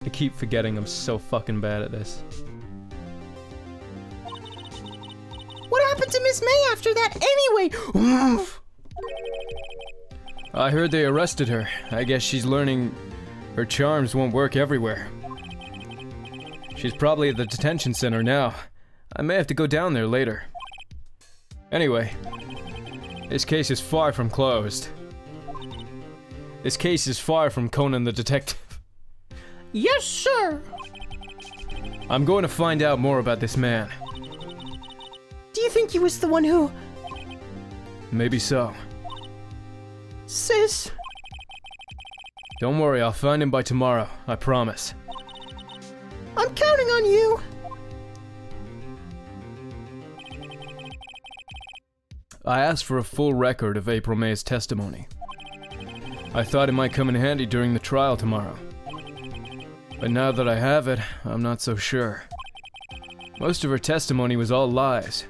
I keep forgetting I'm so fucking bad at this. What happened to Miss May after that anyway? I heard they arrested her. I guess she's learning her charms won't work everywhere. She's probably at the detention center now. I may have to go down there later. Anyway, this case is far from closed. This case is far from Conan the Detective. Yes, sir. I'm going to find out more about this man. Do you think he was the one who... Maybe so. Sis? Don't worry, I'll find him by tomorrow. I promise. I'm counting on you. I asked for a full record of April May's testimony. I thought it might come in handy during the trial tomorrow. But now that I have it, I'm not so sure. Most of her testimony was all lies.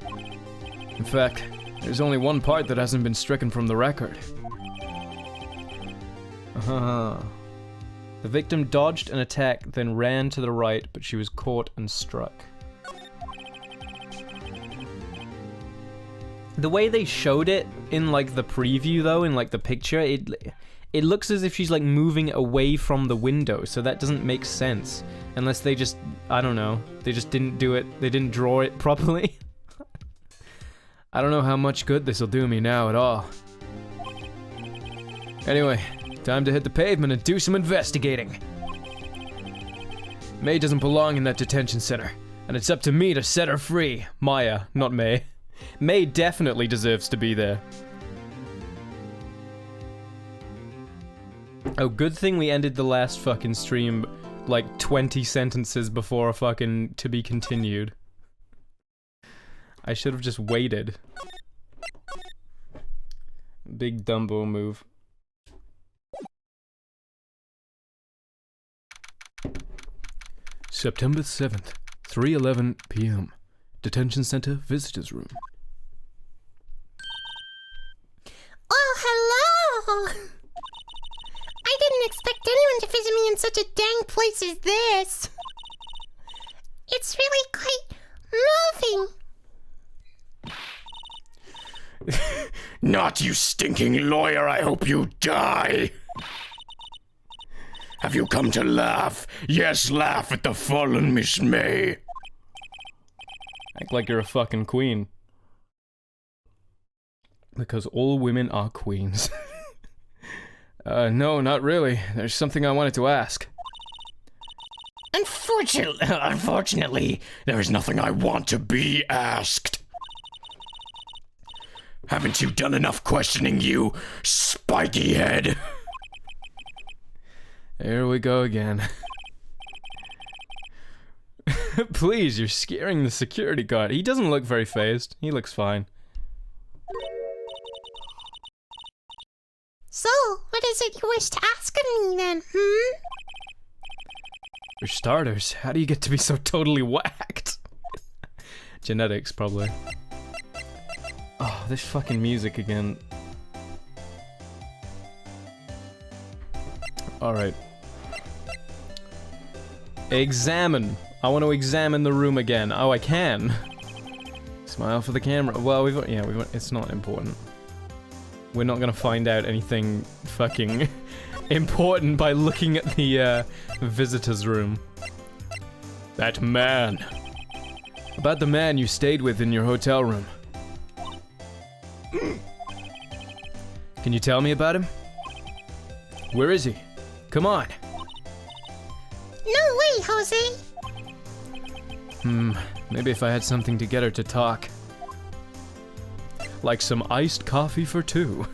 In fact, there's only one part that hasn't been stricken from the record. The victim dodged an attack, then ran to the right, but she was caught and struck. The way they showed it in, like, the preview, though, in, like, the picture, it looks as if she's, like, moving away from the window, so that doesn't make sense. Unless they just, I don't know, they just didn't do it, they didn't draw it properly. I don't know how much good this'll do me now at all. Anyway, time to hit the pavement and do some investigating. May doesn't belong in that detention center, and it's up to me to set her free. Maya, not May. May definitely deserves to be there. Oh, good thing we ended the last fucking stream like 20 sentences before a fucking to be continued. I should have just waited. Big Dumbo move. September 7th, 3:11 p.m. Detention Center Visitors Room. Oh, hello! I didn't expect anyone to visit me in such a dang place as this. It's really quite moving. Not you stinking lawyer, I hope you die! Have you come to laugh? Yes, laugh at the fallen Miss May. Act like you're a fucking queen. Because all women are queens. No, not really. There's something I wanted to ask. Unfortunately, there is nothing I want to be asked. Haven't you done enough questioning, you spiky head? Here we go again. Please, you're scaring the security guard. He doesn't look very phased. He looks fine. So, what is it you wish to ask of me then, For starters, how do you get to be so totally whacked? Genetics, probably. Oh, this fucking music again. Alright. Examine. I want to examine the room again. Oh, I can. Smile for the camera. Well, it's not important. We're not gonna find out anything fucking important by looking at the visitor's room. That man. About the man you stayed with in your hotel room. Can you tell me about him? Where is he? Come on. No way, Jose. Maybe if I had something to get her to talk. Like some iced coffee for two.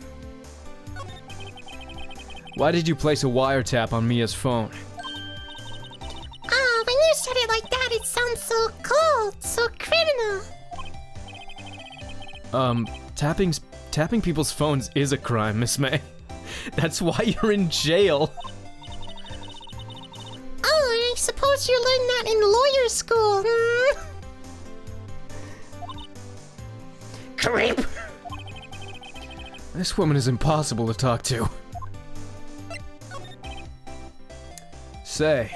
Why did you place a wiretap on Mia's phone? When you said it like that, it sounds so cold, so criminal. Tapping people's phones is a crime, Miss May. That's why you're in jail. Oh, and I suppose you learned that in lawyer school, Creep! This woman is impossible to talk to. Say,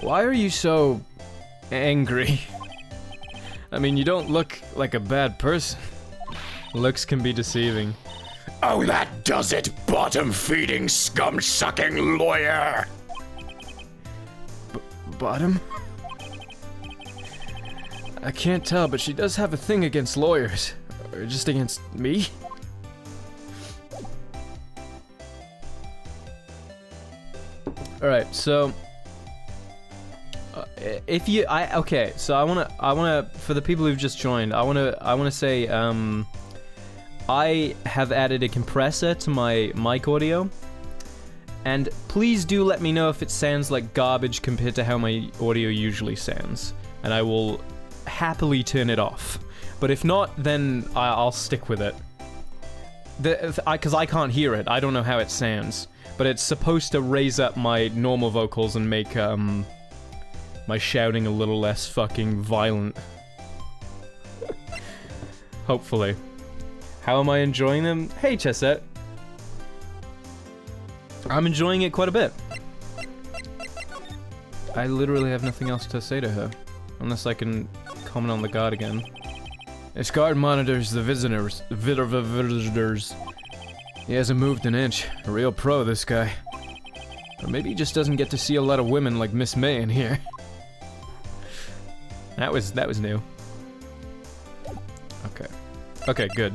Why are you so angry? I mean, you don't look like a bad person. Looks can be deceiving. Oh, that does it, bottom-feeding, scum-sucking lawyer! Bottom? I can't tell, but she does have a thing against lawyers. Or just against me? Alright, so... if you... okay, so I wanna... For the people who've just joined, I wanna say, I have added a compressor to my mic audio. And please do let me know if it sounds like garbage compared to how my audio usually sounds. And I will happily turn it off. But if not, then I'll stick with it. Because I can't hear it. I don't know how it sounds. But it's supposed to raise up my normal vocals and make, my shouting a little less fucking violent. Hopefully. How am I enjoying them? Hey, Chessette. I'm enjoying it quite a bit. I literally have nothing else to say to her. Unless I can comment on the guard again. This guard monitors the visitors. He hasn't moved an inch. A real pro, this guy. Or maybe he just doesn't get to see a lot of women like Miss May in here. That was new. Okay. Okay, good.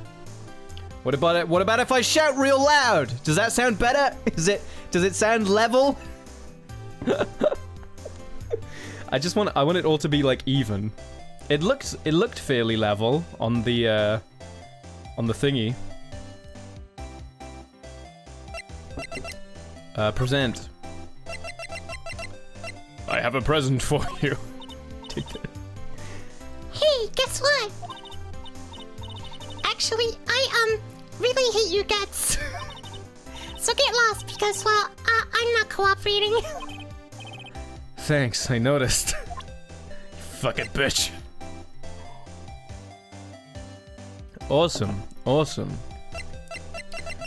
What about if I shout real loud? Does that sound better? Does it sound level? I want it all to be like even. It looked fairly level on the thingy. Present. I have a present for you. Hey, guess what? Actually, I really hate your guts. So get lost because, well, I'm not cooperating. Thanks, I noticed. Fucking bitch. Awesome, awesome.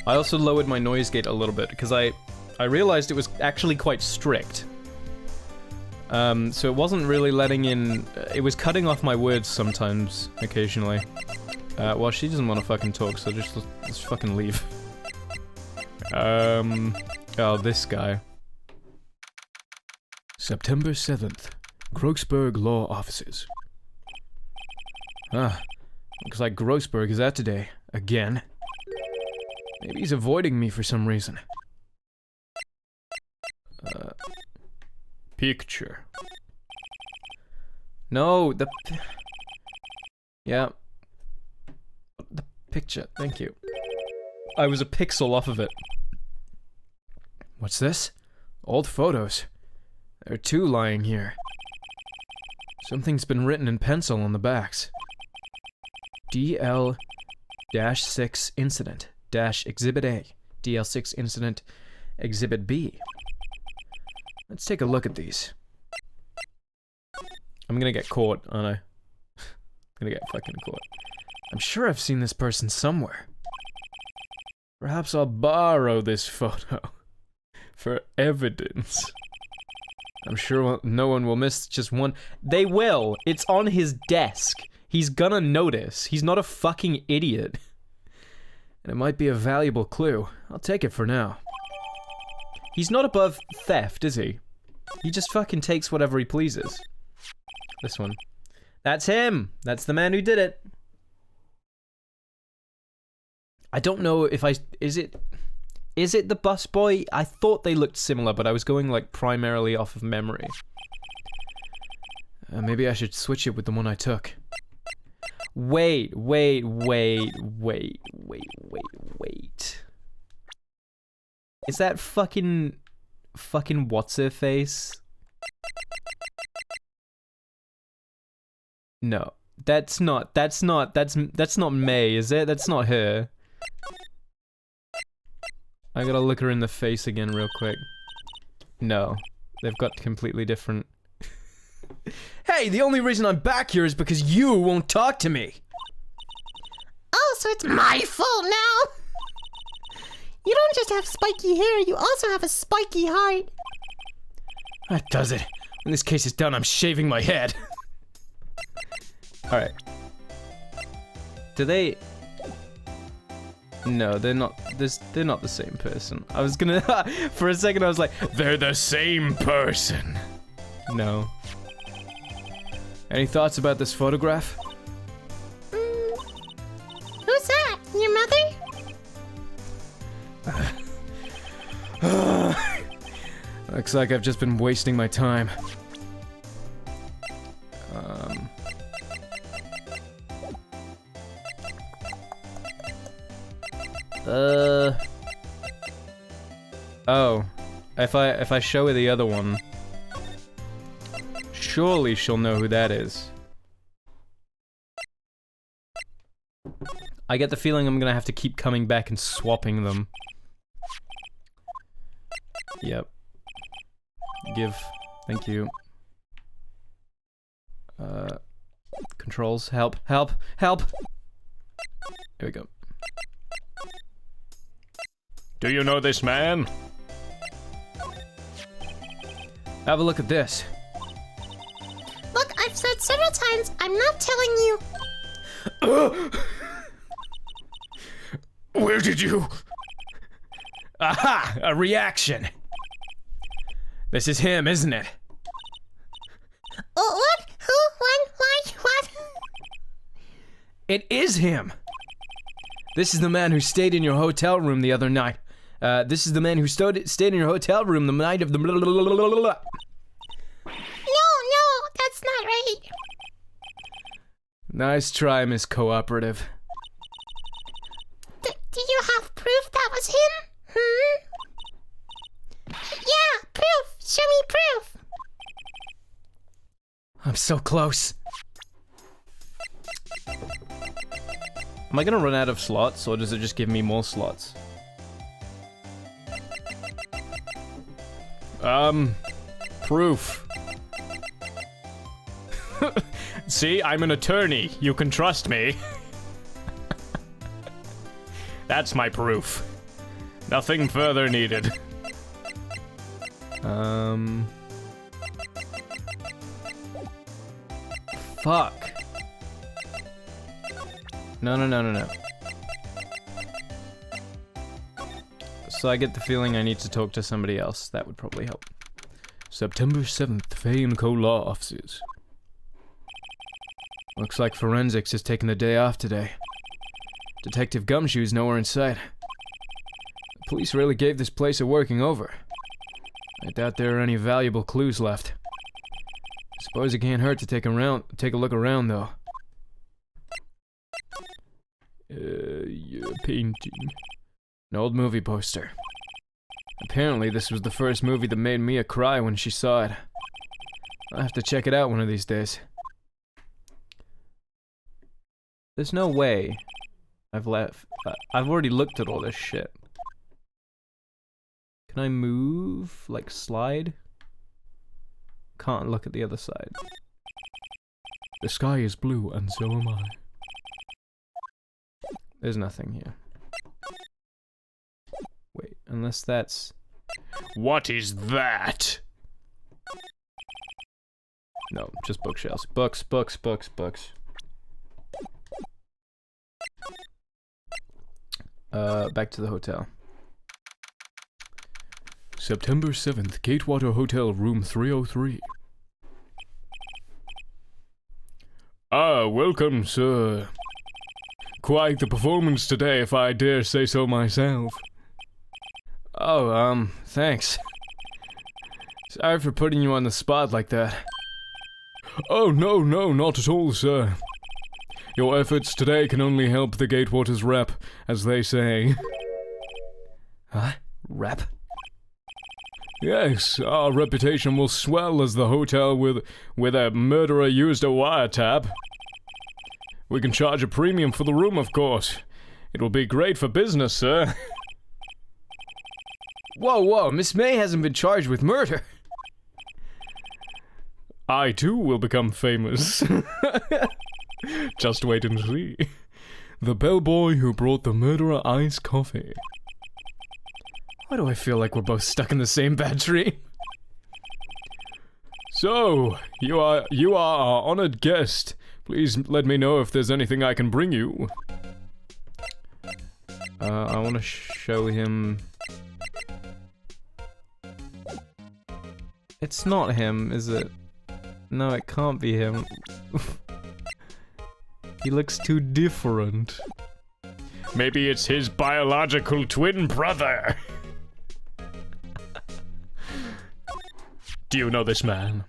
I also lowered my noise gate a little bit because I realized it was actually quite strict. So it wasn't really letting in... it was cutting off my words sometimes, occasionally. Well, she doesn't want to fucking talk, so let's fucking leave. Oh, this guy. September 7th. Grossberg Law Offices. Ah, looks like Grossberg is out today. Again. Maybe he's avoiding me for some reason. Picture. No, yeah. The picture, thank you. I was a pixel off of it. What's this? Old photos. There are two lying here. Something's been written in pencil on the backs. DL-6 incident Exhibit A. DL6 incident Exhibit B. Let's take a look at these. I'm gonna get caught, aren't I? I'm gonna get fucking caught. I'm sure I've seen this person somewhere. Perhaps I'll borrow this photo for evidence. I'm sure no one will miss just one. They will! It's on his desk. He's gonna notice. He's not a fucking idiot. And it might be a valuable clue. I'll take it for now. He's not above theft, is he? He just fucking takes whatever he pleases. This one. That's him! That's the man who did it. I don't know if is it the busboy? I thought they looked similar, but I was going like primarily off of memory. Maybe I should switch it with the one I took. Wait. Is that fucking what's her face? No, that's not May, is it? That's not her. I gotta look her in the face again real quick. No, they've got completely different... Hey, the only reason I'm back here is because you won't talk to me! Oh, so it's my fault now? You don't just have spiky hair, you also have a spiky heart. That does it. When this case is done, I'm shaving my head. Alright. Do they... No, they're not. They're not the same person. I was gonna... For a second, I was like, they're the same person. No. Any thoughts about this photograph? Who's that? Your mother? Looks like I've just been wasting my time. Oh. If I show her the other one, surely she'll know who that is. I get the feeling I'm gonna have to keep coming back and swapping them. Yep. Give. Thank you. Controls. Help. Help. Help! Here we go. Do you know this man? Have a look at this. Look, I've said several times, I'm not telling you. Where did you... Aha! A reaction! This is him, isn't it? What? Who? When? Why? What? It is him! This is the man who stayed in your hotel room the other night. This is the man who stayed in your hotel room the night of the No, that's not right. Nice try, Miss Cooperative. Do you have proof that was him? Yeah, proof! Show me proof! I'm so close. Am I gonna run out of slots, or does it just give me more slots? Proof. See, I'm an attorney. You can trust me. That's my proof. Nothing further needed. Fuck. No. So I get the feeling I need to talk to somebody else. That would probably help. September 7th, Fay & Co. Law Offices. Looks like forensics has taken the day off today. Detective Gumshoe's nowhere in sight. The police really gave this place a working over. I doubt there are any valuable clues left. Suppose it can't hurt to take a look around, though. Yeah, painting. An old movie poster. Apparently this was the first movie that made Mia cry when she saw it. I'll have to check it out one of these days. There's no way I've already looked at all this shit. Can I move? Like slide? Can't look at the other side. The sky is blue and so am I. There's nothing here. Wait, unless that's... What is that? No, just bookshelves. Books. Back to the hotel. September 7th, Gatewater Hotel, room 303. Ah, welcome, sir. Quite the performance today, if I dare say so myself. Oh, thanks. Sorry for putting you on the spot like that. Oh, no, not at all, sir. Your efforts today can only help the Gatewater's rep, as they say. Huh? Rep? Yes, our reputation will swell as the hotel with a murderer used a wiretap. We can charge a premium for the room, of course. It will be great for business, sir. Whoa, Miss May hasn't been charged with murder. I too will become famous. Just wait and see. The bellboy who brought the murderer iced coffee. Why do I feel like we're both stuck in the same bad dream? So, you are our honored guest. Please let me know if there's anything I can bring you. I want to show him... It's not him, is it? No, it can't be him. He looks too different. Maybe it's his biological twin brother. Do you know this man?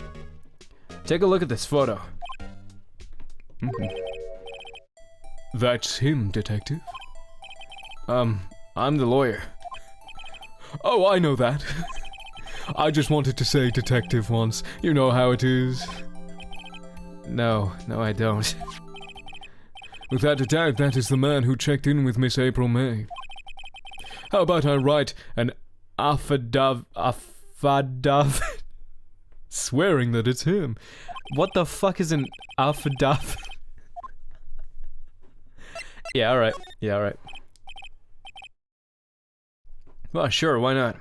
Take a look at this photo. That's him, detective. I'm the lawyer. Oh, I know that. I just wanted to say detective once. You know how it is. No, I don't. Without a doubt, that is the man who checked in with Miss April May. How about I write an affidavit swearing that it's him? What the fuck is an affidavit? Yeah, alright. Well, sure, why not?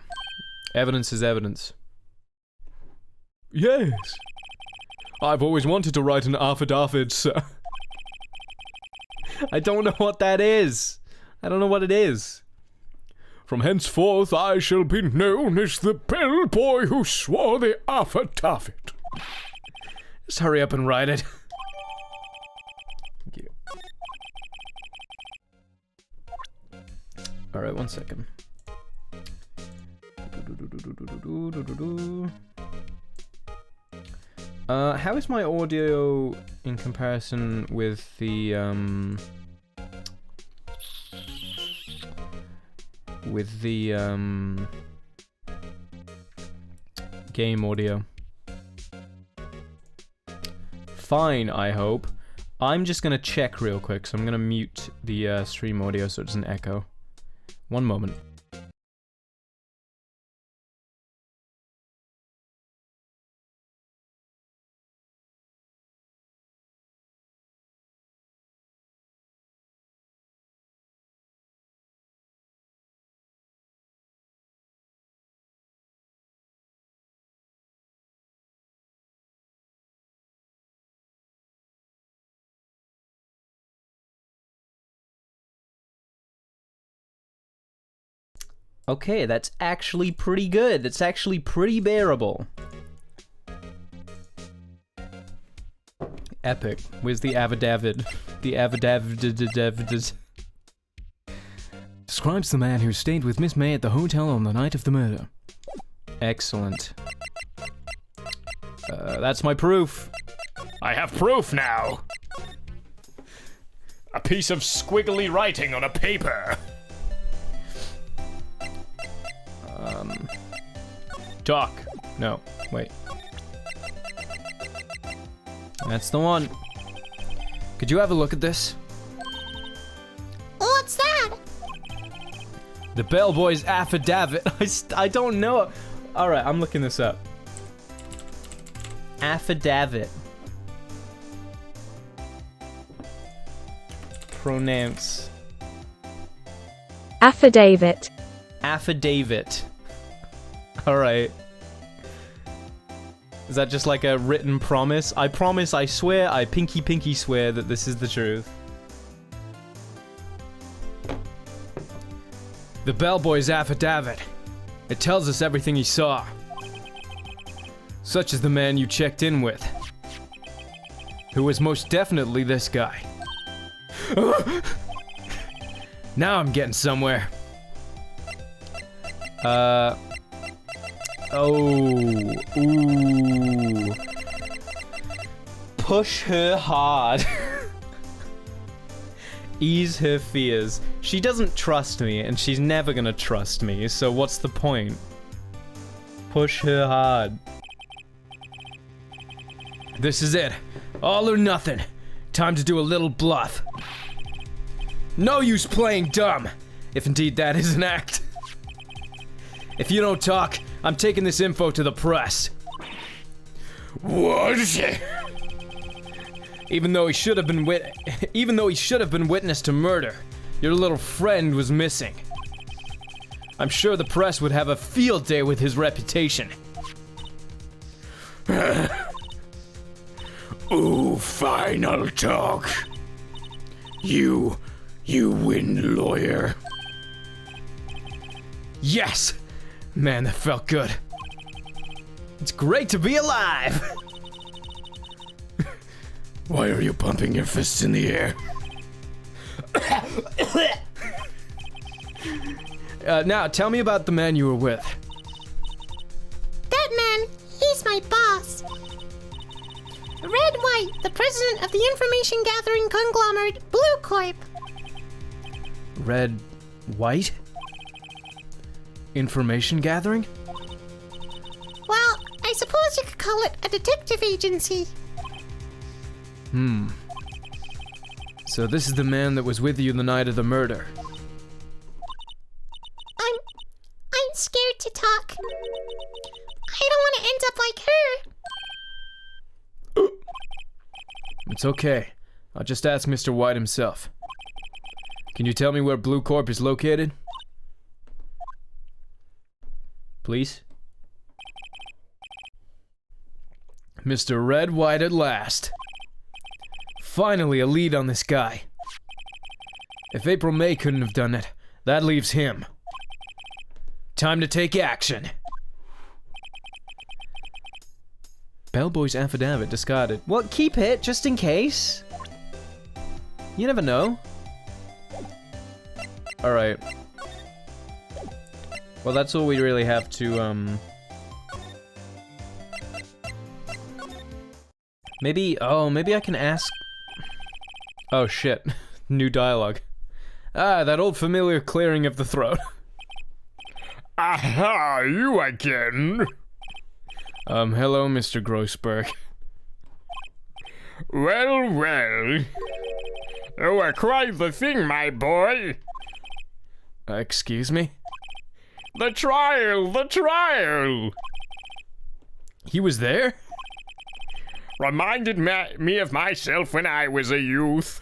Evidence is evidence. Yes. I've always wanted to write an affidavit, sir. I don't know what that is. I don't know what it is. From henceforth I shall be known as the bellboy who swore the affidavit. Just hurry up and write it. Thank you. Alright, 1 second. How is my audio in comparison with the, game audio? Fine, I hope. I'm just gonna check real quick, so I'm gonna mute the stream audio so it doesn't echo. 1 moment. Okay, that's actually pretty good. That's actually pretty bearable. Epic. Where's the affidavit? The affidavit. Describes the man who stayed with Miss May at the hotel on the night of the murder. Excellent. That's my proof. I have proof now. A piece of squiggly writing on a paper. Doc. No, wait. That's the one. Could you have a look at this? What's that? The bellboy's affidavit. I don't know. Alright, I'm looking this up. Affidavit. Pronounce. Affidavit. Affidavit. Alright. Is that just like a written promise? I promise, I swear, I pinky swear that this is the truth. The bellboy's affidavit. It tells us everything he saw. Such as the man you checked in with. Who was most definitely this guy. Now I'm getting somewhere. Oh. Ooh. Push her hard. Ease her fears. She doesn't trust me, and she's never gonna trust me, so what's the point? Push her hard. This is it. All or nothing. Time to do a little bluff. No use playing dumb, if indeed that is an act. If you don't talk, I'm taking this info to the press. What? Even though he should have been witness to murder, your little friend was missing. I'm sure the press would have a field day with his reputation. final talk. You win, lawyer. Yes! Man, that felt good. It's great to be alive! Why are you pumping your fists in the air? Now, tell me about the man you were with. That man, he's my boss. Red White, the president of the information gathering conglomerate Blue Corp. Red, white? Information gathering? Well, I suppose you could call it a detective agency. So this is the man that was with you the night of the murder. I'm scared to talk. I don't want to end up like her. It's okay. I'll just ask Mr. White himself. Can you tell me where Blue Corp is located? Please? Mr. Red White at last. Finally a lead on this guy. If April May couldn't have done it, that leaves him. Time to take action. Bellboy's affidavit discarded. Well, keep it, just in case. You never know. Alright. Well, that's all we really have to, Maybe I can ask... Oh, shit. New dialogue. Ah, that old familiar clearing of the throat. Aha, you again. Hello, Mr. Grossberg. Well, well. You were quite the thing, my boy. Excuse me? The trial! He was there? Reminded me of myself when I was a youth.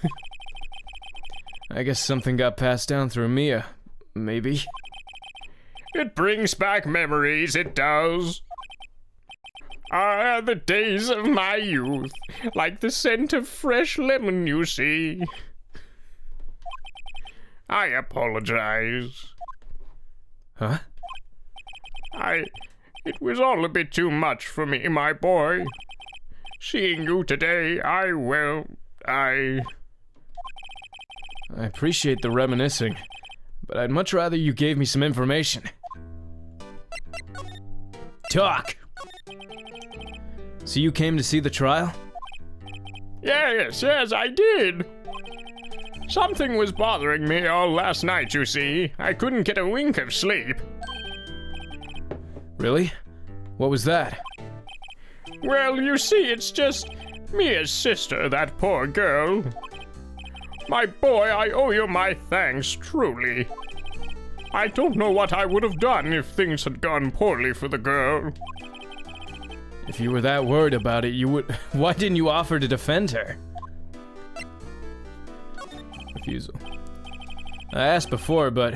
I guess something got passed down through Mia. Maybe. It brings back memories, it does. Ah, the days of my youth, like the scent of fresh lemon, you see. I apologize. Huh? It was all a bit too much for me, my boy. Seeing you today, I appreciate the reminiscing, but I'd much rather you gave me some information. Talk! So you came to see the trial? Yes, I did. Something was bothering me all last night, you see. I couldn't get a wink of sleep. Really? What was that? Well, you see, it's just Mia's sister, that poor girl. My boy, I owe you my thanks, truly. I don't know what I would have done if things had gone poorly for the girl. If you were that worried about it, you would... Why didn't you offer to defend her? Refusal. I asked before, but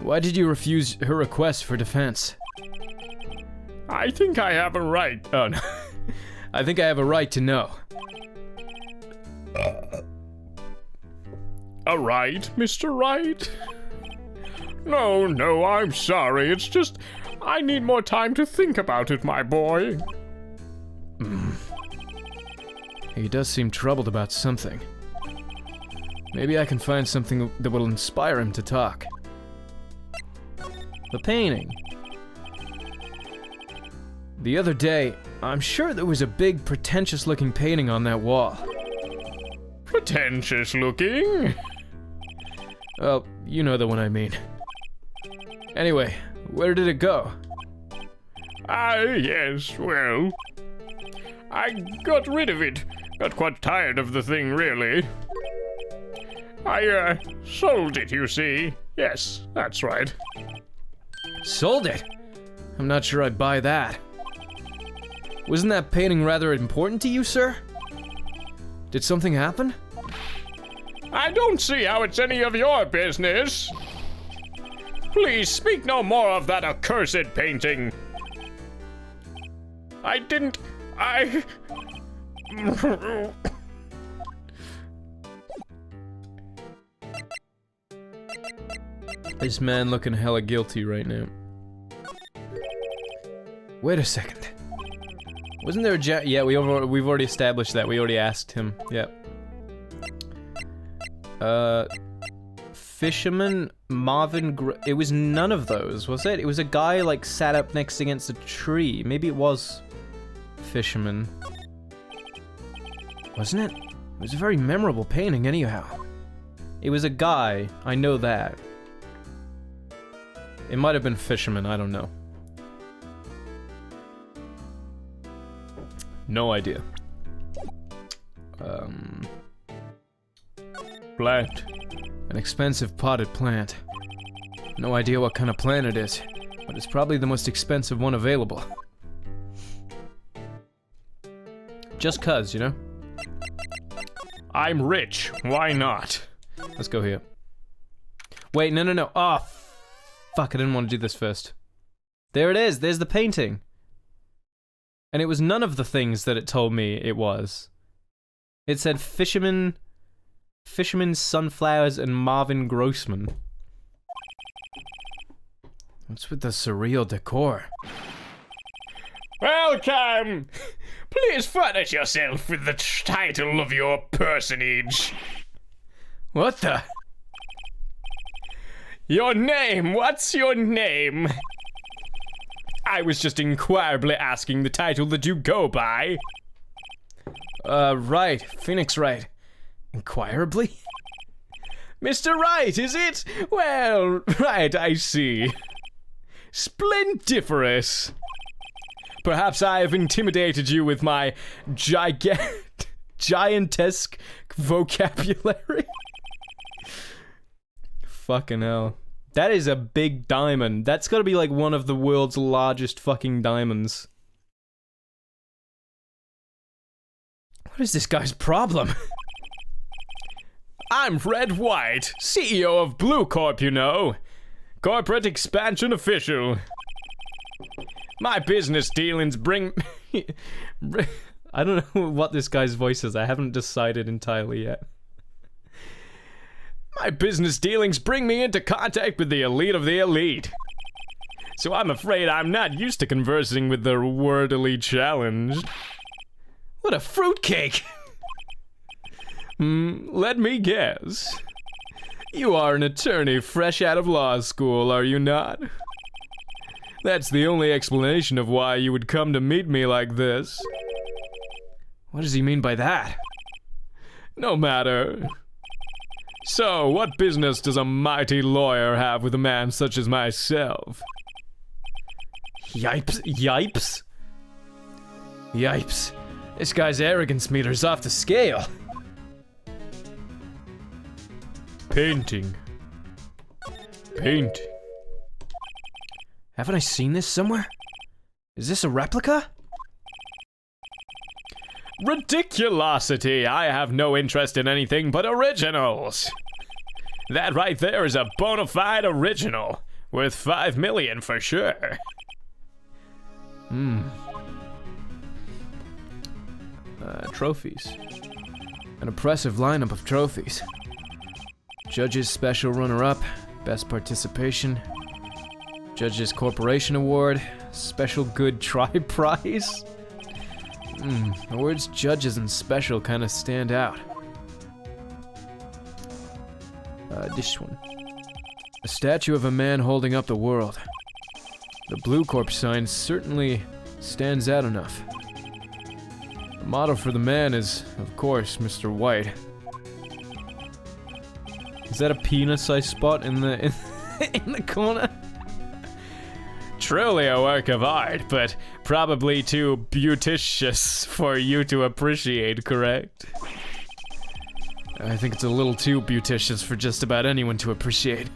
why did you refuse her request for defense? I think I have a right. Oh, no. I think I have a right to know. A right, Mr. Right? No, I'm sorry. It's just, I need more time to think about it, my boy. He does seem troubled about something. Maybe I can find something that will inspire him to talk. The painting. The other day, I'm sure there was a big, pretentious-looking painting on that wall. Pretentious looking? Well, you know the one I mean. Anyway, where did it go? Yes, well... I got rid of it. Got quite tired of the thing, really. I, sold it, you see. Yes, that's right. Sold it? I'm not sure I'd buy that. Wasn't that painting rather important to you, sir? Did something happen? I don't see how it's any of your business. Please speak no more of that accursed painting. This man looking hella guilty right now. Wait a second. Wasn't there a yeah, we've already established that. We already asked him. Yep. Fisherman, Marvin it was none of those, was it? It was a guy, like, sat up next against a tree. Maybe it was Fisherman. Wasn't it? It was a very memorable painting, anyhow. It was a guy. I know that. It might have been Fisherman, I don't know. No idea. Plant. An expensive potted plant. No idea what kind of plant it is, but it's probably the most expensive one available. Just cuz, you know? I'm rich, why not? Let's go here. Wait, no. Oh, fuck, I didn't want to do this first. There it is, there's the painting. And it was none of the things that it told me it was. It said Fisherman, Sunflowers, and Marvin Grossman. What's with the surreal decor? Welcome! Please furnish yourself with the title of your personage. What the? Your name, what's your name? I was just inquirably asking the title that you go by. Right, Phoenix Wright. Inquirably? Mr. Wright, is it? Well, right, I see. Splendiferous. Perhaps I have intimidated you with my giantesque vocabulary. Fucking hell. That is a big diamond. That's gotta be like one of the world's largest fucking diamonds. What is this guy's problem? I'm Red White, CEO of Blue Corp, you know. Corporate expansion official. My business dealings bring... I don't know what this guy's voice is. I haven't decided entirely yet. My business dealings bring me into contact with the elite of the elite. So I'm afraid I'm not used to conversing with the wordily challenged. What a fruitcake! Let me guess. You are an attorney fresh out of law school, are you not? That's the only explanation of why you would come to meet me like this. What does he mean by that? No matter. So, what business does a mighty lawyer have with a man such as myself? Yipes. Yipes? Yipes. This guy's arrogance meter's off the scale. Painting. Paint. Haven't I seen this somewhere? Is this a replica? Ridiculosity! I have no interest in anything but originals. That right there is a bona fide original. Worth 5 million for sure. Trophies. An impressive lineup of trophies. Judges Special Runner-Up, Best Participation, Judges Corporation Award, Special Good Tribe Prize. The words judges and special kind of stand out. This one. A statue of a man holding up the world. The Blue Corp sign certainly stands out enough. The motto for the man is, of course, Mr. White. Is that a penis-sized spot in the in the corner? Truly a work of art, but probably too beauticious for you to appreciate, correct? I think it's a little too beauticious for just about anyone to appreciate.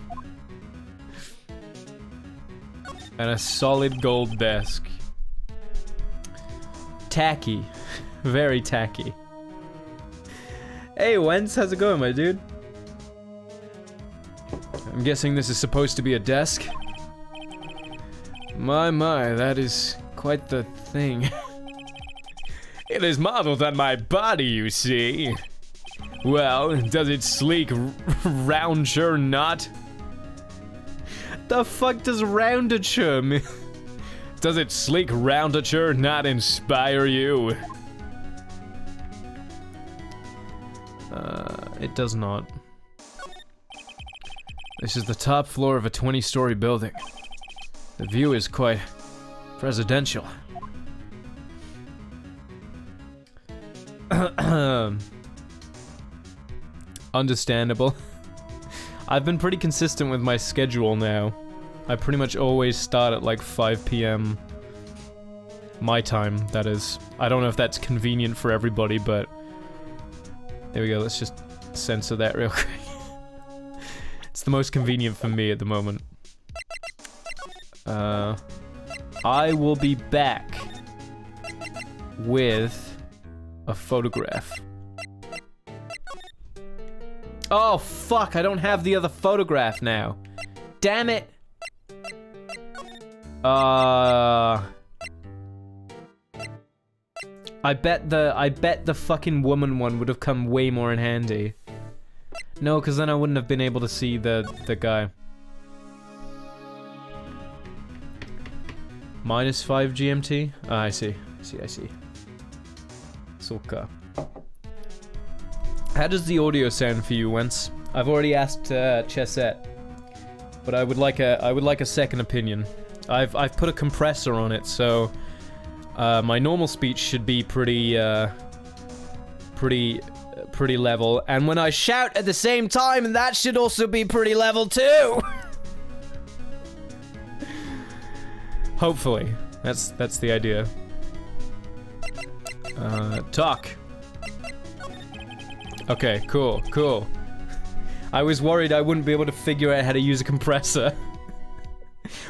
And a solid gold desk. Tacky. Very tacky. Hey, Wentz, how's it going, my dude? I'm guessing this is supposed to be a desk. My, that is quite the thing. It is modeled on my body, you see. Well, does its sleek round sure not? The fuck does roundature mean? Does its sleek roundature not inspire you? It does not. This is the top floor of a 20-story building. The view is quite presidential. Understandable. I've been pretty consistent with my schedule now. I pretty much always start at like 5 PM. My time, that is. I don't know if that's convenient for everybody, but... There we go, let's just censor that real quick. It's the most convenient for me at the moment. I will be back with a photograph. Oh, fuck, I don't have the other photograph now. Damn it! I bet the fucking woman one would have come way more in handy. No, because then I wouldn't have been able to see the guy. -5 GMT? Ah, I see. I see. Suka. How does the audio sound for you, Wentz? I've already asked Chessette, but I would like a second opinion. I've put a compressor on it, so my normal speech should be pretty level, and when I shout at the same time, that should also be pretty level too. Hopefully, that's the idea. Talk. Okay, cool. I was worried I wouldn't be able to figure out how to use a compressor.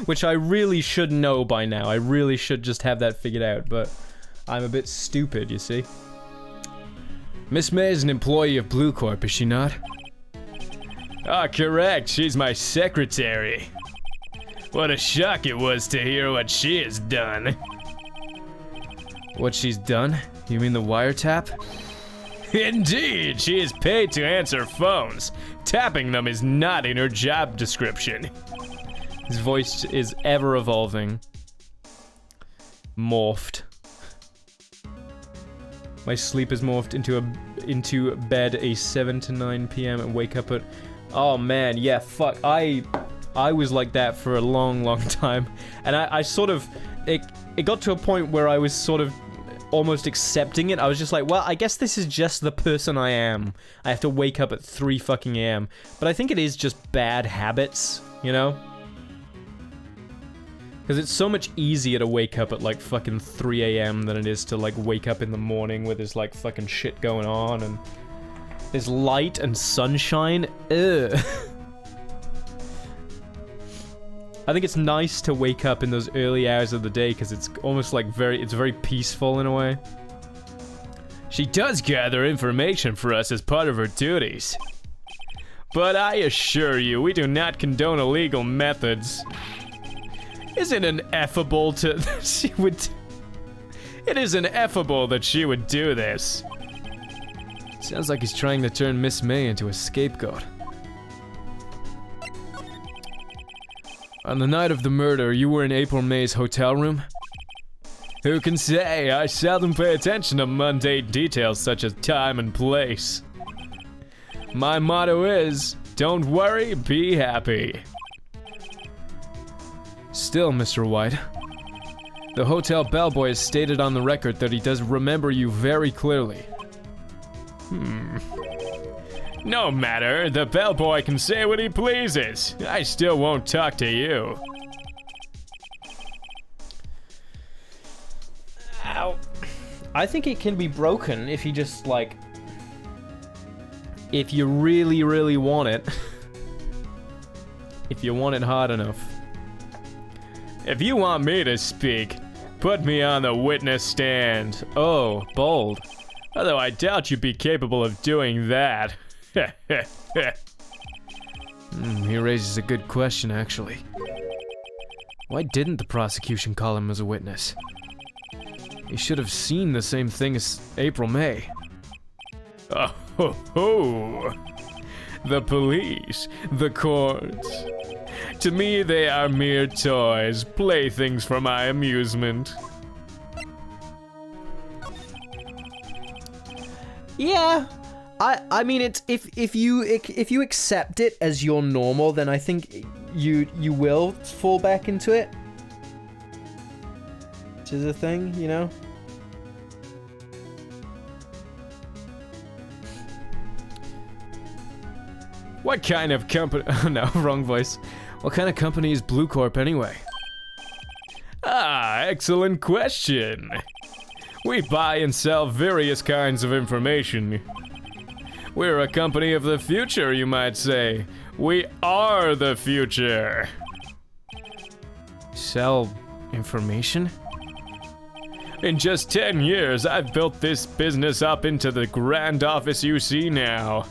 Which I really should know by now. I really should just have that figured out, but I'm a bit stupid, you see. Miss May is an employee of Blue Corp, is she not? Ah, correct. She's my secretary. What a shock it was to hear what she has done. What she's done? You mean the wiretap? Indeed, she is paid to answer phones. Tapping them is not in her job description. His voice is ever evolving. Morphed. My sleep is morphed into bed a 7 to 9 PM and wake up at... Oh man, yeah, fuck. I was like that for a long time. And I sort of... It got to a point where I was sort of almost accepting it. I was just like, well, I guess this is just the person I am. I have to wake up at 3 fucking AM. But I think it is just bad habits, you know? Because it's so much easier to wake up at like fucking 3 AM than it is to like wake up in the morning where there's like fucking shit going on and there's light and sunshine. Ugh. I think it's nice to wake up in those early hours of the day because it's almost like it's very peaceful in a way. She does gather information for us as part of her duties. But I assure you, we do not condone illegal methods. Isn't it ineffable that she would do this. Sounds like he's trying to turn Miss May into a scapegoat. On the night of the murder, you were in April May's hotel room? Who can say? I seldom pay attention to mundane details such as time and place. My motto is, don't worry, be happy. Still, Mr. White, the hotel bellboy has stated on the record that he does remember you very clearly. No matter, the bellboy can say what he pleases. I still won't talk to you. Ow. I think it can be broken if you just, like... If you really want it. If you want it hard enough. If you want me to speak, put me on the witness stand. Oh, bold. Although I doubt you'd be capable of doing that. He raises a good question, actually. Why didn't the prosecution call him as a witness? He should have seen the same thing as April May. Oh, ho, ho. The police, the courts. To me, they are mere toys, playthings for my amusement. Yeah, I mean, it's if you accept it as your normal, then I think you will fall back into it. Which is a thing, you know. What kind of company? Oh no, wrong voice. What kind of company is Blue Corp anyway? Ah, excellent question. We buy and sell various kinds of information. We're a company of the future, you might say. We are the future. Sell information? In just 10 years, I've built this business up into the grand office you see now.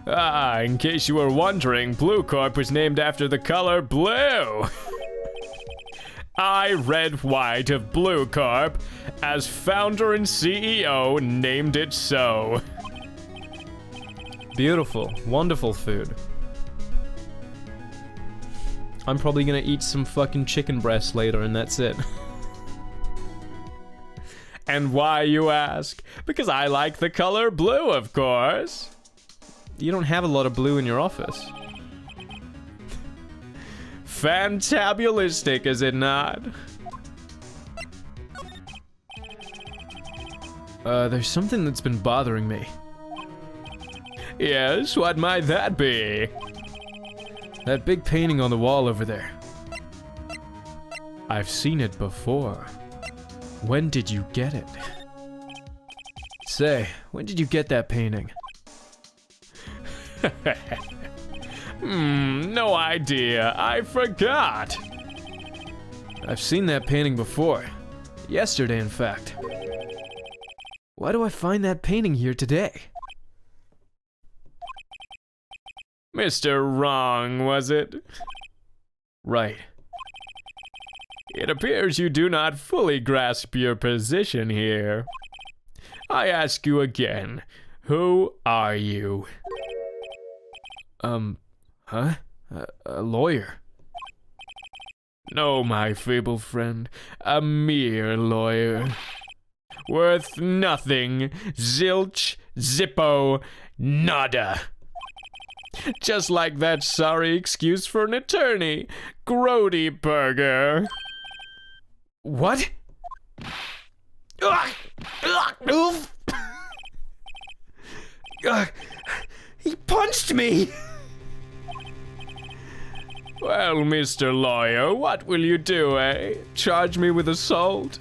Ah, in case you were wondering, Blue Corp was named after the color blue. I, Red White of Blue Corp, as founder and CEO, named it so. Beautiful, wonderful food. I'm probably gonna eat some fucking chicken breast later and that's it. And why, you ask? Because I like the color blue, of course. You don't have a lot of blue in your office. Fantabulistic, is it not? There's something that's been bothering me. Yes, what might that be? That big painting on the wall over there. I've seen it before. When did you get it? Say, when did you get that painting? No idea. I forgot. I've seen that painting before. Yesterday, in fact. Why do I find that painting here today? Mr. Wrong, was it? Right. It appears you do not fully grasp your position here. I ask you again, who are you? Huh? A lawyer? No, my feeble friend. A mere lawyer. Worth nothing. Zilch, zippo, nada. Just like that sorry excuse for an attorney. Grody Burger. What? He punched me! Well, Mr. Lawyer, what will you do, eh? Charge me with assault?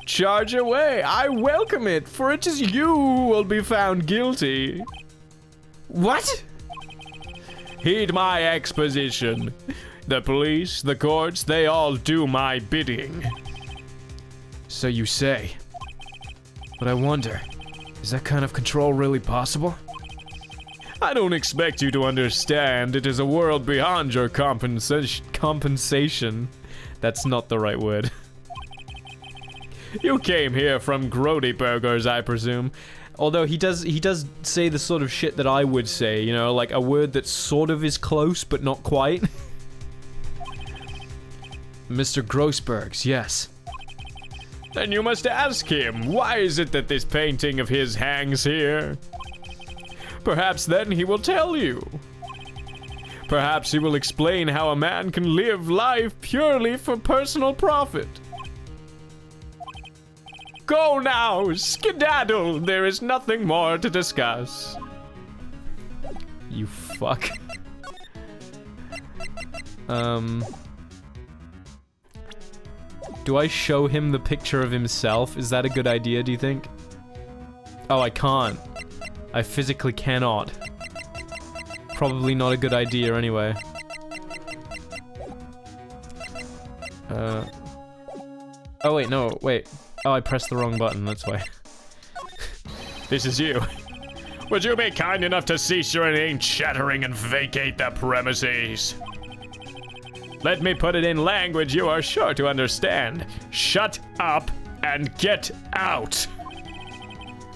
Charge away, I welcome it, for it is you who will be found guilty. What? Heed my exposition. The police, the courts, they all do my bidding. So you say. But I wonder, is that kind of control really possible? I don't expect you to understand. It is a world beyond your compensation. That's not the right word. You came here from Grody Burgers, I presume. Although he does say the sort of shit that I would say, you know, like a word that sort of is close but not quite. Mr. Grossbergs, yes. Then you must ask him, why is it that this painting of his hangs here? Perhaps then he will tell you. Perhaps he will explain how a man can live life purely for personal profit. Go now, skedaddle, there is nothing more to discuss. You fuck. Do I show him the picture of himself? Is that a good idea, do you think? Oh, I can't. I physically cannot. Probably not a good idea anyway. Oh wait, no, wait. Oh, I pressed the wrong button, that's why. This is you. Would you be kind enough to cease your inane chattering and vacate the premises? Let me put it in language you are sure to understand. Shut up and get out.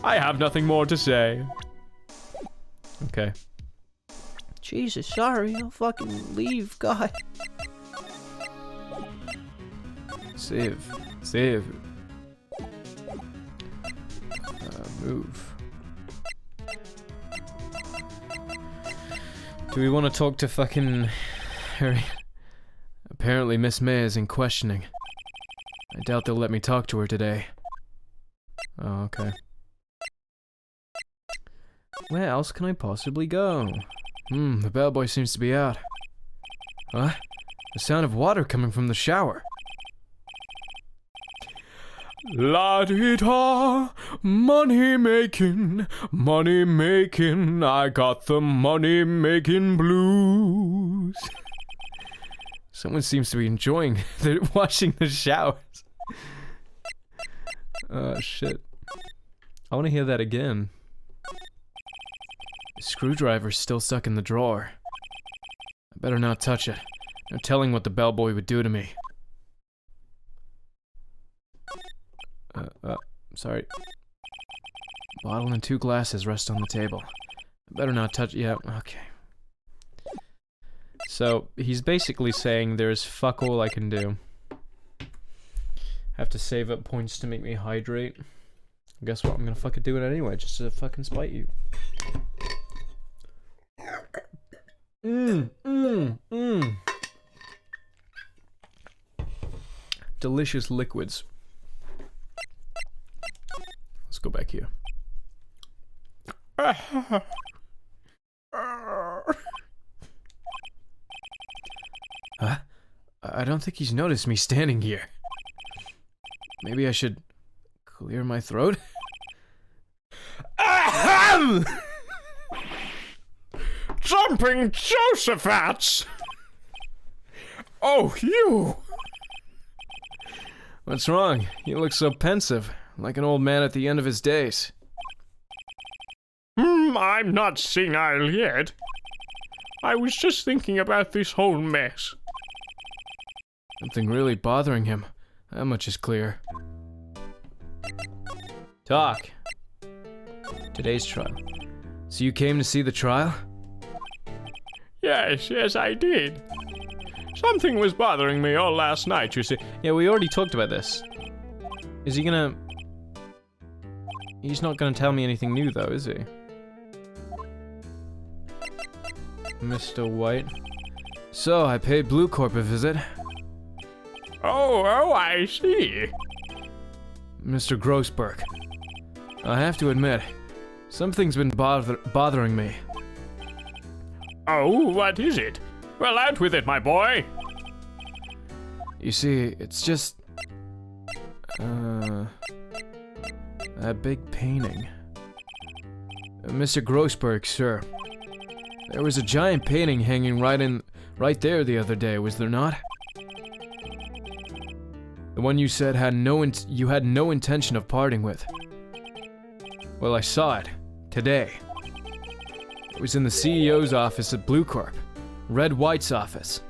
I have nothing more to say. Okay. Jesus, sorry. I'll fucking leave. God. Save. Save. Move. Do we want to talk to fucking Harry? Apparently Miss May is in questioning. I doubt they'll let me talk to her today. Oh, okay. Where else can I possibly go? The bellboy seems to be out. Huh? The sound of water coming from the shower. La-di-da, money making, I got the money making blues. Someone seems to be enjoying washing the showers. Oh shit. I want to hear that again. The screwdriver's still stuck in the drawer. I better not touch it. No telling what the bellboy would do to me. Sorry. Bottle and 2 glasses rest on the table. I better not touch. Yeah, okay. So, he's basically saying there's fuck all I can do. Have to save up points to make me hydrate. Guess what? I'm gonna fucking do it anyway, just to fucking spite you. Delicious liquids. Let's go back here. Huh? I don't think he's noticed me standing here. Maybe I should clear my throat? Jumping Josephats! Oh, you! What's wrong? You look so pensive, like an old man at the end of his days. I'm not senile yet. I was just thinking about this whole mess. Something really bothering him. That much is clear. Talk. Today's trial. So you came to see the trial? Yes, I did. Something was bothering me all last night, you see. Yeah, we already talked about this. Is he gonna... He's not gonna tell me anything new though, is he? Mr. White. So, I paid Blue Corp a visit. Oh, I see. Mr. Grossberg. I have to admit, something's been bothering me. Oh, what is it? Well, out with it, my boy. You see, it's just... that big painting. Mr. Grossberg, sir. There was a giant painting hanging right there the other day, was there not? The one you said you had no intention of parting with. Well, I saw it. Today. It was in the CEO's office at Blue Corp. Red White's office.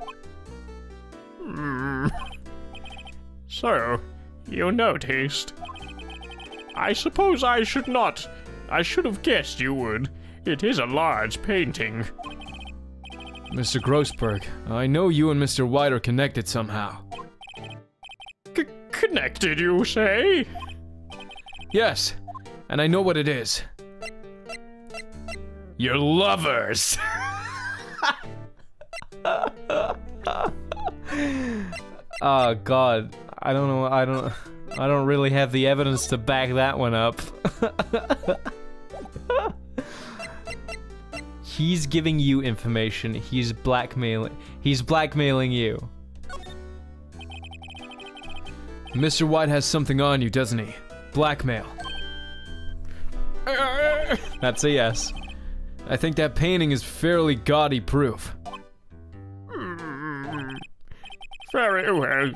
So, you noticed. I suppose I should have guessed you would. It is a large painting. Mr. Grossberg, I know you and Mr. White are connected somehow. Connected, you say? Yes, and I know what it is. You're lovers! Oh god, I don't know, I don't really have the evidence to back that one up. He's giving you information, he's blackmailing you. Mr. White has something on you, doesn't he? Blackmail. That's a yes. I think that painting is fairly gaudy proof. Very well.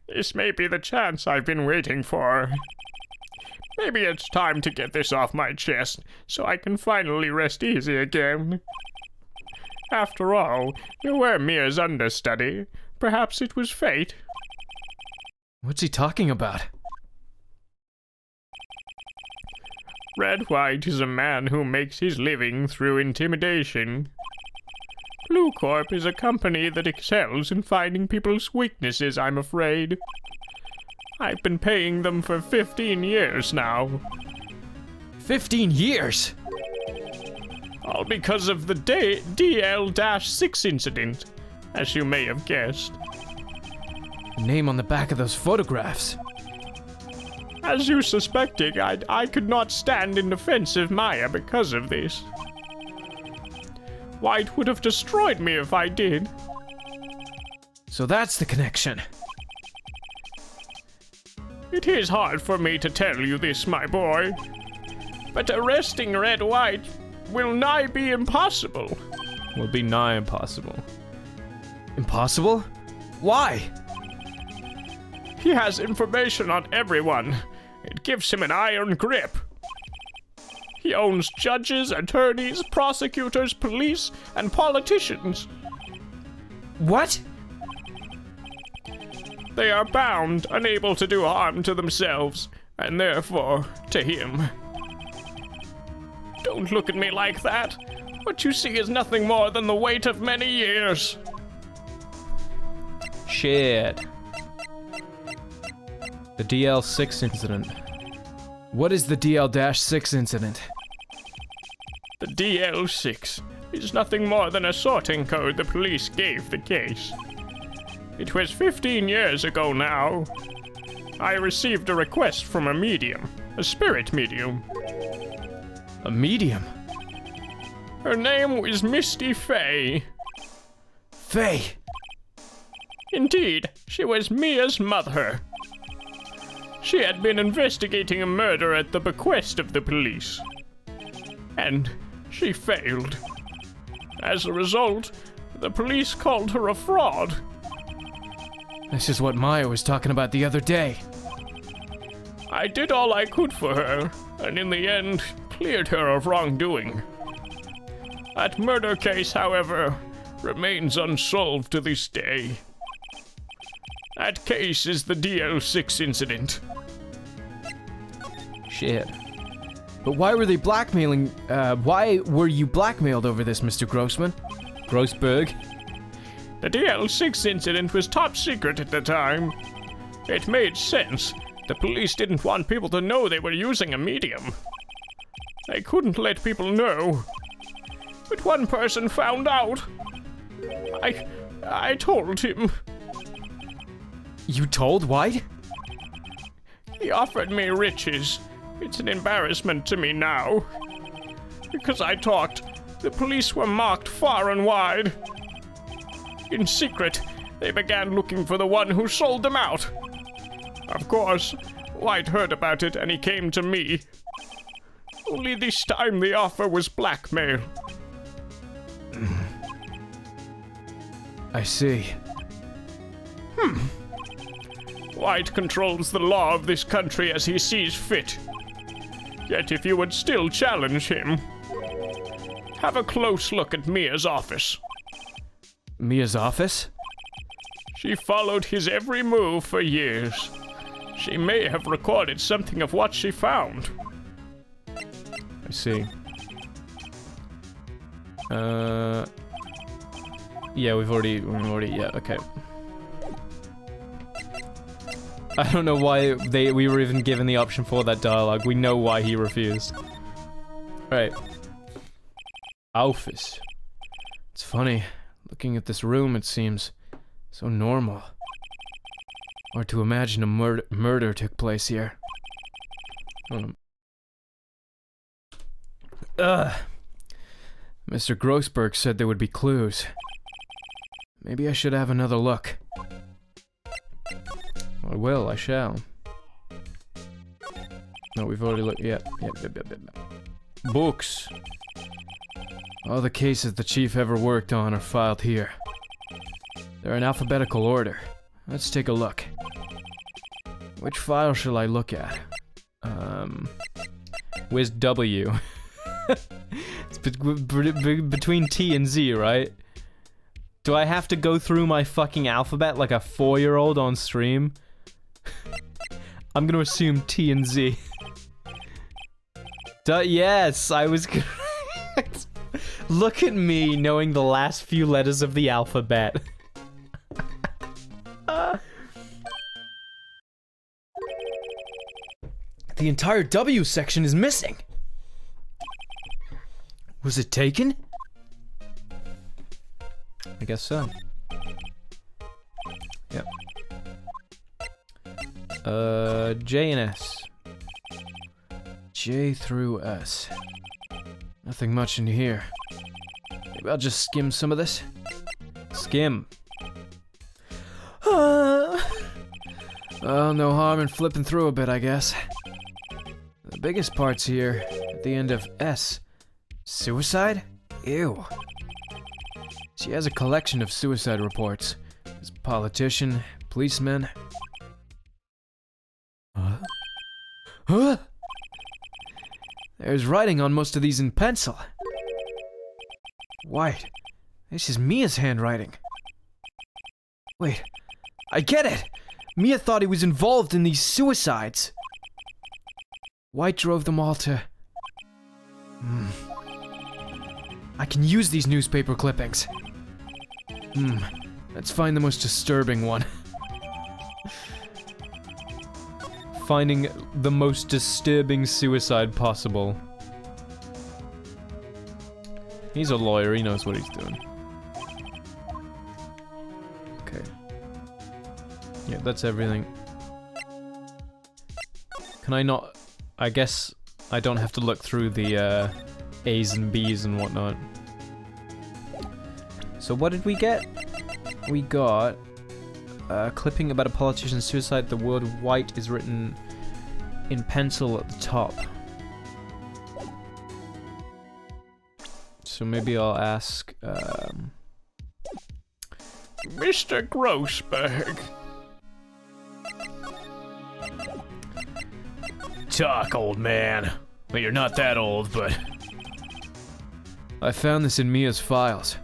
This may be the chance I've been waiting for. Maybe it's time to get this off my chest, so I can finally rest easy again. After all, you were Mia's understudy. Perhaps it was fate. What's he talking about? Red White is a man who makes his living through intimidation. Blue Corp is a company that excels in finding people's weaknesses, I'm afraid. I've been paying them for 15 years now. 15 years? All because of the DL-6 incident, as you may have guessed. The name on the back of those photographs. As you suspected, I could not stand in defense of Maya because of this. White would have destroyed me if I did. So that's the connection. It is hard for me to tell you this, my boy. But arresting Red White will nigh be impossible. Will be nigh impossible. Impossible? Why? He has information on everyone. It gives him an iron grip. He owns judges, attorneys, prosecutors, police, and politicians. What? They are bound, unable to do harm to themselves, and therefore to him. Don't look at me like that. What you see is nothing more than the weight of many years. Shit. The DL-6 incident. What is the DL-6 incident? The DL-6 is nothing more than a sorting code the police gave the case. It was 15 years ago now. I received a request from a medium, a spirit medium. A medium? Her name was Misty Fey. Faye! Indeed, she was Mia's mother. She had been investigating a murder at the bequest of the police. And she failed. As a result, the police called her a fraud. This is what Maya was talking about the other day. I did all I could for her, and in the end, cleared her of wrongdoing. That murder case, however, remains unsolved to this day. That case is the DL-6 incident. Shit. But why were they blackmailing, why were you blackmailed over this, Mr. Grossman? Grossberg? The DL-6 incident was top secret at the time. It made sense. The police didn't want people to know they were using a medium. They couldn't let people know. But one person found out. I told him. You told White? He offered me riches. It's an embarrassment to me now. Because I talked, the police were mocked far and wide. In secret, they began looking for the one who sold them out. Of course, White heard about it and he came to me. Only this time the offer was blackmail. I see. White controls the law of this country as he sees fit. Yet if you would still challenge him, have a close look at Mia's office. Mia's office? She followed his every move for years. She may have recorded something of what she found. I see. Yeah, we've already, yeah, okay. I don't know why we were even given the option for that dialogue. We know why he refused. Right. Office. It's funny. Looking at this room, it seems so normal. Or to imagine a murder took place here. Mr. Grossberg said there would be clues. Maybe I should have another look. I will, I shall. No, we've already looked, yep. Books. All the cases the chief ever worked on are filed here. They're in alphabetical order. Let's take a look. Which file shall I look at? Where's W? It's between T and Z, right? Do I have to go through my fucking alphabet like a 4-year-old on stream? I'm gonna assume T and Z. Yes, I was correct. Look at me knowing the last few letters of the alphabet. The entire W section is missing. Was it taken? I guess so. Yep. J and S. J through S. Nothing much in here. Maybe I'll just skim some of this. Skim. Well, no harm in flipping through a bit, I guess. The biggest part's here, at the end of S. Suicide? Ew. She has a collection of suicide reports. There's a politician, policeman. Huh? Huh? There's writing on most of these in pencil. White. This is Mia's handwriting. Wait. I get it! Mia thought he was involved in these suicides. White drove them all to... I can use these newspaper clippings. Let's find the most disturbing one. Finding the most disturbing suicide possible. He's a lawyer, he knows what he's doing. Okay. Yeah, that's everything. Can I not... I guess I don't have to look through the A's and B's and whatnot. So what did we get? We got a clipping about a politician's suicide. The word white is written in pencil at the top. So maybe I'll ask, Mr. Grossberg. Talk, old man. Well, you're not that old, but... I found this in Mia's files.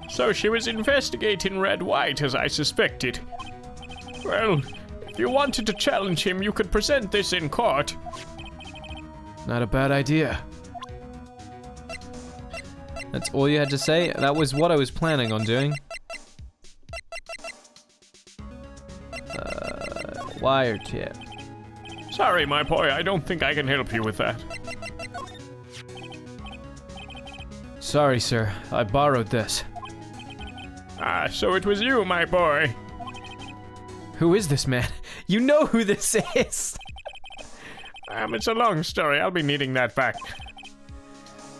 So she was investigating Red White, as I suspected. Well, if you wanted to challenge him, you could present this in court. Not a bad idea. That's all you had to say? That was what I was planning on doing. Wiretap. Sorry, my boy, I don't think I can help you with that. Sorry, sir. I borrowed this. Ah, so it was you, my boy. Who is this man? You know who this is! It's a long story. I'll be needing that back.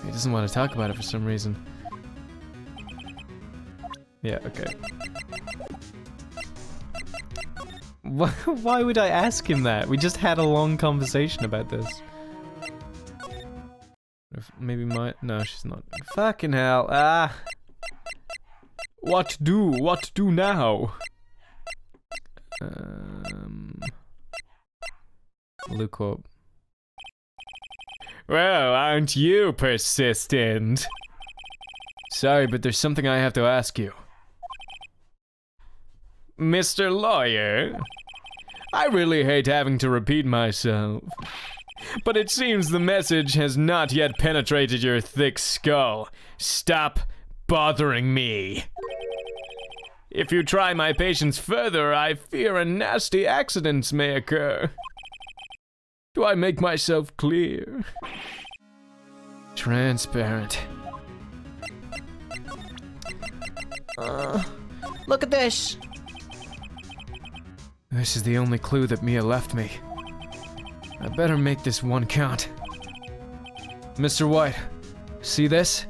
He doesn't want to talk about it for some reason. Yeah, okay. Why would I ask him that? We just had a long conversation about this. Maybe no, she's not. Fucking hell. Ah! What do? What do now? Look up. Well, aren't you persistent? Sorry, but there's something I have to ask you. Mr. Lawyer, I really hate having to repeat myself, but it seems the message has not yet penetrated your thick skull. Stop bothering me. If you try my patience further, I fear a nasty accident may occur. Do I make myself clear? Transparent. Look at this. This is the only clue that Mia left me. I better make this one count. Mr. White, see this?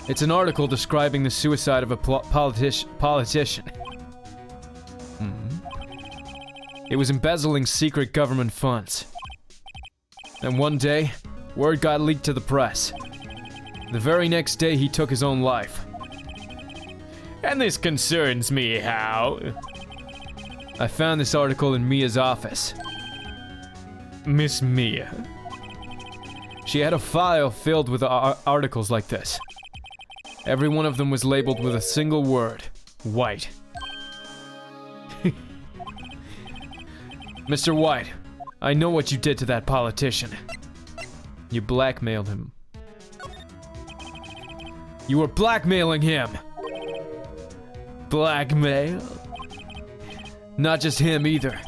It's an article describing the suicide of a politician. It was embezzling secret government funds. And one day, word got leaked to the press. The very next day, he took his own life. And this concerns me, how? I found this article in Mia's office. Miss Mia. She had a file filled with articles like this. Every one of them was labeled with a single word. White. Mr. White, I know what you did to that politician. You blackmailed him. You were blackmailing him. Blackmail? Not just him either.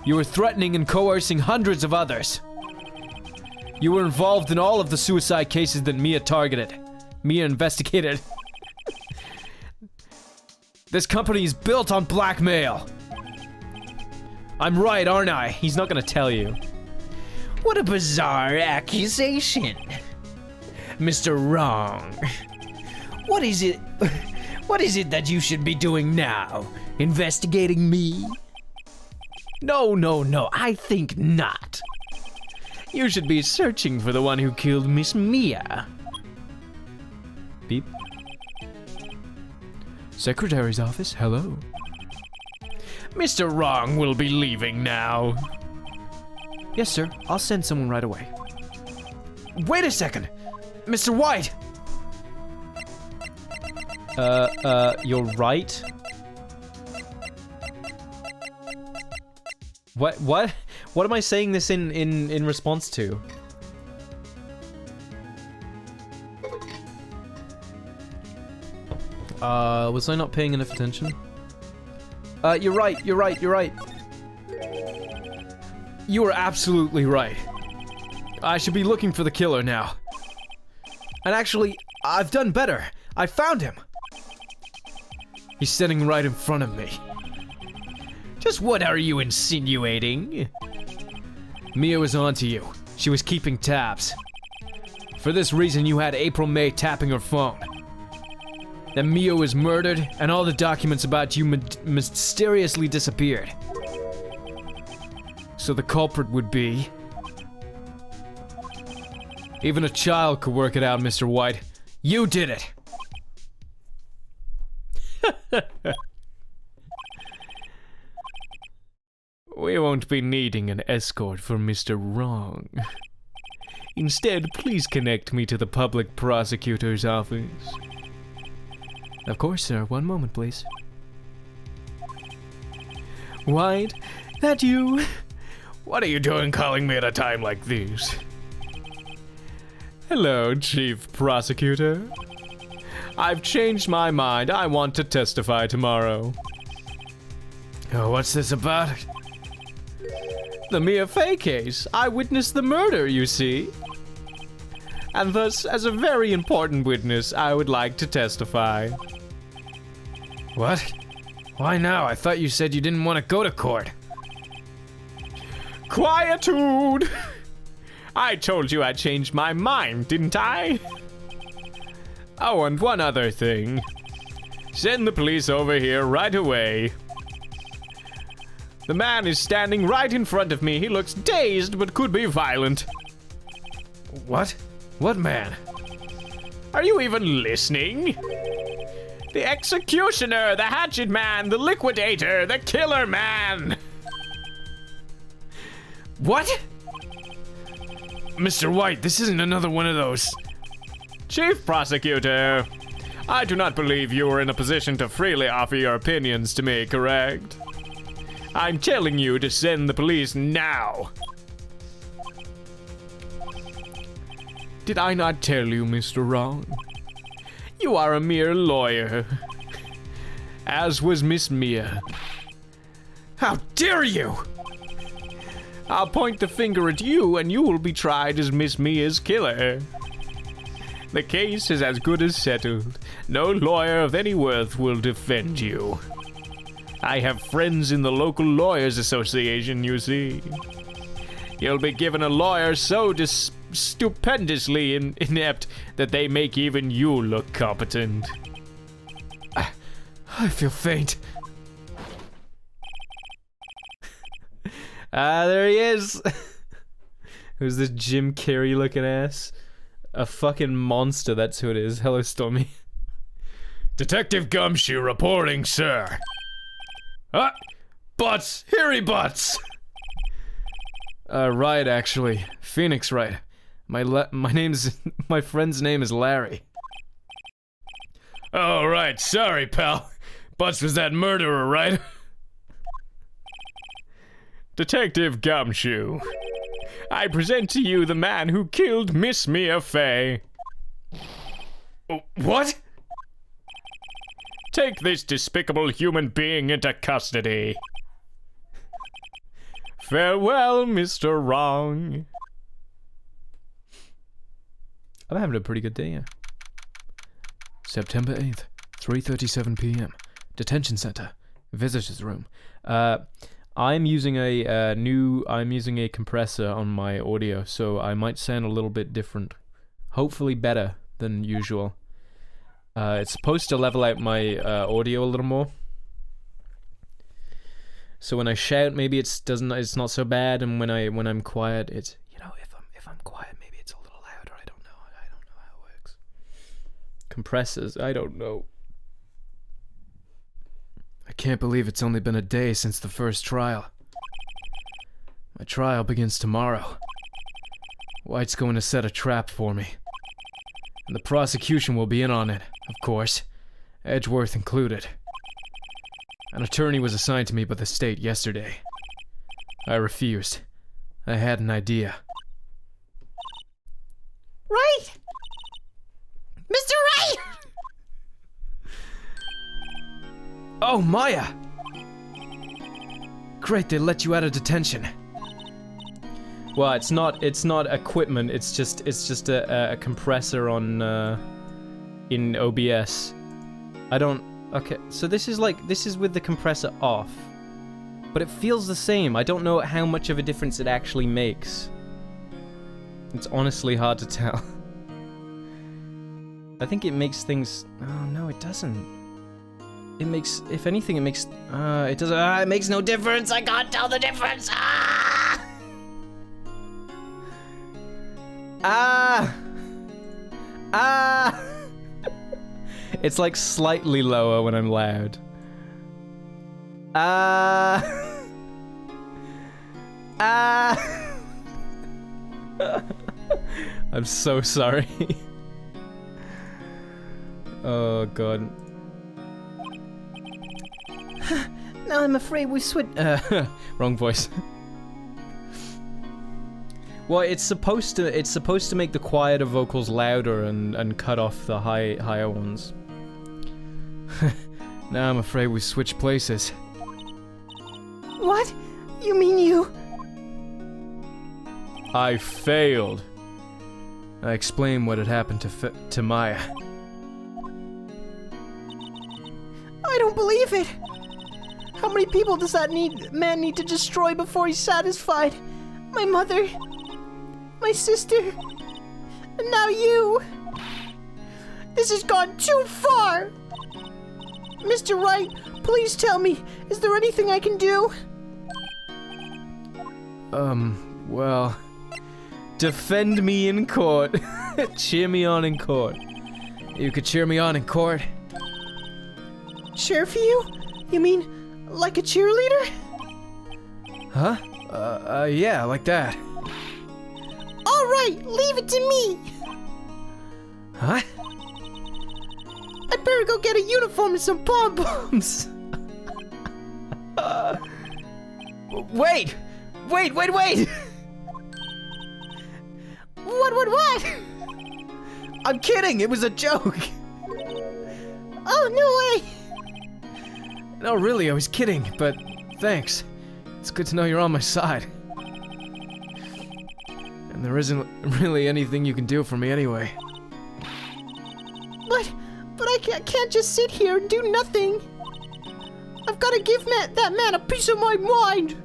You were threatening and coercing hundreds of others. You were involved in all of the suicide cases that Mia investigated. This company is built on blackmail. I'm right, aren't I? He's not gonna tell you. What a bizarre accusation. Mr. Wrong. What is it that you should be doing now? Investigating me? No, I think not. You should be searching for the one who killed Miss Mia. Beep. Secretary's office, hello. Mr. Wrong will be leaving now. Yes, sir. I'll send someone right away. Wait a second! Mr. White! You're right. What am I saying this in response to? Was I not paying enough attention? You're right. You were absolutely right. I should be looking for the killer now. And actually, I've done better. I found him. He's sitting right in front of me. Just what are you insinuating? Mia was onto you. She was keeping tabs. For this reason, you had April May tapping her phone. Then Mia was murdered, and all the documents about you mysteriously disappeared. So the culprit would be... Even a child could work it out, Mr. White. You did it! We won't be needing an escort for Mr. Wrong. Instead, please connect me to the public prosecutor's office. Of course, sir. One moment, please. White, that you? What are you doing calling me at a time like this? Hello, Chief Prosecutor. I've changed my mind. I want to testify tomorrow. Oh, what's this about? The Mia Fey case. I witnessed the murder, you see. And thus, as a very important witness, I would like to testify. What? Why now? I thought you said you didn't want to go to court. Quietude! I told you I changed my mind, didn't I? Oh, and one other thing. Send the police over here right away. The man is standing right in front of me. He looks dazed, but could be violent. What? What man? Are you even listening? The executioner, the hatchet man, the liquidator, the killer man. What? Mr. White, this isn't another one of those. Chief Prosecutor, I do not believe you are in a position to freely offer your opinions to me, correct? I'm telling you to send the police now. Did I not tell you, Mr. Wrong? You are a mere lawyer. As was Miss Mia. How dare you! I'll point the finger at you and you will be tried as Miss Mia's killer. The case is as good as settled. No lawyer of any worth will defend you. I have friends in the local lawyers association, you see. You'll be given a lawyer so stupendously inept that they make even you look competent. I feel faint. There he is. Who's this Jim Carrey looking ass? A fucking monster, that's who it is. Hello, Stormy. Detective Gumshoe reporting, sir. Butts! Here he butts! Right, actually. Phoenix, right. My friend's name is Larry. Oh, right. Sorry, pal. Butts was that murderer, right? Detective Gumshoe, I present to you the man who killed Miss Mia Fey. What? take this despicable human being into custody. Farewell, Mr. Wrong. I'm having a pretty good day, yeah. September 8th, 3:37 p.m. Detention center. Visitors room. I'm using a compressor on my audio, so I might sound a little bit different. Hopefully better than usual. It's supposed to level out my audio a little more. So when I shout, maybe it's not so bad, and when I'm quiet, it's, you know, if I'm quiet, maybe it's a little louder. I don't know how it works. Compressors, I don't know. I can't believe it's only been a day since the first trial. My trial begins tomorrow. White's going to set a trap for me. And the prosecution will be in on it, of course. Edgeworth included. An attorney was assigned to me by the state yesterday. I refused. I had an idea. Right! Mr. Right! Oh, Maya! Great, they let you out of detention. Well, it's not equipment, it's just a compressor on in OBS. Okay, so this is with the compressor off. But it feels the same. I don't know how much of a difference it actually makes. It's honestly hard to tell. I think it makes things... Oh, no, it doesn't. It makes... If anything, it makes... it doesn't... it makes no difference! I can't tell the difference! Ah! Ah! Ah! It's like slightly lower when I'm loud. Ah! Ah! I'm so sorry. Oh god. Now I'm afraid we switched. Wrong voice. Well, it's supposed to make the quieter vocals louder and cut off the higher ones. Now I'm afraid we switched places. What? You mean you? I failed. I explained what had happened to Maya. I don't believe it. How many people does that man need to destroy before he's satisfied? My mother, my sister, and now you. This has gone too far. Mr. Wright, please tell me, is there anything I can do? Well, defend me in court. Cheer me on in court. You could cheer me on in court. Cheer for you? You mean like a cheerleader? Huh? Yeah, like that. All right, leave it to me. Huh? I'd better go get a uniform and some pom-poms. Wait! Wait! What? I'm kidding! It was a joke! Oh, no way! No, really, I was kidding, but thanks. It's good to know you're on my side. And there isn't really anything you can do for me anyway. But I can't just sit here and do nothing. I've got to give that man a piece of my mind.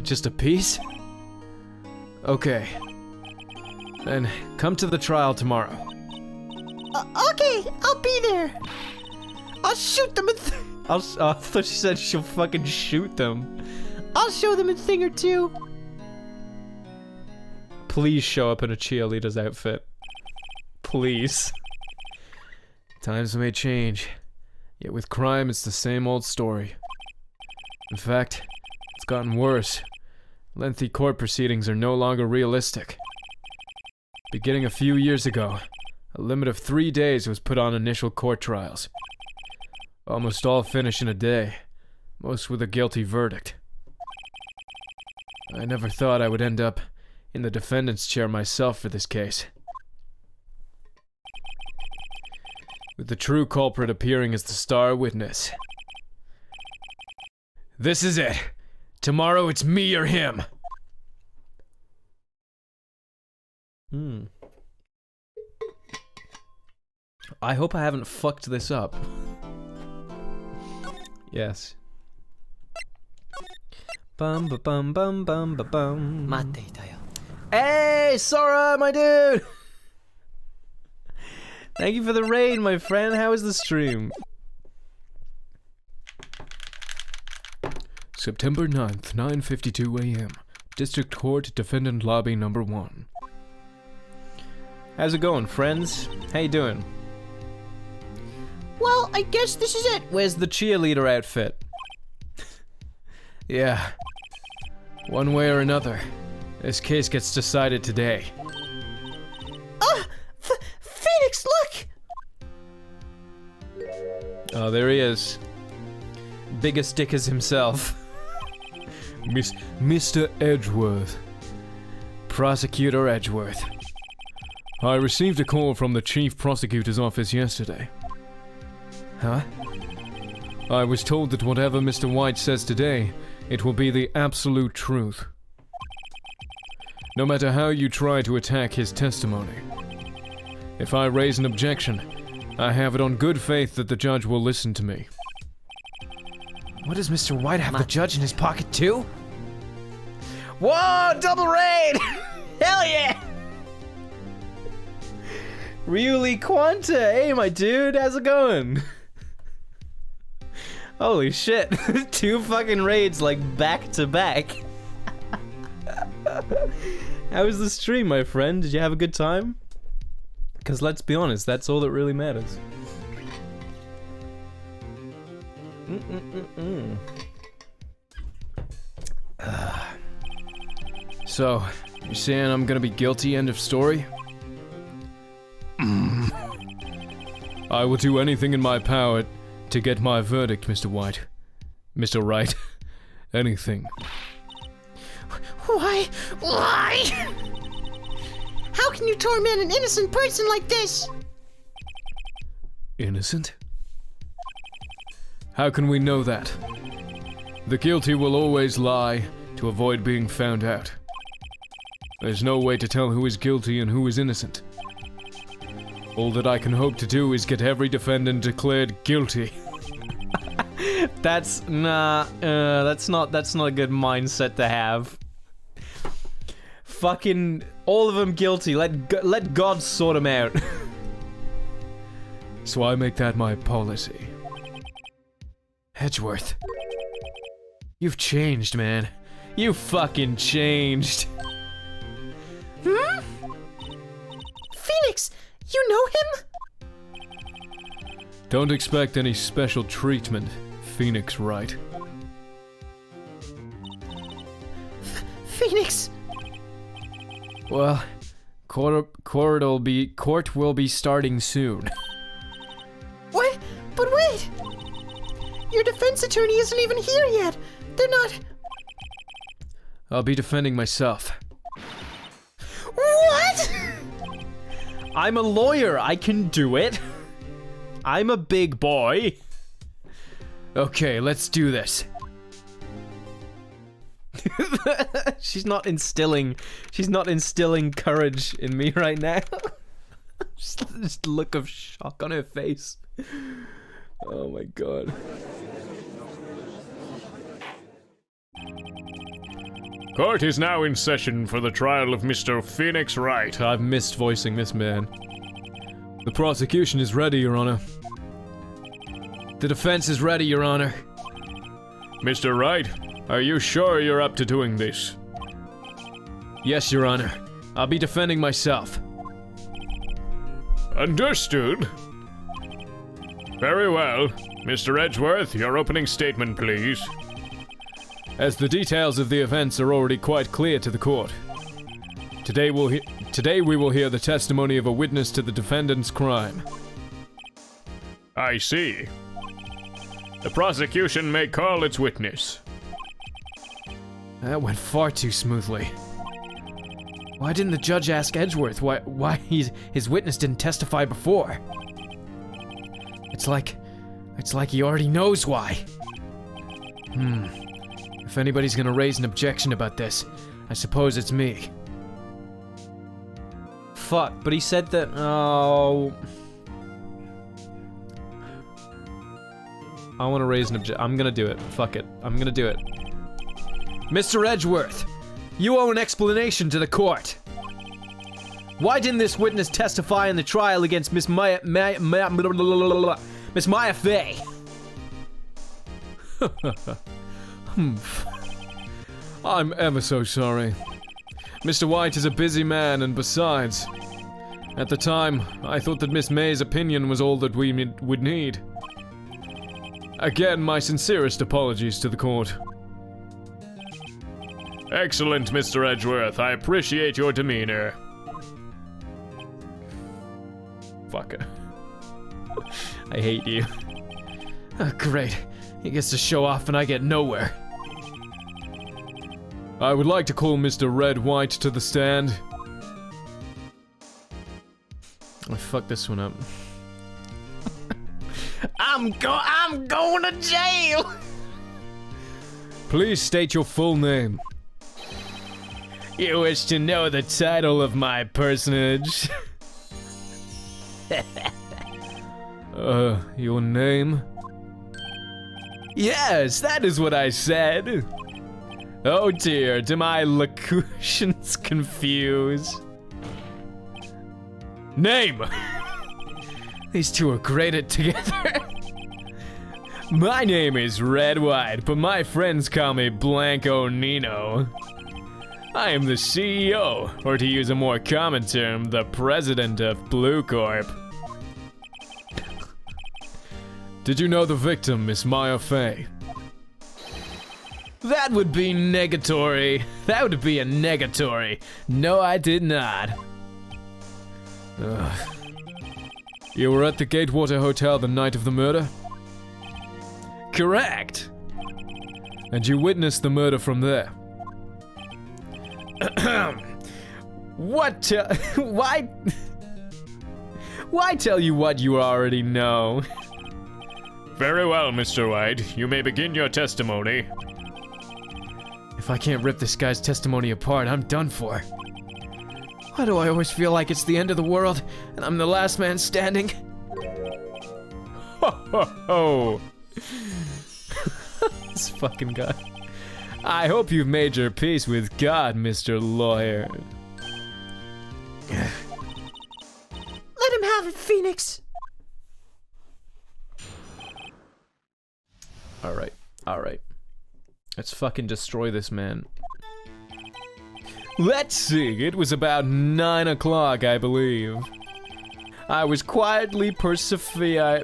Just a piece? Okay. Then come to the trial tomorrow. Okay, I'll be there. I'll shoot them I thought she said she'll fucking shoot them. I'll show them a thing or two. Please show up in a cheerleader's outfit. Please. Times may change, yet with crime it's the same old story. In fact, it's gotten worse. Lengthy court proceedings are no longer realistic. Beginning a few years ago, a limit of 3 days was put on initial court trials. Almost all finish in a day, most with a guilty verdict. I never thought I would end up in the defendant's chair myself for this case. with the true culprit appearing as the star witness. This is it. Tomorrow it's me or him. I hope I haven't fucked this up. Yes. Bum ba bum bum bum ba bum. Hey, Sora, my dude! Thank you for the raid, my friend. How is the stream? September 9th, 9:52 a.m. District Court, Defendant Lobby number 1. How's it going, friends? How you doing? Well, I guess this is it. Where's the cheerleader outfit? Yeah. One way or another, this case gets decided today. Phoenix, look! Oh, there he is. Biggest dick as himself. Mr. Edgeworth. Prosecutor Edgeworth. I received a call from the Chief Prosecutor's office yesterday. Huh? I was told that whatever Mr. White says today, it will be the absolute truth. No matter how you try to attack his testimony. If I raise an objection, I have it on good faith that the judge will listen to me. What does Mr. White have the judge in his pocket too? Whoa, double raid! Hell yeah! Ryuli Quanta, hey my dude, how's it going? Holy shit, 2 fucking raids like back to back. How was the stream, my friend? Did you have a good time? Because let's be honest, that's all that really matters. So, you're saying I'm gonna be guilty, end of story? I will do anything in my power to get my verdict, Mr. White. Mr. Wright. Anything. Why? How can you torment an innocent person like this? Innocent? How can we know that? The guilty will always lie to avoid being found out. There's no way to tell who is guilty and who is innocent. All that I can hope to do is get every defendant declared guilty. That's not a good mindset to have. Fucking all of them guilty. Let God sort them out. So I make that my policy. Edgeworth, you've changed, man. You fucking changed. Hmm? Phoenix, you know him? Don't expect any special treatment, Phoenix Wright. Phoenix. Well, court will be starting soon. What? But wait! Your defense attorney isn't even here yet. They're not... I'll be defending myself. What? I'm a lawyer, I can do it. I'm a big boy. Okay, let's do this. She's not instilling courage in me right now. Just look of shock on her face. Oh my god. Court is now in session for the trial of Mr. Phoenix Wright. I've missed voicing this man. The prosecution is ready, Your Honor. The defense is ready, Your Honor. Mr. Wright, are you sure you're up to doing this? Yes, Your Honor. I'll be defending myself. Understood. Very well. Mr. Edgeworth, your opening statement, please. As the details of the events are already quite clear to the court. Today we will hear the testimony of a witness to the defendant's crime. I see. The prosecution may call its witness. That went far too smoothly. Why didn't the judge ask Edgeworth why his witness didn't testify before? It's like he already knows why. If anybody's gonna raise an objection about this, I suppose it's me. Fuck, but he said that. Oh. I want to raise an objection. I'm gonna do it. Fuck it. I'm gonna do it. Mr. Edgeworth, you owe an explanation to the court. Why didn't this witness testify in the trial against Miss Maya Fey? I'm ever so sorry. Mr. White is a busy man, and besides, at the time, I thought that Miss May's opinion was all that we would need. Again, my sincerest apologies to the court. Excellent, Mr. Edgeworth. I appreciate your demeanor. Fuck it. I hate you. Oh, great. He gets to show off and I get nowhere. I would like to call Mr. Red White to the stand. I fucked this one up. I'm going to jail! Please state your full name. You wish to know the title of my personage? Your name? Yes, that is what I said. Oh dear, do my locutions confuse? Name! These two are great at together. My name is Red White, but my friends call me Blanco Nino. I am the CEO, or to use a more common term, the president of Blue Corp. Did you know the victim, Miss Maya Fey? That would be negatory. That would be a negatory. No, I did not. Ugh. You were at the Gatewater Hotel the night of the murder? Correct. And you witnessed the murder from there? Why? Why tell you what you already know? Very well, Mr. White. You may begin your testimony. If I can't rip this guy's testimony apart, I'm done for. Why do I always feel like it's the end of the world and I'm the last man standing? Ho ho ho! This fucking guy. I hope you've made your peace with God, Mr. Lawyer. Let him have it, Phoenix. Alright, alright. Let's fucking destroy this man. Let's see, it was about 9 o'clock, I believe. I was quietly persifying.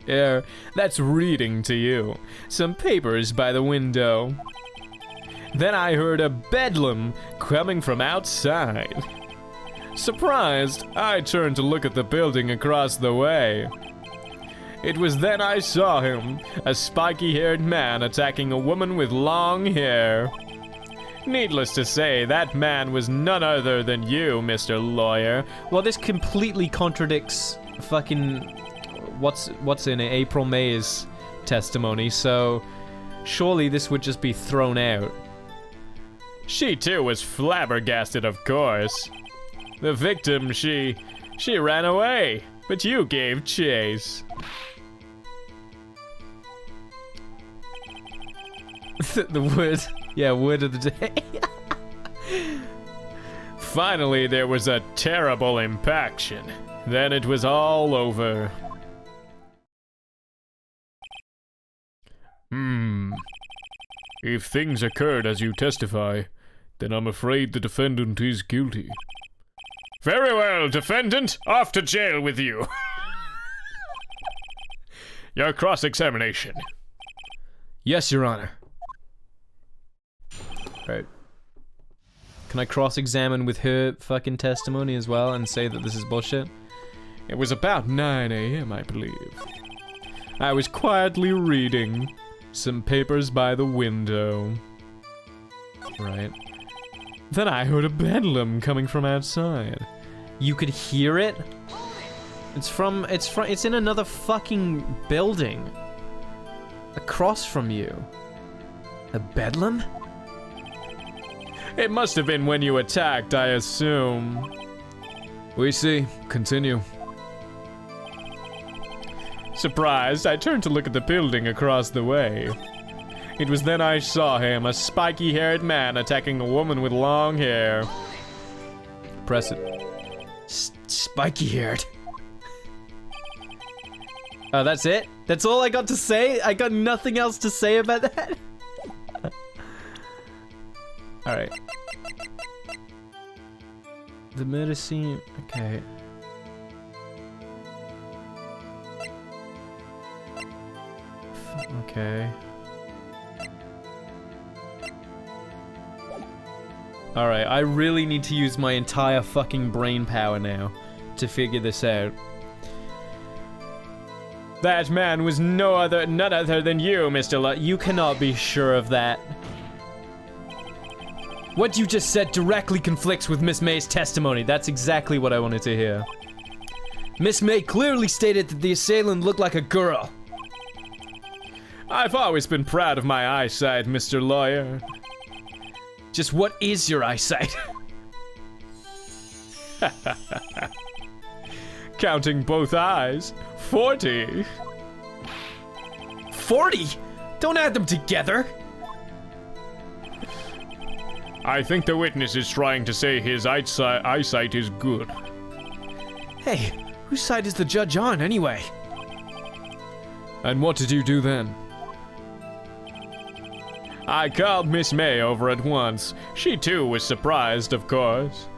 Yeah, that's reading to you. Some papers by the window. Then I heard a bedlam coming from outside. Surprised, I turned to look at the building across the way. It was then I saw him, a spiky-haired man attacking a woman with long hair. Needless to say, that man was none other than you, Mr. Lawyer. Well, this completely contradicts fucking what's in it, April May's testimony, so surely this would just be thrown out. She too was flabbergasted, of course. The victim, she ran away, but you gave chase. The word, yeah, word of the day. Finally, there was a terrible impaction. Then it was all over. If things occurred as you testify, then I'm afraid the defendant is guilty. Very well, defendant, off to jail with you. Your cross-examination. Yes, Your Honor. Right. Can I cross-examine with her fucking testimony as well and say that this is bullshit? It was about 9 a.m., I believe. I was quietly reading some papers by the window. Right. Then I heard a bedlam coming from outside. You could hear it? It's in another fucking building. Across from you. A bedlam? It must have been when you attacked, I assume. We see. Continue. Surprised, I turned to look at the building across the way. It was then I saw him, a spiky-haired man attacking a woman with long hair. Press it. Spiky-haired. Oh, that's it? That's all I got to say? I got nothing else to say about that? Alright. The murder scene... Okay. Okay. Alright, I really need to use my entire fucking brain power now to figure this out. That man was none other than you, Mr. You cannot be sure of that. What you just said directly conflicts with Miss May's testimony. That's exactly what I wanted to hear. Miss May clearly stated that the assailant looked like a girl. I've always been proud of my eyesight, Mr. Lawyer. Just what is your eyesight? Counting both eyes, 40. 40? Don't add them together. I think the witness is trying to say his eyesight is good. Hey, whose side is the judge on, anyway? And what did you do then? I called Miss May over at once. She too was surprised, of course.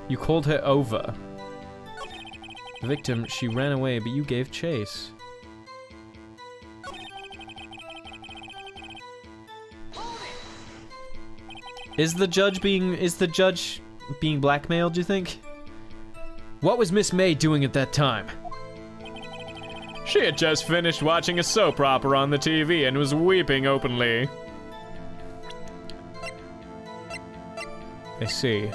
You called her over. The victim, she ran away, but you gave chase. Is the judge being blackmailed, do you think? What was Miss May doing at that time? She had just finished watching a soap opera on the TV and was weeping openly. I see.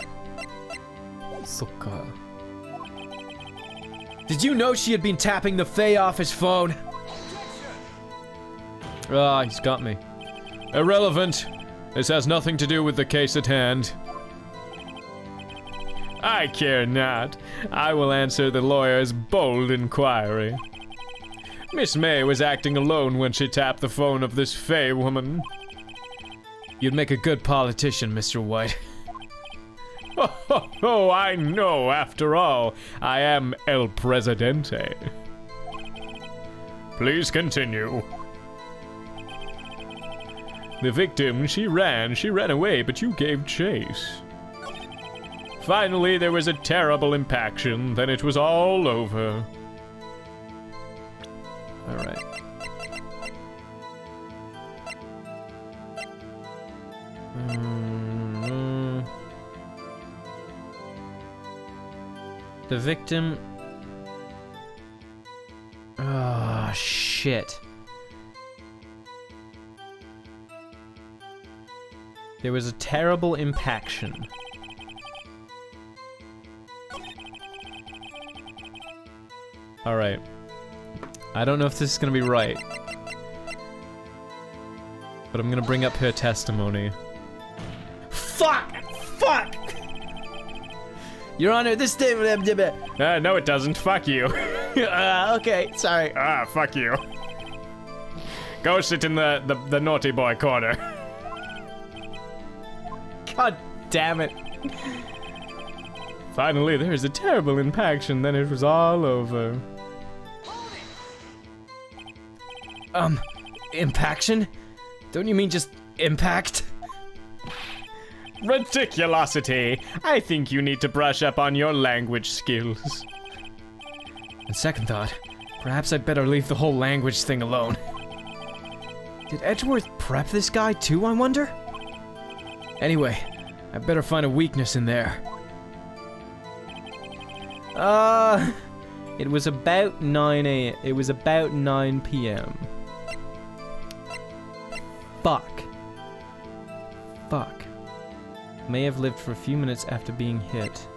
Suka. Did you know she had been tapping the Fae off his phone? Ah, he's got me. Irrelevant. This has nothing to do with the case at hand. I care not. I will answer the lawyer's bold inquiry. Miss May was acting alone when she tapped the phone of this Fae woman. You'd make a good politician, Mr. White. Oh, I know, after all, I am El Presidente. Please continue. The victim, she ran away, but you gave chase. Finally, there was a terrible impaction, then it was all over. Alright. The victim... Ah, shit. There was a terrible impaction. Alright. I don't know if this is gonna be right. But I'm gonna bring up her testimony. Fuck! Fuck! Your Honor, this statement... No, it doesn't. Fuck you. Okay, sorry. Fuck you. Go sit in the naughty boy corner. God damn it. Finally, there was a terrible impaction, then it was all over. Impaction? Don't you mean just impact? Ridiculosity! I think you need to brush up on your language skills. On second thought, perhaps I'd better leave the whole language thing alone. Did Edgeworth prep this guy too, I wonder? Anyway, I better find a weakness in there. It was about 9 a.m. It was about 9 p.m. Fuck. Fuck. May have lived for a few minutes after being hit.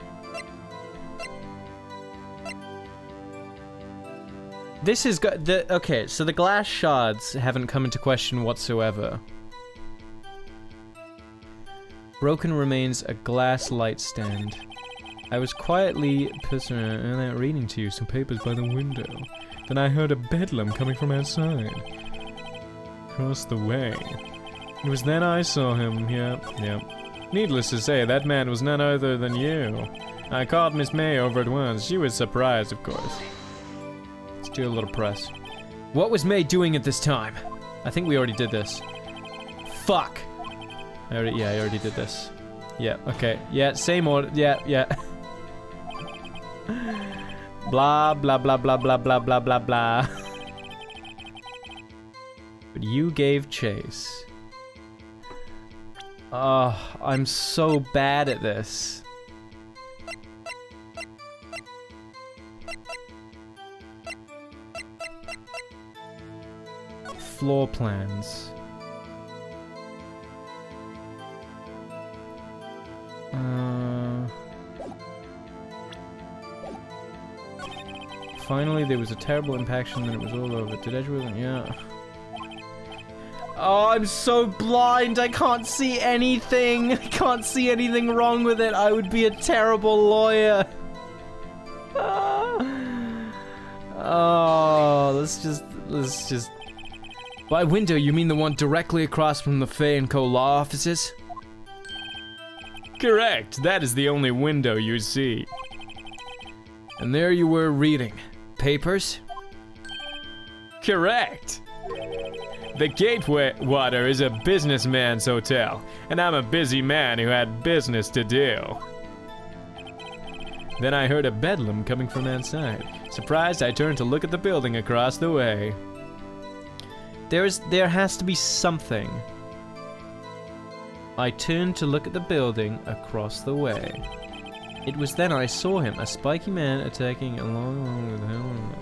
This is okay, so the glass shards haven't come into question whatsoever. Broken remains a glass light stand. I was quietly reading to you some papers by the window. Then I heard a bedlam coming from outside. Across the way. It was then I saw him, yep. Needless to say, that man was none other than you. I called Miss May over at once. She was surprised, of course. Let's do a little press. What was May doing at this time? I think we already did this. Fuck! I already did this. Yeah, okay. Yeah, same order. Yeah. Blah, blah, blah, blah, blah, blah, blah, blah, blah. But you gave chase. Oh, I'm so bad at this. Floor plans. Finally, there was a terrible impaction, then it was all over. Did Edgewood? Yeah. Oh, I'm so blind. I can't see anything. I can't see anything wrong with it. I would be a terrible lawyer. Oh, let's just. By window, you mean the one directly across from the Fay & Co. law offices? Correct. That is the only window you see. And there you were reading. Papers? Correct. The Gatewater is a businessman's hotel, and I'm a busy man who had business to do. Then I heard a bedlam coming from outside. Surprised, I turned to look at the building across the way. There has to be something. I turned to look at the building across the way. It was then I saw him, a spiky man attacking along with him.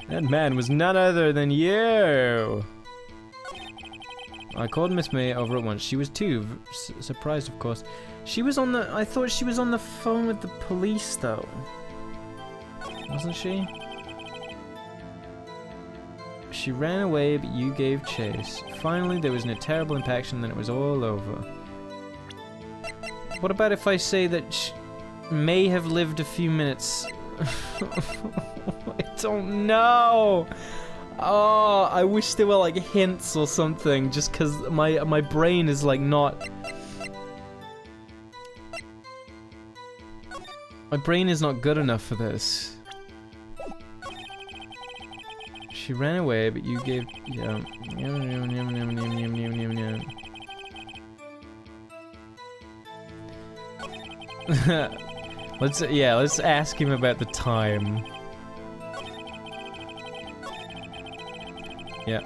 That man was none other than you. I called Miss May over at once. She was too surprised, of course. She was on the. I thought she was on the phone with the police, though. Wasn't she? She ran away, but you gave chase. Finally, there was a terrible impaction, then it was all over. What about if I say that she may have lived a few minutes? I don't know. Oh, I wish there were like hints or something, just because my brain is like not. My brain is not good enough for this. She ran away, but you gave. Yeah. Let's ask him about the time. Yep.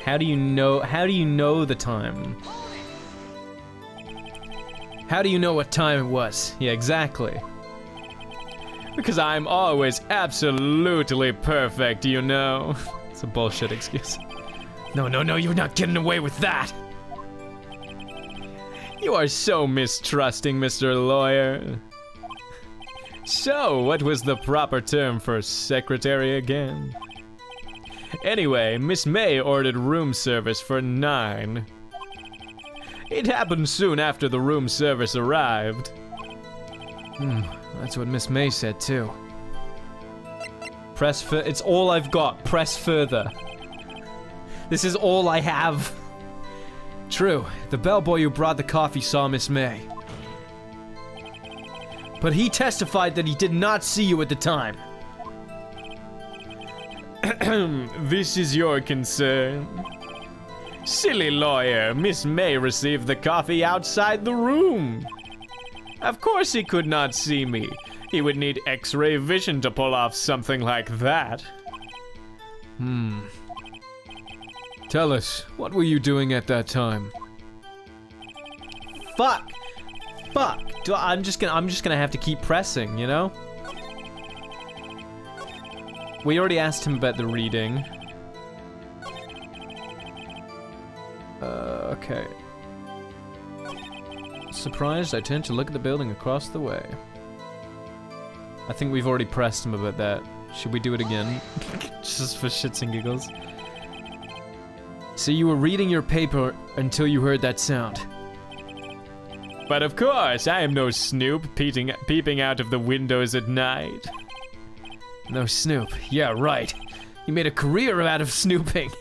How do you know the time? How do you know what time it was? Yeah, exactly. Because I'm always absolutely perfect, you know. It's a bullshit excuse. No, you're not getting away with that. You are so mistrusting, Mr. Lawyer. So, what was the proper term for secretary again? Anyway, Miss May ordered room service for 9. It happened soon after the room service arrived. That's what Miss May said too. It's all I've got. Press further. This is all I have. True, the bellboy who brought the coffee saw Miss May. But he testified that he did not see you at the time. This is your concern. Silly lawyer, Miss May received the coffee outside the room. Of course he could not see me. He would need X-ray vision to pull off something like that. Tell us, what were you doing at that time? Fuck! I'm just gonna have to keep pressing, you know? We already asked him about the reading. Okay. Surprised, I turned to look at the building across the way. I think we've already pressed him about that. Should we do it again? Just for shits and giggles. So you were reading your paper until you heard that sound. But of course, I am no snoop peeping out of the windows at night. No snoop, yeah, right. You made a career out of snooping.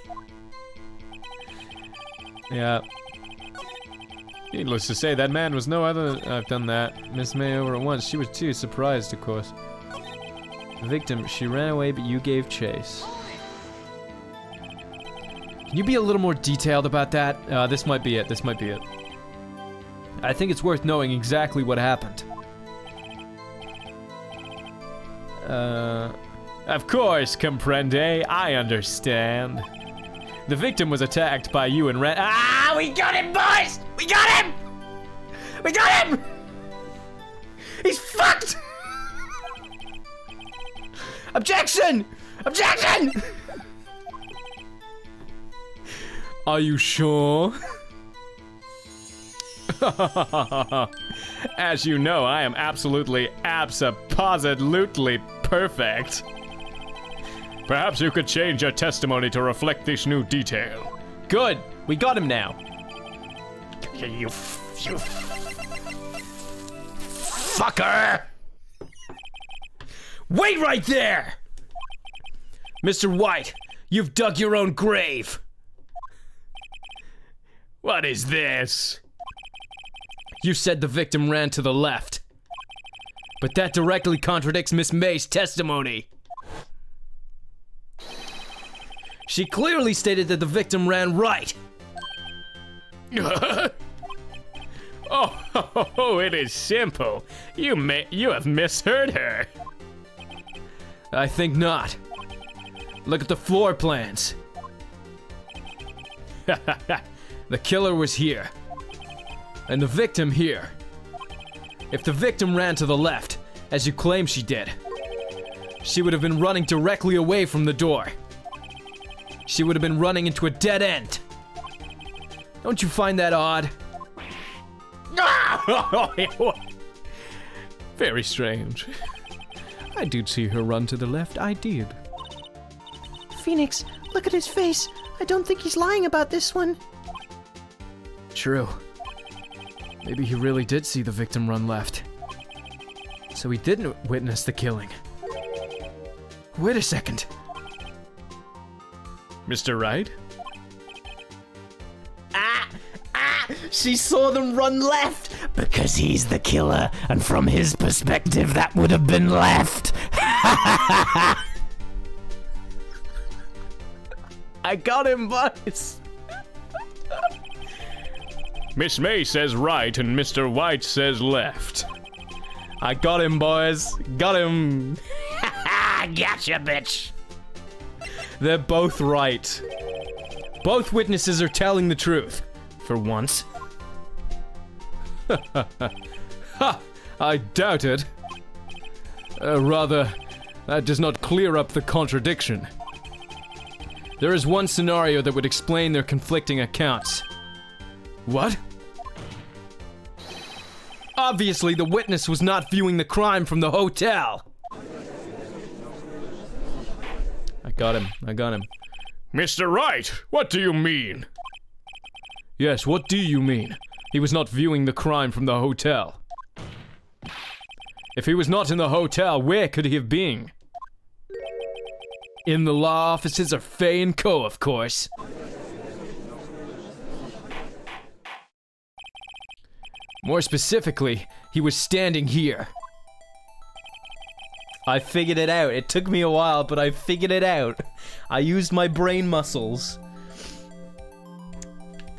Yeah. Needless to say, that man was no other than... I've done that. Miss May over at once. She was too surprised, of course. The victim, she ran away, but you gave chase. Can you be a little more detailed about that? This might be it. This might be it. I think it's worth knowing exactly what happened. Of course, comprende. I understand. The victim was attacked by you and ran. Ah, we got him, boys! We got him! We got him! He's fucked! Objection! Objection! Are you sure? As you know, I am absolutely, abso-positively perfect. Perhaps you could change your testimony to reflect this new detail. Good. We got him now. You fucker! Wait right there! Mr. White, you've dug your own grave. What is this? You said the victim ran to the left. But that directly contradicts Miss May's testimony. She clearly stated that the victim ran right. Oh, it is simple. You have misheard her. I think not. Look at the floor plans. The killer was here. And the victim here. If the victim ran to the left, as you claim she did, she would have been running directly away from the door. She would have been running into a dead end. Don't you find that odd? Very strange. I did see her run to the left, I did. Phoenix, look at his face. I don't think he's lying about this one. True. Maybe he really did see the victim run left. So he didn't witness the killing. Wait a second. Mr. Wright? She saw them run left because he's the killer, and from his perspective, that would have been left. I got him, boys. Miss May says right and Mr. White says left. I got him, boys. Got him. Gotcha, bitch. They're both right. Both witnesses are telling the truth. For once. Ha! I doubt it. Rather, that does not clear up the contradiction. There is one scenario that would explain their conflicting accounts. What? Obviously, the witness was not viewing the crime from the hotel. I got him. I got him. Mr. Wright, what do you mean? Yes, what do you mean? He was not viewing the crime from the hotel. If he was not in the hotel, where could he have been? In the law offices of Faye & Co., of course. More specifically, he was standing here. I figured it out. It took me a while, but I figured it out. I used my brain muscles.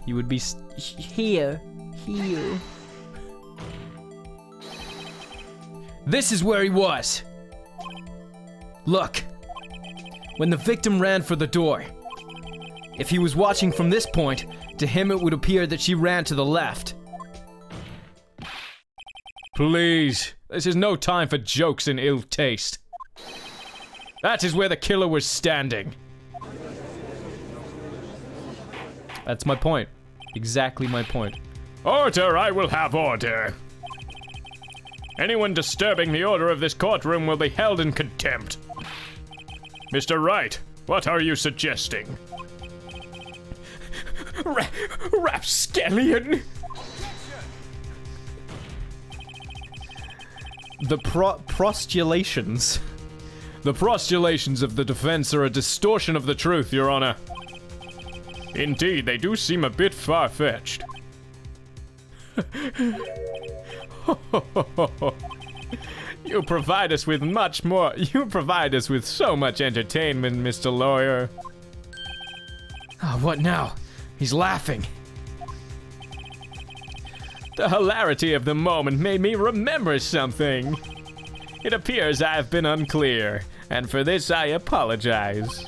He would be here. Here. This is where he was. Look. When the victim ran for the door. If he was watching from this point, to him it would appear that she ran to the left. Please, this is no time for jokes and ill taste. That is where the killer was standing. That's my point. Exactly my point. Order, I will have order. Anyone disturbing the order of this courtroom will be held in contempt. Mr. Wright, what are you suggesting? Rapscallion! The prostulations. The prostulations of the defense are a distortion of the truth, Your Honor. Indeed, they do seem a bit far-fetched. You provide us with much more. You provide us with so much entertainment, Mr. Lawyer. Oh, what now? He's laughing. The hilarity of the moment made me remember something. It appears I have been unclear, and for this I apologize.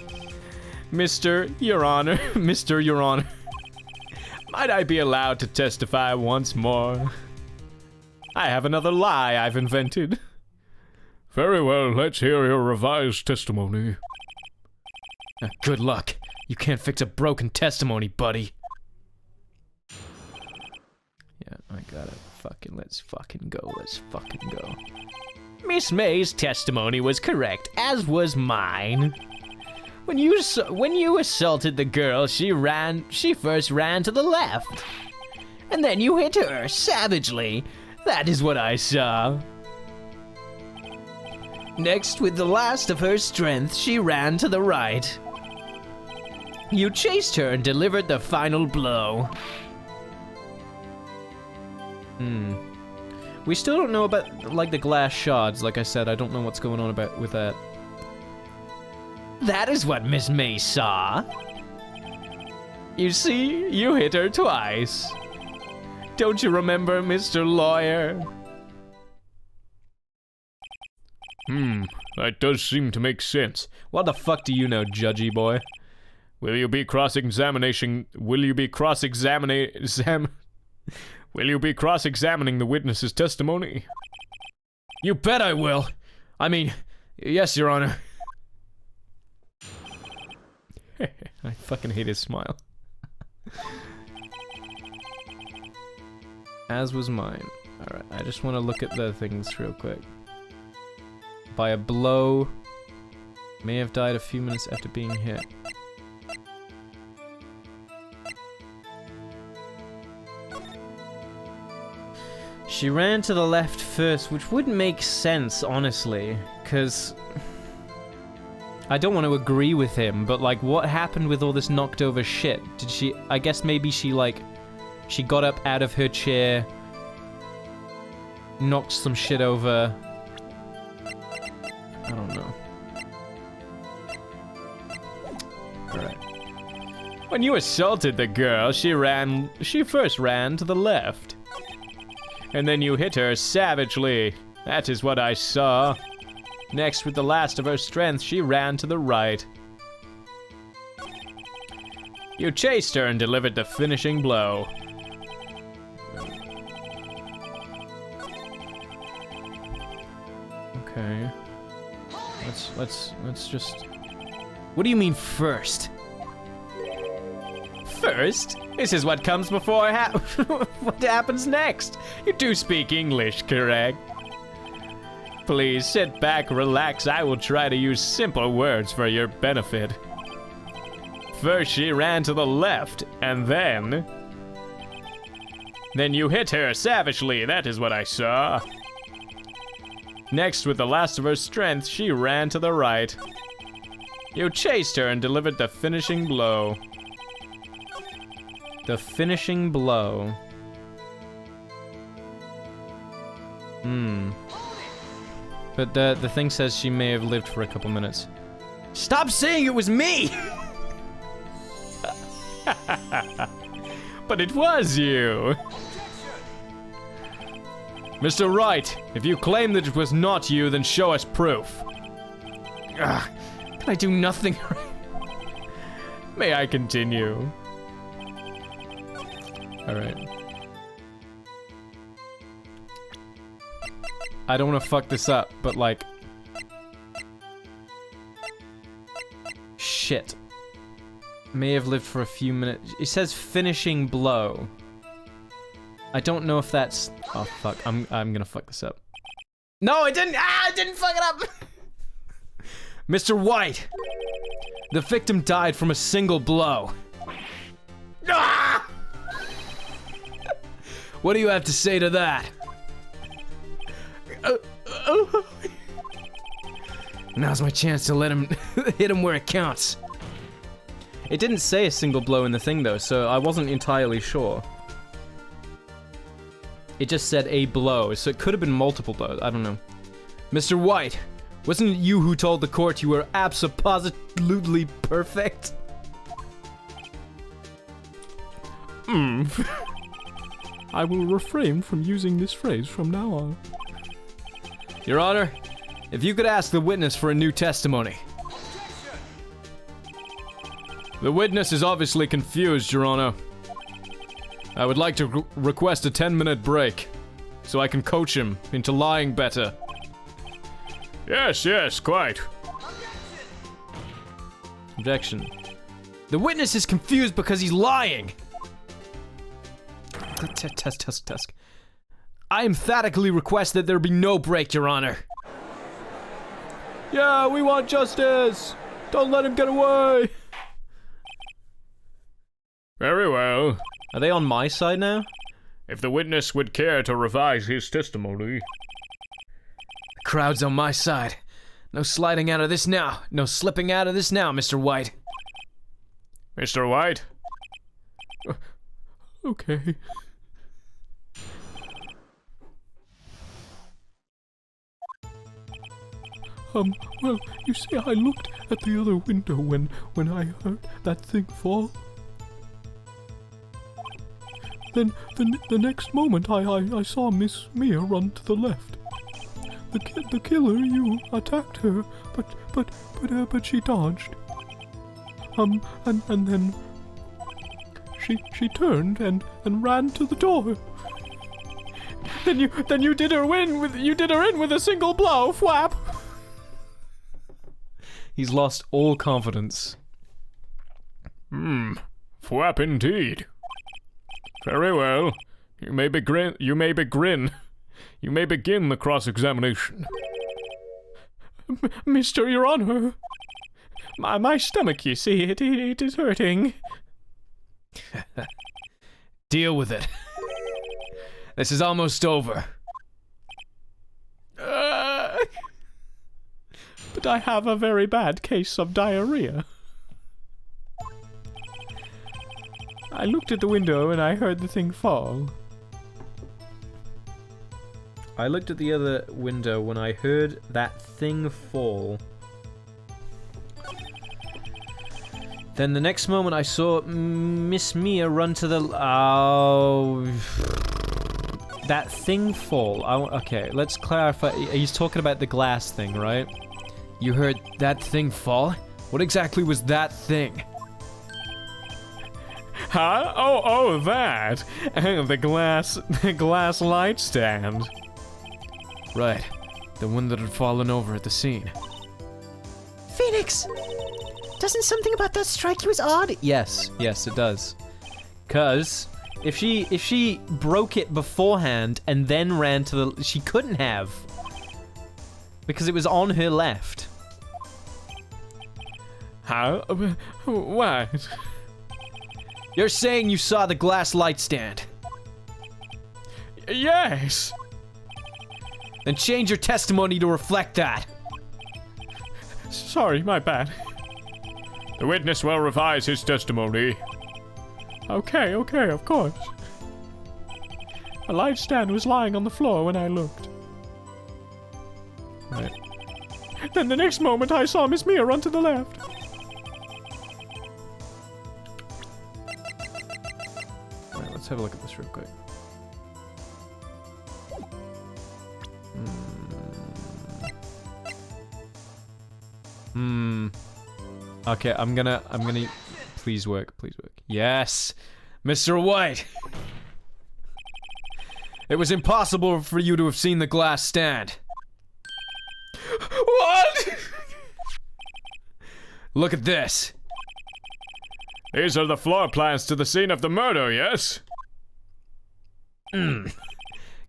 Your Honor, Mr. Your Honor, might I be allowed to testify once more? I have another lie I've invented. Very well, let's hear your revised testimony. Good luck. You can't fix a broken testimony, buddy. Yeah, I got it. Let's fucking go. Miss May's testimony was correct, as was mine. When you assaulted the girl, she first ran to the left. And then you hit her savagely. That is what I saw. Next, with the last of her strength, she ran to the right. You chased her and delivered the final blow. We still don't know about, like, the glass shards. Like I said, I don't know what's going on with that. That is what Miss May saw. You see, you hit her twice. Don't you remember, Mr. Lawyer? That does seem to make sense. What the fuck do you know, judgy boy? Will you be cross-examining the witness's testimony? You bet I will. I mean, yes, Your Honor. I fucking hate his smile. As was mine. Alright, I just want to look at the things real quick. By a blow, may have died a few minutes after being hit. She ran to the left first, which would make sense, honestly, because I don't want to agree with him, but like, what happened with all this knocked over shit? Did she, I guess maybe she got up out of her chair, knocked some shit over. I don't know. Alright. When you assaulted the girl, she first ran to the left. And then you hit her savagely. That is what I saw. Next, with the last of her strength, she ran to the right. You chased her and delivered the finishing blow. Okay. Let's just... What do you mean first? First? This is what comes before what happens next. You do speak English, correct? Please sit back, relax. I will try to use simple words for your benefit. First, she ran to the left, and then you hit her savagely. That is what I saw. Next, with the last of her strength, she ran to the right. You chased her and delivered the finishing blow. The finishing blow. But the thing says she may have lived for a couple minutes. Stop saying it was me! But it was you. Mr. Wright, if you claim that it was not you, then show us proof. Can I do nothing? May I continue? Alright. I don't want to fuck this up, but like... Shit. May have lived for a few minutes. It says finishing blow. I don't know if that's... Oh, fuck. I'm gonna fuck this up. No, I didn't! Ah, I didn't fuck it up! Mr. White! The victim died from a single blow. Ah! What do you have to say to that? Now's my chance to let him hit him where it counts. It didn't say a single blow in the thing though, so I wasn't entirely sure. It just said a blow, so it could have been multiple blows, I don't know. Mr. White, wasn't it you who told the court you were abso-positively perfect? I will refrain from using this phrase from now on. Your Honor, if you could ask the witness for a new testimony. The witness is obviously confused, Your Honor. I would like to request a 10-minute break, so I can coach him into lying better. Yes, quite. Objection. The witness is confused because he's lying! Test. I emphatically request that there be no break, Your Honor. Yeah, we want justice! Don't let him get away! Very well. Are they on my side now? If the witness would care to revise his testimony. The crowd's on my side. No sliding out of this now. No slipping out of this now, Mr. White. Mr. White? Okay. Well, you see, I looked at the other window when I heard that thing fall. Then, the next moment, I saw Miss Mia run to the left. The killer, you attacked her, but she dodged. And then she turned and ran to the door. Then you did her in with a single blow, Flap. He's lost all confidence. Flap indeed. Very well. You may begin the cross-examination. Mr. Your Honor, my stomach, you see, it is hurting. Deal with it. This is almost over. But I have a very bad case of diarrhea. I looked at the window and I heard the thing fall. I looked at the other window when I heard that thing fall. Then the next moment I saw Miss Mia run to the... Oh... That thing fall. Okay, let's clarify. He's talking about the glass thing, right? You heard that thing fall? What exactly was that thing? Huh? Oh, that. The glass light stand. Right. The one that had fallen over at the scene. Phoenix! Doesn't something about that strike you as odd? Yes, it does. 'Cause if she broke it beforehand and then ran to the... She couldn't have. Because it was on her left. How? What? You're saying you saw the glass light stand. Yes. Then change your testimony to reflect that. Sorry, my bad. The witness will revise his testimony. Okay, of course. A light stand was lying on the floor when I looked. Right. Then the next moment I saw Miss Mia run to the left. Alright, let's have a look at this real quick. Okay, I'm gonna... Please work. Yes! Mr. White! It was impossible for you to have seen the glass stand. What? Look at this. These are the floor plans to the scene of the murder, yes?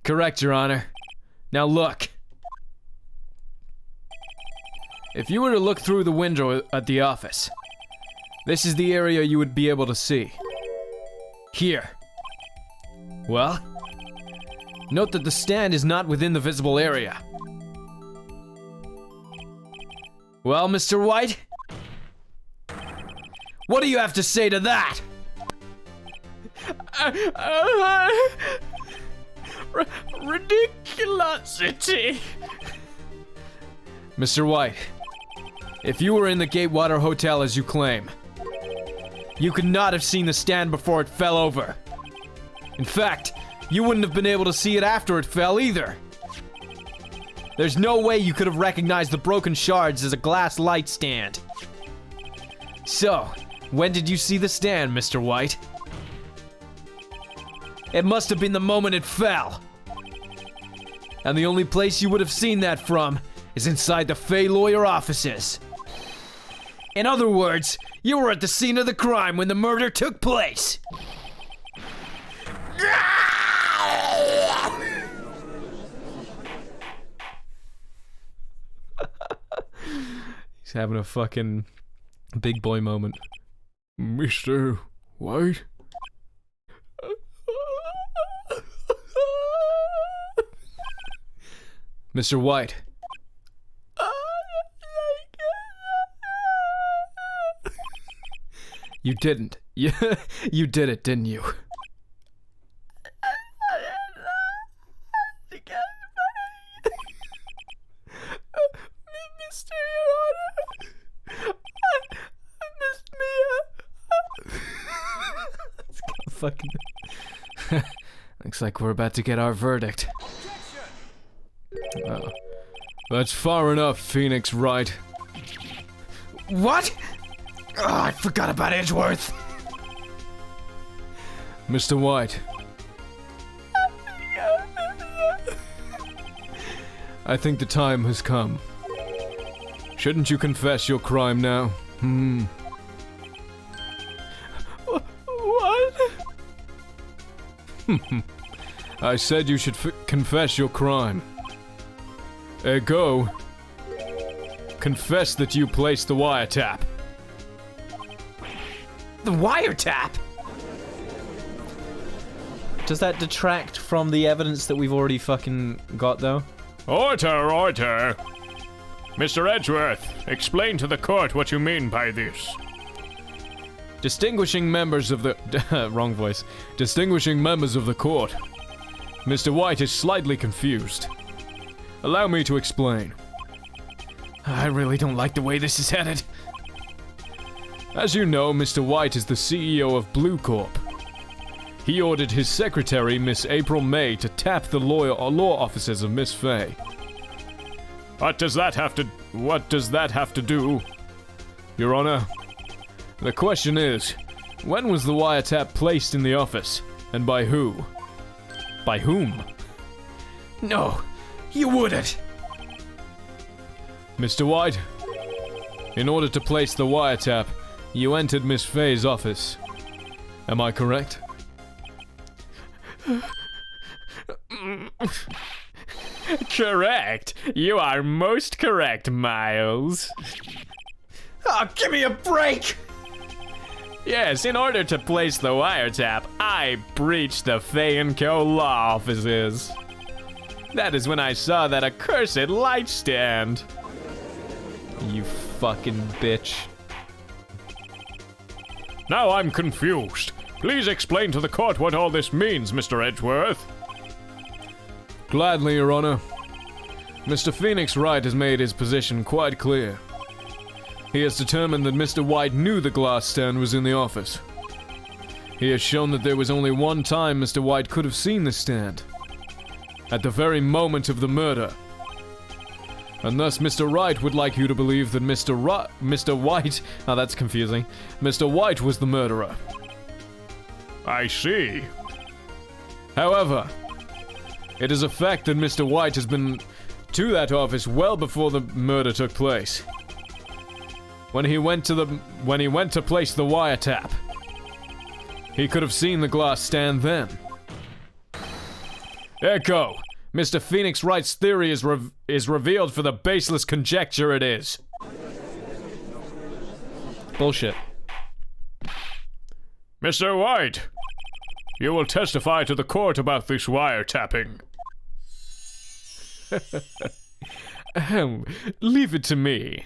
Correct, Your Honor. Now look. If you were to look through the window at the office, this is the area you would be able to see. Here. Well, note that the stand is not within the visible area. Well, Mr. White? What do you have to say to that? Ridiculosity. Mr. White, if you were in the Gatewater Hotel as you claim, you could not have seen the stand before it fell over. In fact, you wouldn't have been able to see it after it fell either. There's no way you could have recognized the broken shards as a glass light stand. So, when did you see the stand, Mr. White? It must have been the moment it fell. And the only place you would have seen that from is inside the Fey lawyer offices. In other words, you were at the scene of the crime when the murder took place. He's having a fucking big boy moment. Mr. White? Mr. White. You didn't. You did it, didn't you? Mr. Your Honor, I missed Mia. It's gonna fucking... Looks like we're about to get our verdict. Oh. That's far enough, Phoenix Wright. What? Oh, I forgot about Edgeworth. Mr. White. I think the time has come. Shouldn't you confess your crime now? What? I said you should confess your crime. Ergo, confess that you placed the wiretap. The wiretap? Does that detract from the evidence that we've already fucking got, though? Order, order. Mr. Edgeworth, explain to the court what you mean by this. Distinguishing members of the... wrong voice. Distinguishing members of the court. Mr. White is slightly confused. Allow me to explain. I really don't like the way this is headed. As you know, Mr. White is the CEO of Blue Corp. He ordered his secretary, Miss April May, to tap the law offices of Miss Fay. What does that have to do? Your Honor, the question is, when was the wiretap placed in the office, and by who? By whom? No, you wouldn't. Mr. White, in order to place the wiretap, you entered Miss Fay's office. Am I correct? Correct. You are most correct, Miles. Oh, give me a break! Yes, in order to place the wiretap, I breached the Fay & Co. law offices. That is when I saw that accursed light stand. You fucking bitch. Now I'm confused. Please explain to the court what all this means, Mr. Edgeworth. Gladly, Your Honor. Mr. Phoenix Wright has made his position quite clear. He has determined that Mr. White knew the glass stand was in the office. He has shown that there was only one time Mr. White could have seen the stand. At the very moment of the murder. And thus Mr. Wright would like you to believe that Mr. White... Oh, that's confusing. Mr. White was the murderer. I see. However, it is a fact that Mr. White has been to that office well before the murder took place. When he went to place the wiretap, He could have seen the glass stand then. Echo! Mr. Phoenix Wright's theory is revealed for the baseless conjecture it is. Bullshit. Mr. White, you will testify to the court about this wiretapping. Leave it to me.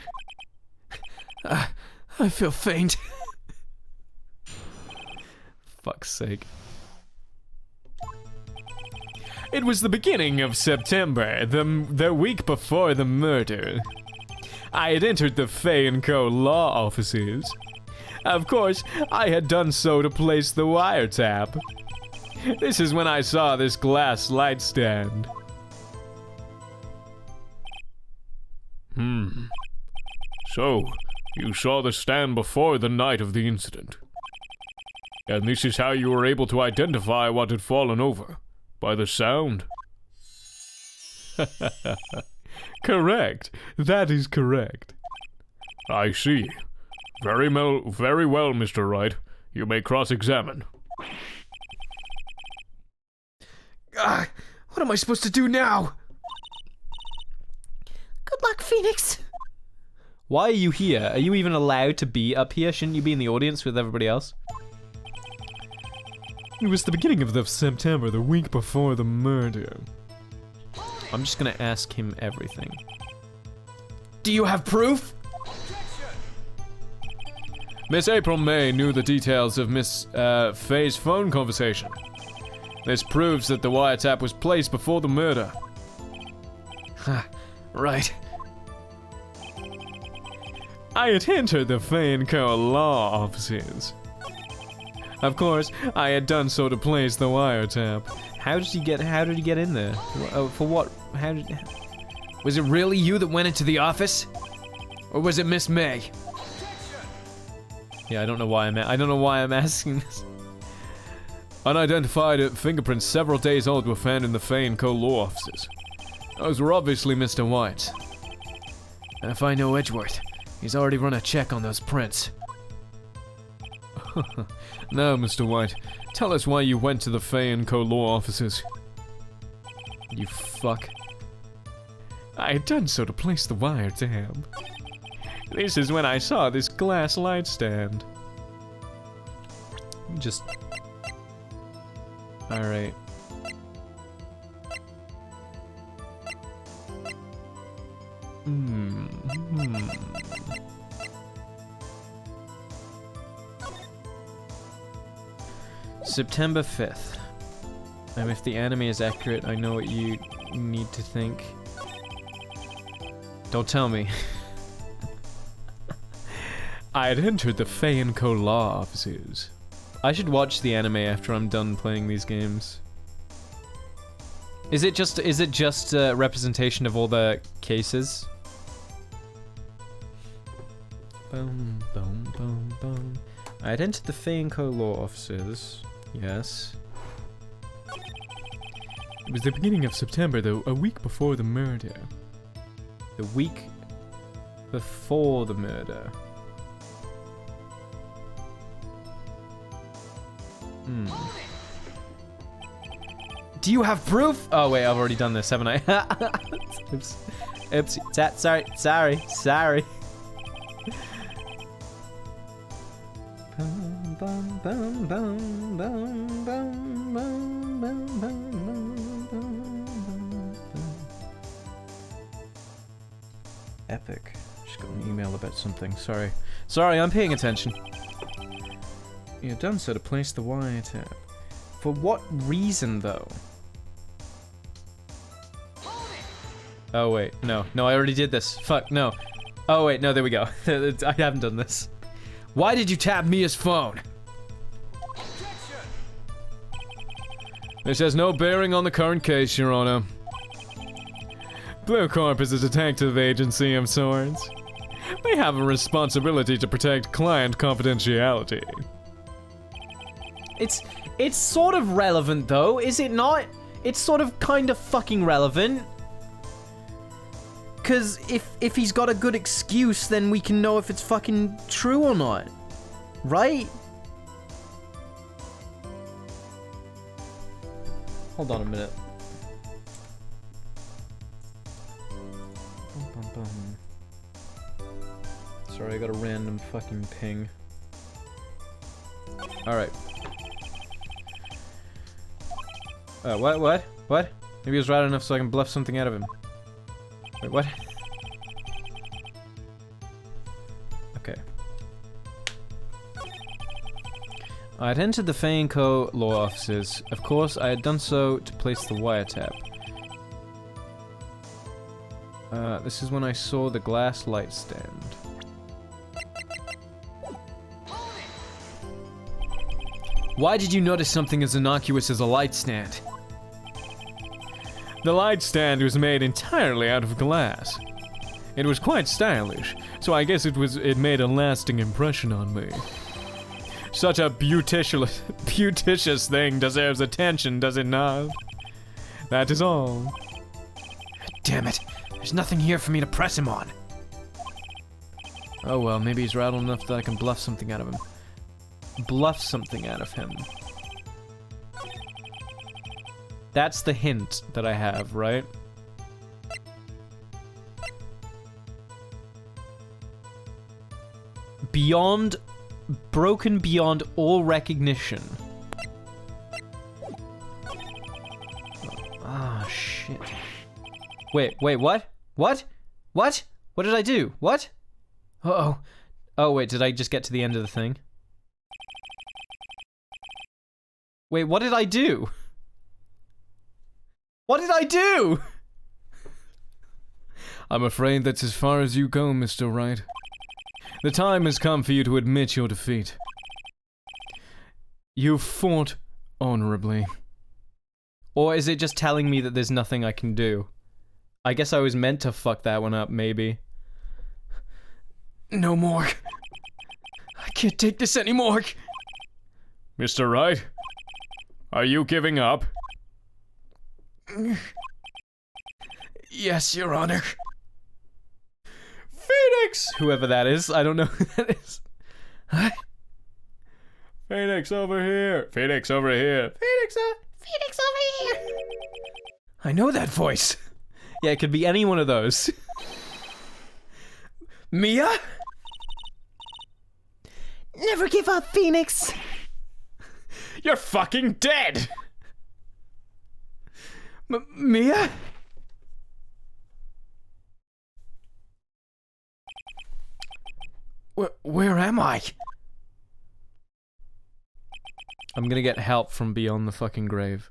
I feel faint. Fuck's sake. It was the beginning of September, the week before the murder. I had entered the Fay & Co. law offices. Of course, I had done so to place the wiretap. This is when I saw this glass light stand. So, you saw the stand before the night of the incident. And this is how you were able to identify what had fallen over. By the sound? Correct. That is correct. I see. Very well, Mr. Wright. You may cross-examine. What am I supposed to do now? Good luck, Phoenix. Why are you here? Are you even allowed to be up here? Shouldn't you be in the audience with everybody else? It was the beginning of September, the week before the murder. I'm just gonna ask him everything. Do you have proof? Miss April May knew the details of Miss Faye's phone conversation. This proves that the wiretap was placed before the murder. Right. I had entered the Fay & Co. law offices. Of course, I had done so to place the wiretap. How did he get in there? For what? Was it really you that went into the office? Or was it Miss May? Yeah, I don't know why I'm asking this. Unidentified fingerprints several days old were found in the Fay & Co. law offices. Those were obviously Mr. White's. And if I know Edgeworth, he's already run a check on those prints. Now, Mr. White, tell us why you went to the Fay & Co. law offices. You fuck. I had done so to place the wiretap. This is when I saw this glass light stand. Just... Alright. September 5th. If the anime is accurate, I know what you need to think. Don't tell me. I had entered the Fay & Co. law offices. I should watch the anime after I'm done playing these games. Is it just a representation of all the cases? Boom, boom, boom, boom. I had entered the Fay & Co. law offices. Yes. It was the beginning of September, though, a week before the murder. The week before the murder. Do you have proof? Oh wait, I've already done this, haven't I? Oops. Oops. Sorry. Epic. Just got an email about something. Sorry, I'm paying attention. You've done so to place the wiretap. For what reason, though? Oh wait, no, I already did this. Fuck, no. Oh wait, no, there we go. I haven't done this. Why did you tap Mia's phone? This has no bearing on the current case, Your Honor. Blue Corp is a detective agency of sorts. They have a responsibility to protect client confidentiality. It's sort of relevant, though, is it not? It's sort of kind of fucking relevant. Because if he's got a good excuse, then we can know if it's fucking true or not. Right? Hold on a minute. Sorry, I got a random fucking ping. Alright. What? Maybe he was right enough so I can bluff something out of him. Wait, what? Okay. I had entered the Fei & Co. law offices. Of course, I had done so to place the wiretap. This is when I saw the glass light stand. Why did you notice something as innocuous as a light stand? The light stand was made entirely out of glass. It was quite stylish, so I guess it made a lasting impression on me. Such a beauticious thing deserves attention, does it not? That is all. Damn it! There's nothing here for me to press him on. Oh well, maybe he's rattled enough that I can bluff something out of him. Bluff something out of him. That's the hint that I have, right? Broken beyond all recognition. Ah, shit. Wait, what? What? What? What did I do? What? Uh-oh. Oh, wait, did I just get to the end of the thing? Wait, what did I do? What did I do? I'm afraid that's as far as you go, Mr. Wright. The time has come for you to admit your defeat. You fought honorably. Or is it just telling me that there's nothing I can do? I guess I was meant to fuck that one up, maybe. No more. I can't take this anymore. Mr. Wright, are you giving up? Yes, Your Honor. Phoenix! Whoever that is, I don't know who that is. Huh? Phoenix over here. Phoenix over here. Phoenix over here. I know that voice. Yeah, it could be any one of those. Mia? Never give up, Phoenix. You're fucking dead! Mia? Where am I? I'm gonna get help from beyond the fucking grave.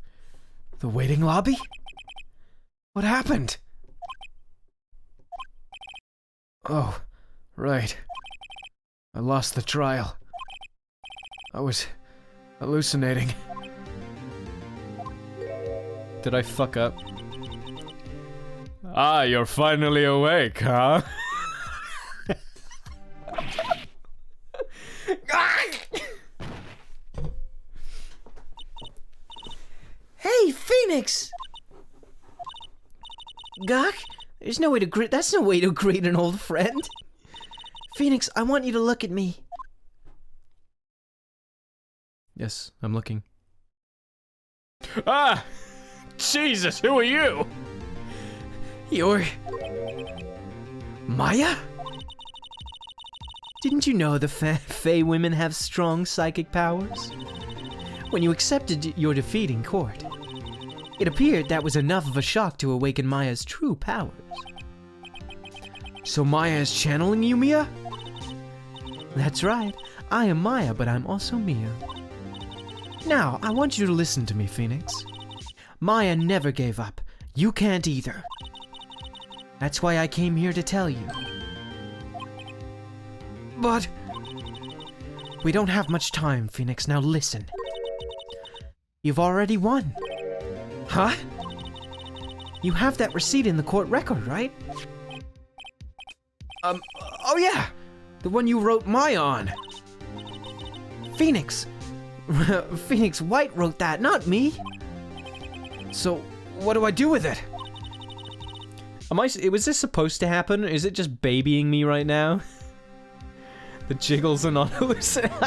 The waiting lobby? What happened? Oh, right. I lost the trial. I was hallucinating. Did I fuck up? Ah, you're finally awake, huh? Hey, Phoenix! Gawk, there's no way to greet. That's no way to greet an old friend. Phoenix, I want you to look at me. Yes, I'm looking. Ah! Jesus, who are you? You're... Maya? Didn't you know the Fey women have strong psychic powers? When you accepted your defeat in court, it appeared that was enough of a shock to awaken Maya's true powers. So Maya is channeling you, Mia? That's right. I am Maya, but I'm also Mia. Now, I want you to listen to me, Phoenix. Maya never gave up. You can't either. That's why I came here to tell you. But... we don't have much time, Phoenix. Now listen. You've already won. Huh? You have that receipt in the court record, right? Oh yeah! The one you wrote Maya on. Phoenix! Phoenix White wrote that, not me. So, what do I do with it? Was this supposed to happen? Is it just babying me right now? The jiggles are not hallucinating.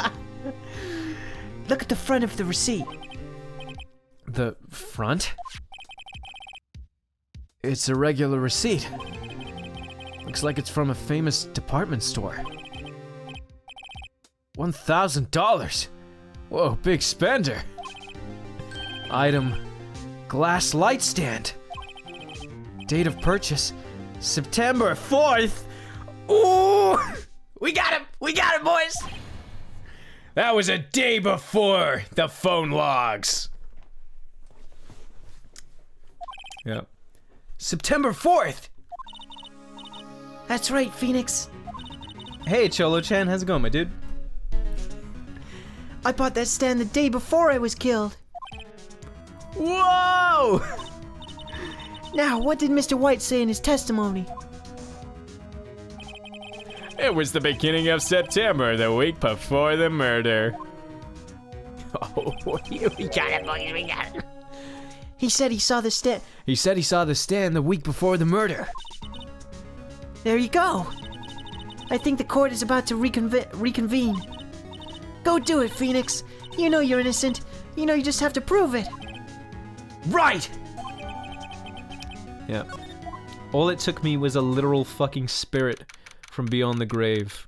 Look at the front of the receipt. The front? It's a regular receipt. Looks like it's from a famous department store. $1,000! Whoa, big spender! Item, glass light stand. Date of purchase, September 4th! Ooh! We got him! We got him, boys! That was a day before the phone logs. Yep. September 4th! That's right, Phoenix. Hey, Cholo-chan, how's it going, my dude? I bought that stand the day before I was killed. Whoa! Now, what did Mr. White say in his testimony? It was the beginning of September, the week before the murder. Oh, we got it, boys, we got it. He said he saw the stand. He said he saw the stand the week before the murder. There you go. I think the court is about to reconvene. Go do it, Phoenix. You know you're innocent. You know you just have to prove it. Right! Yeah. All it took me was a literal fucking spirit from beyond the grave.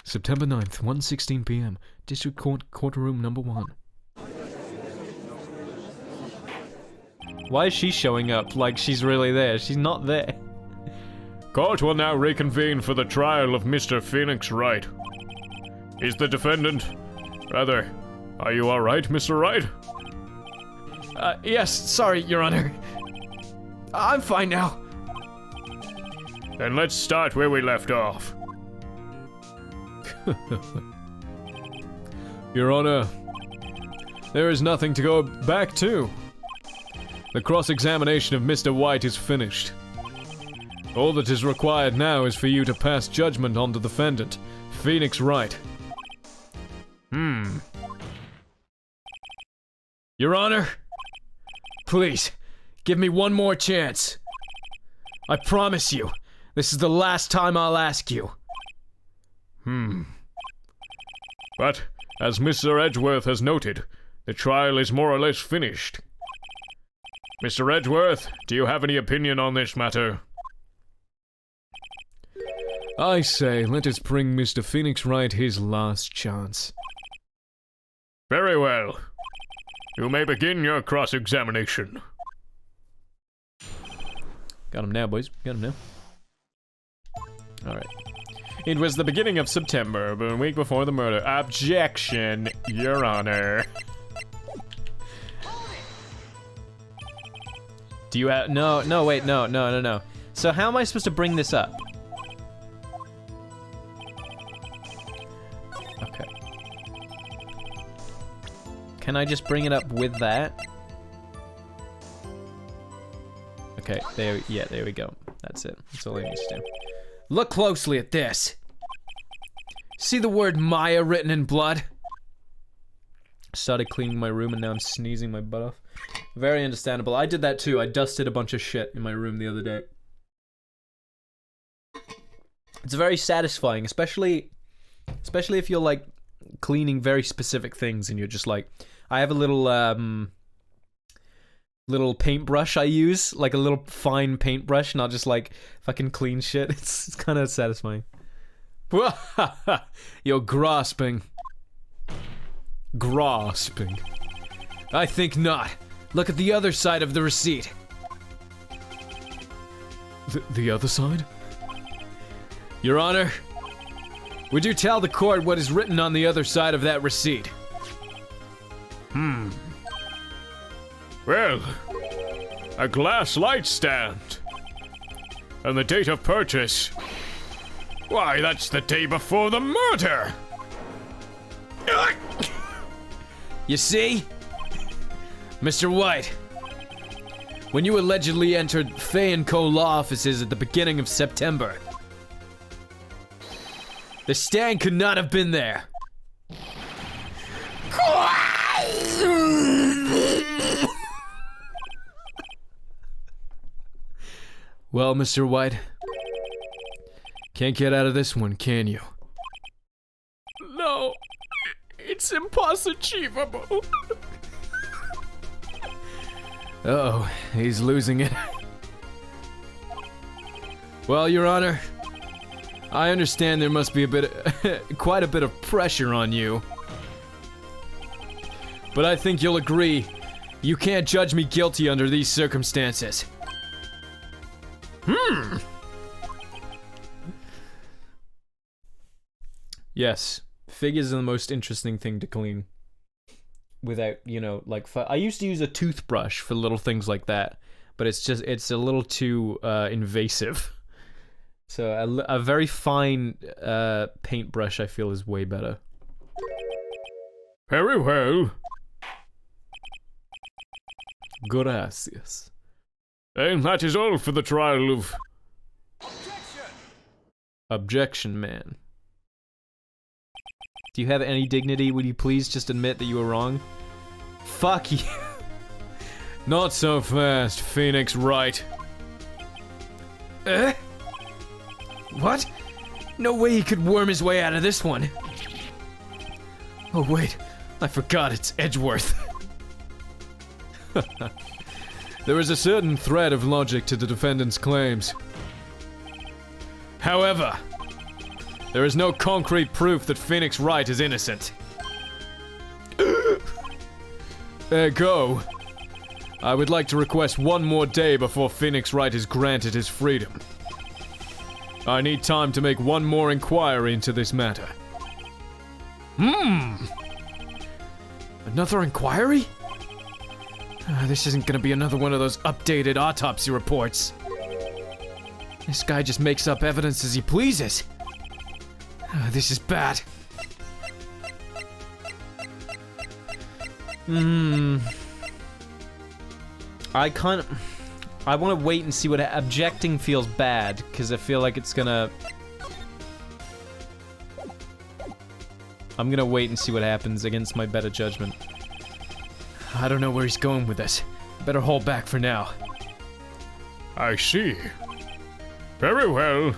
September 9th, 1:16 p.m. District Court, courtroom number 1. Why is she showing up like she's really there? She's not there. Court will now reconvene for the trial of Mr. Phoenix Wright. Is the defendant... Rather, are you alright, Mr. Wright? Yes, sorry, Your Honor. I'm fine now. Then let's start where we left off. Your Honor, there is nothing to go back to. The cross-examination of Mr. White is finished. All that is required now is for you to pass judgment on the defendant, Phoenix Wright. Your Honor, please, give me one more chance. I promise you, this is the last time I'll ask you. But, as Mr. Edgeworth has noted, the trial is more or less finished. Mr. Edgeworth, do you have any opinion on this matter? I say, let us bring Mr. Phoenix Wright his last chance. Very well. You may begin your cross-examination. Got him now, boys. Got him now. Alright. It was the beginning of September, but a week before the murder. Objection, Your Honor. Do you have... No, wait, no. So how am I supposed to bring this up? Okay. Can I just bring it up with that? Okay, there we go. That's it. That's all I need to do. Look closely at this. See the word Maya written in blood? Started cleaning my room and now I'm sneezing my butt off. Very understandable. I did that too. I dusted a bunch of shit in my room the other day. It's very satisfying, especially if you're like cleaning very specific things and you're just like, I have a little paintbrush I use, like a little fine paintbrush, not just like fucking clean shit. It's kind of satisfying. You're grasping. Grasping. I think not. Look at the other side of the receipt. The other side? Your Honor, would you tell the court what is written on the other side of that receipt? Well, a glass light stand. And the date of purchase. Why, that's the day before the murder! You see? Mr. White, when you allegedly entered Fay & Co. law offices at the beginning of September, the stand could not have been there. Well, Mr. White, can't get out of this one, can you? No, it's impossible. Uh-oh, he's losing it. Well, Your Honor, I understand there must be a bit, quite a bit of pressure on you. But I think you'll agree, you can't judge me guilty under these circumstances. Yes, figures are the most interesting thing to clean. Without, you know, like, I used to use a toothbrush for little things like that, but it's a little too invasive. So a very fine paintbrush, I feel, is way better. Very well. Gracias. And that is all for the trial of... Objection, man. Do you have any dignity? Would you please just admit that you were wrong? Fuck you. Not so fast, Phoenix Wright. Eh? What? No way he could worm his way out of this one. Oh wait, I forgot it's Edgeworth. There is a certain thread of logic to the defendant's claims. However, there is no concrete proof that Phoenix Wright is innocent. Ergo, I would like to request one more day before Phoenix Wright is granted his freedom. I need time to make one more inquiry into this matter. Another inquiry? This isn't gonna be another one of those updated autopsy reports. This guy just makes up evidence as he pleases. This is bad. I want to wait and see what objecting feels bad, because I feel like it's gonna... I'm gonna wait and see what happens against my better judgment. I don't know where he's going with this. Better hold back for now. I see. Very well.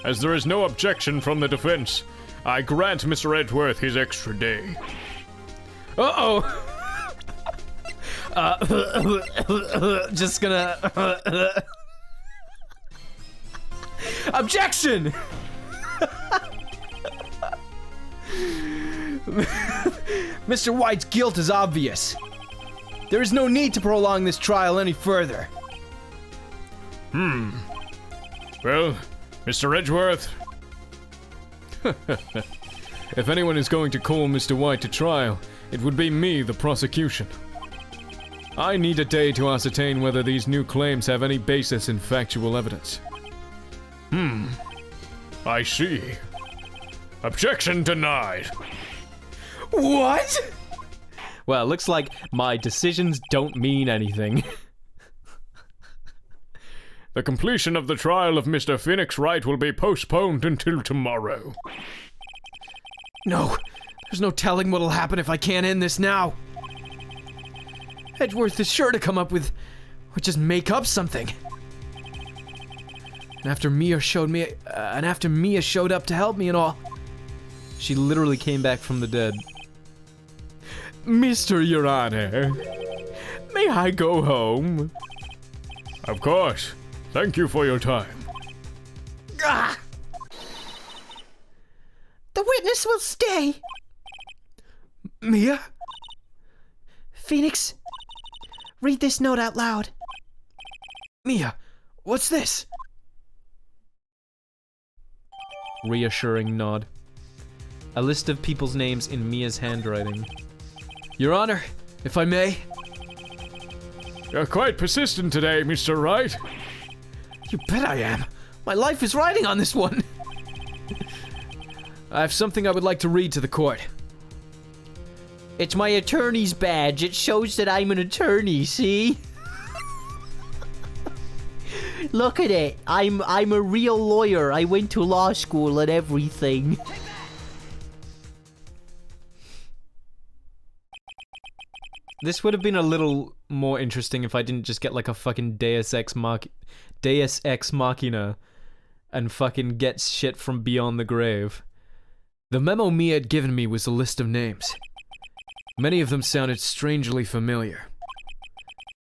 As there is no objection from the defense, I grant Mr. Edgeworth his extra day. Uh-oh! Just gonna... Objection! Mr. White's guilt is obvious. There is no need to prolong this trial any further. Well, Mr. Edgeworth? If anyone is going to call Mr. White to trial, it would be me, the prosecution. I need a day to ascertain whether these new claims have any basis in factual evidence. I see. Objection denied. What? Well, it looks like my decisions don't mean anything. The completion of the trial of Mr. Phoenix Wright will be postponed until tomorrow. No, there's no telling what'll happen if I can't end this now. Edgeworth is sure to come up with, or just make up something. And after Mia showed up to help me and all. She literally came back from the dead. Mr. Your Honor, may I go home? Of course. Thank you for your time. Ah! The witness will stay. Mia? Phoenix, read this note out loud. Mia, what's this? Reassuring nod. A list of people's names in Mia's handwriting. Your Honor, if I may? You're quite persistent today, Mr. Wright. You bet I am. My life is riding on this one. I have something I would like to read to the court. It's my attorney's badge. It shows that I'm an attorney, see? Look at it. I'm a real lawyer. I went to law school and everything. This would have been a little more interesting if I didn't just get like a fucking Deus Ex Machina and fucking get shit from beyond the grave. The memo Mia had given me was a list of names. Many of them sounded strangely familiar.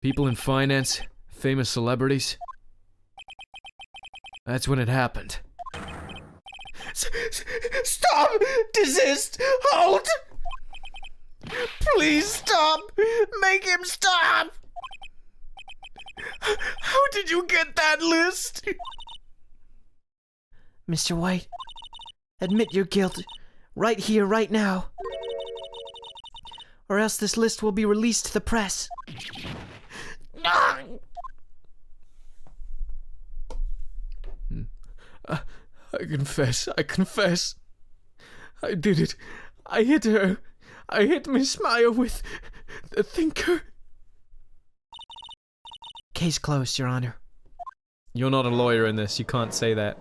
People in finance, famous celebrities. That's when it happened. Stop! Desist! Halt! Please stop! Make him stop! How did you get that list? Mr. White, admit your guilt right here, right now. Or else this list will be released to the press. I confess. I did it. I hit her. I hit Miss Maya with the thinker. Case closed, Your Honor. You're not a lawyer in this, you can't say that.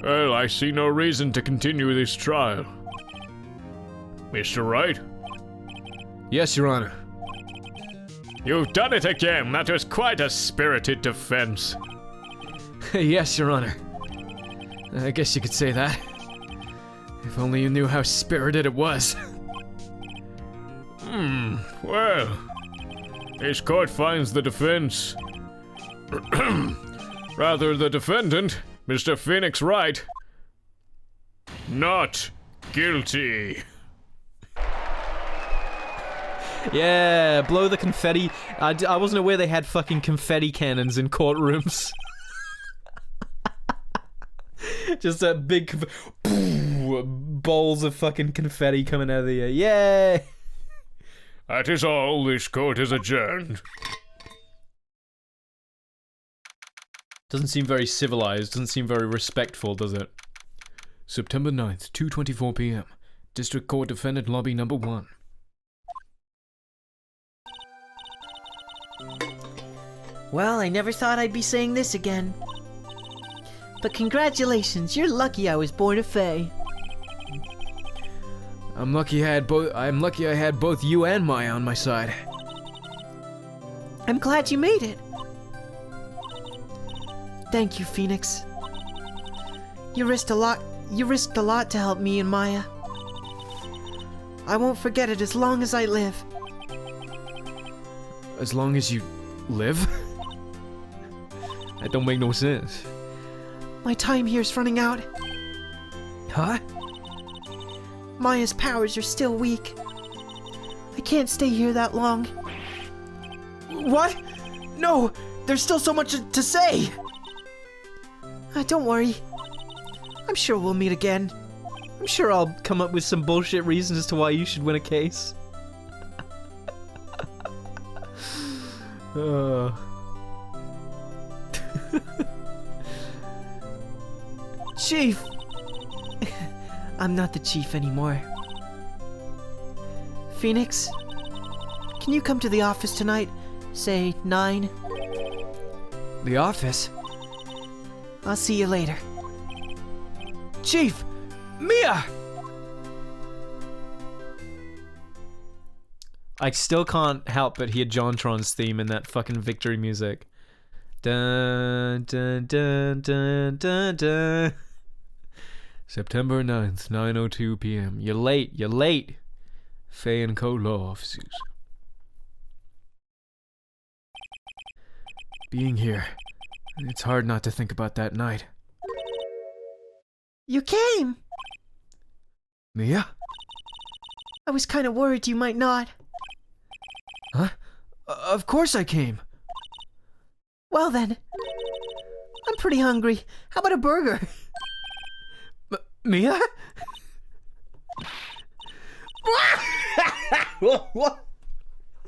Well, I see no reason to continue this trial. Mr. Wright? Yes, Your Honor. You've done it again. That was quite a spirited defense. Yes, Your Honor. I guess you could say that. If only you knew how spirited it was. Well, this court finds the defense. Rather, the defendant, Mr. Phoenix Wright, not guilty. Yeah, blow the confetti. I wasn't aware they had fucking confetti cannons in courtrooms. Just a big bowls of fucking confetti coming out of the air. Yay! That is all. This court is adjourned. Doesn't seem very civilized, doesn't seem very respectful, does it? September 9th, 2:24 p.m. District Court Defendant Lobby Number 1. Well, I never thought I'd be saying this again. But congratulations, you're lucky I was born a Fae. I'm lucky I had both you and Maya on my side. I'm glad you made it. Thank you, Phoenix. You risked a lot to help me and Maya. I won't forget it as long as I live. As long as you live? That don't make no sense. My time here's running out. Huh? Maya's powers are still weak. I can't stay here that long. What? No! There's still so much to say! Don't worry. I'm sure we'll meet again. I'm sure I'll come up with some bullshit reason as to why you should win a case. Chief! I'm not the chief anymore. Phoenix, can you come to the office tonight? Say 9? The office? I'll see you later. Chief! Mia! I still can't help but hear JonTron's theme in that fucking victory music. Dun dun dun dun dun dun. September 9th, 9:02 p.m. You're late. Faye & Co. Law Offices. Being here, it's hard not to think about that night. You came! Mia? I was kind of worried you might not. Huh? Of course I came. Well then, I'm pretty hungry. How about a burger? Mia? What?